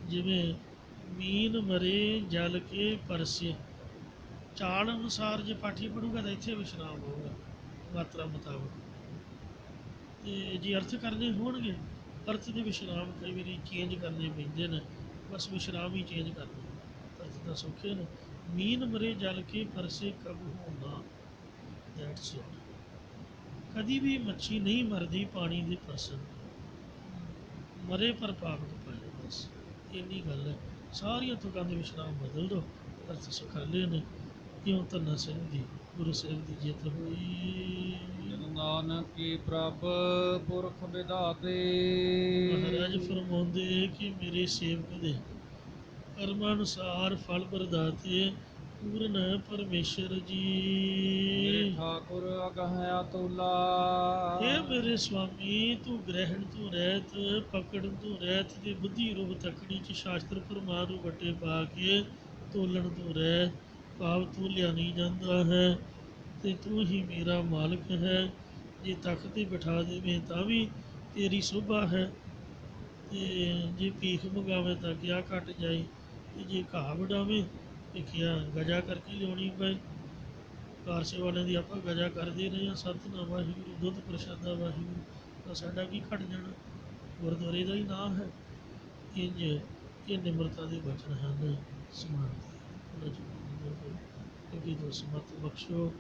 ਜਿਵੇਂ ਮੀਨ ਮਰੇ ਜਲ ਕੇ ਪਰਸੇ, ਚਾਲ ਅਨੁਸਾਰ ਜੇ ਪਾਠੀ ਪੜੂਗਾ ਤਾਂ ਇੱਥੇ ਵਿਸ਼ਰਾਮ ਹੋਊਗਾ ਮਾਤਰਾ ਮੁਤਾਬਕ, ਅਤੇ ਜੇ ਅਰਥ ਕਰਨੇ ਹੋਣਗੇ ਅਰਥ ਦੇ ਵਿਸ਼ਰਾਮ ਕਈ ਵਾਰੀ ਚੇਂਜ ਕਰਨੇ ਪੈਂਦੇ ਨੇ, ਬਸ ਵਿਸ਼ਰਾਮ ਹੀ ਚੇਂਜ ਕਰਨੇ, ਅਰਥ ਤਾਂ ਸੌਖੇ ਨੇ। ਮੀਨ ਮਰੇ ਜਲ ਕੇ ਪਰਸੇ ਕਬਹੂ ਨਾ, ਦੈਟਸ ਇਟ। ਕਦੀ ਵੀ ਮੱਛੀ ਨਹੀਂ ਮਰਦੀ ਪਾਣੀ ਦੇ ਪਰਸਨ, ਮਰੇ ਪਰ ਪਾਵਕ ਪਾਏ, ਬਸ ਇੰਨੀ ਗੱਲ ਹੈ। ਸਾਰੀਆਂ ਤੁਕਾਂ ਦੇ ਵਿਸ਼ਰਾਮ ਬਦਲ ਦਿਓ, ਅਰਥ ਸੁਖਾਲੇ ਨੇ। ਇਉਂ ਧੰਨਾ ਸਿੰਘ ਦੀ ਗੁਰੂ ਸਾਹਿਬ ਦੀ ਜਿੱਤ ਹੋਈ। ਨਾਨਕ ਕੀ ਪ੍ਰਭ ਪੁਰਖ ਵਿਧਾਤੇ। ਮਹਾਰਾਜ ਫਰਮਾਉਂਦੇ ਕਿ ਮੇਰੇ ਸੇਵਕ ਦੇ ਕਰਮਾਂ ਅਨੁਸਾਰ ਫਲ ਪ੍ਰਦਾਤੇ ਪੂਰਨ ਹੈ ਪਰਮੇਸ਼ਰ ਮੇਰੇ ਜੀ। ਠਾਕੁਰ ਅਗਹ ਅਤੁਲਾ ਇਹ ਮੇਰੇ ਸੁਆਮੀ, ਤੂੰ ਗ੍ਰਹਿਣ ਤੋਂ ਰਹਿਤ, ਪਕੜਨ ਤੋਂ ਰਹਿਤ, ਤੇ ਬੁੱਧੀ ਰੂਪ ਤਕੜੀ ਚ ਸ਼ਾਸਤਰ ਪ੍ਰਮਾਣ ਨੂੰ ਵੱਟੇ ਪਾ ਕੇ ਤੋਲਣ ਤੋਂ ਰਹਿਤ, ਭਾਵ ਤੋਲਿਆ ਨਹੀਂ ਜਾਂਦਾ ਹੈ, ਤੇ ਤੂੰ ਹੀ ਮੇਰਾ ਮਾਲਕ ਹੈ। ਜੇ ਤਖਤ ਤੇ ਬਿਠਾ ਦੇਵੇਂ ਤਾਂ ਵੀ ਤੇਰੀ ਸ਼ੋਭਾ ਹੈ, ਤੇ ਜੇ ਭੀਖ ਮੰਗਾਵੇ ਤਾਂ ਕਿਆ ਘਟ ਜਾਏ, ਤੇ ਜੇ ਘਾਹ ਵਡਾਵੇ ਤੇ ਕਿਆ ਗਜਾ ਕਰਕੇ ਲਿਆਉਣੀ ਪਏ। ਕਾਰਸੇ ਵਾਲਿਆਂ ਦੀ ਆਪਾਂ ਗਜਾ ਕਰਦੇ ਰਹੇ ਹਾਂ, ਸਤਿਨਾਮ ਵਾਹਿਗੁਰੂ, ਦੁੱਧ ਪ੍ਰਸ਼ਾਦਾ ਵਾਹਿਗੁਰੂ, ਤਾਂ ਸਾਡਾ ਕੀ ਘਟ ਜਾਣਾ, ਗੁਰਦੁਆਰੇ ਦਾ ਹੀ ਨਾਂ ਹੈ। ਇੰਜ ਇਹ ਨਿਮਰਤਾ ਦੇ ਬਚਨ ਹਨ। ਸਮਾਪਤੀ ਅੱਗੇ ਤੋਂ ਸਮਤ ਬਖਸ਼ੋ।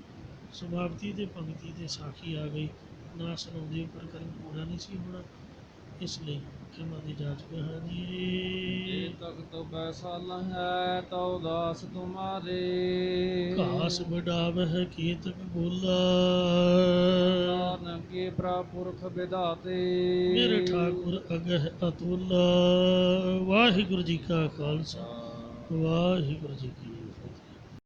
ਸਮਾਪਤੀ ਦੇ ਪੰਕਤੀ ਤੇ ਸਾਖੀ ਆ ਗਈ, ਨਾ ਸੁਣਾਉਂਦੇ ਉੱਪਰ ਕਰਮ ਪੂਰਾ ਨਹੀਂ ਸੀ ਹੋਣਾ, ਇਸ ਲਈ ਖਿਮਾ ਦੀ ਜਾਚ ਜੇ ਕਹਾਣੀ। ਤਖਤ ਬੈਸਲ ਹੈ ਤਉ ਦਾਸ ਤੁਮਾਰੇ ਘਾਸ ਵਡਾਵਹਿ ਕੀਤਕ ਬੋਲਾ, ਨਾਨਕ ਕੇ ਪ੍ਰਪੁਰਖ ਵਿਧਾਤੇ ਮੇਰੇ ਠਾਕੁਰ ਅਗਹ ਅਤੁਲਾ। ਵਾਹਿਗੁਰੂ ਜੀ ਕਾ ਖਾਲਸਾ, ਵਾਹਿਗੁਰੂ ਜੀ ਕੀ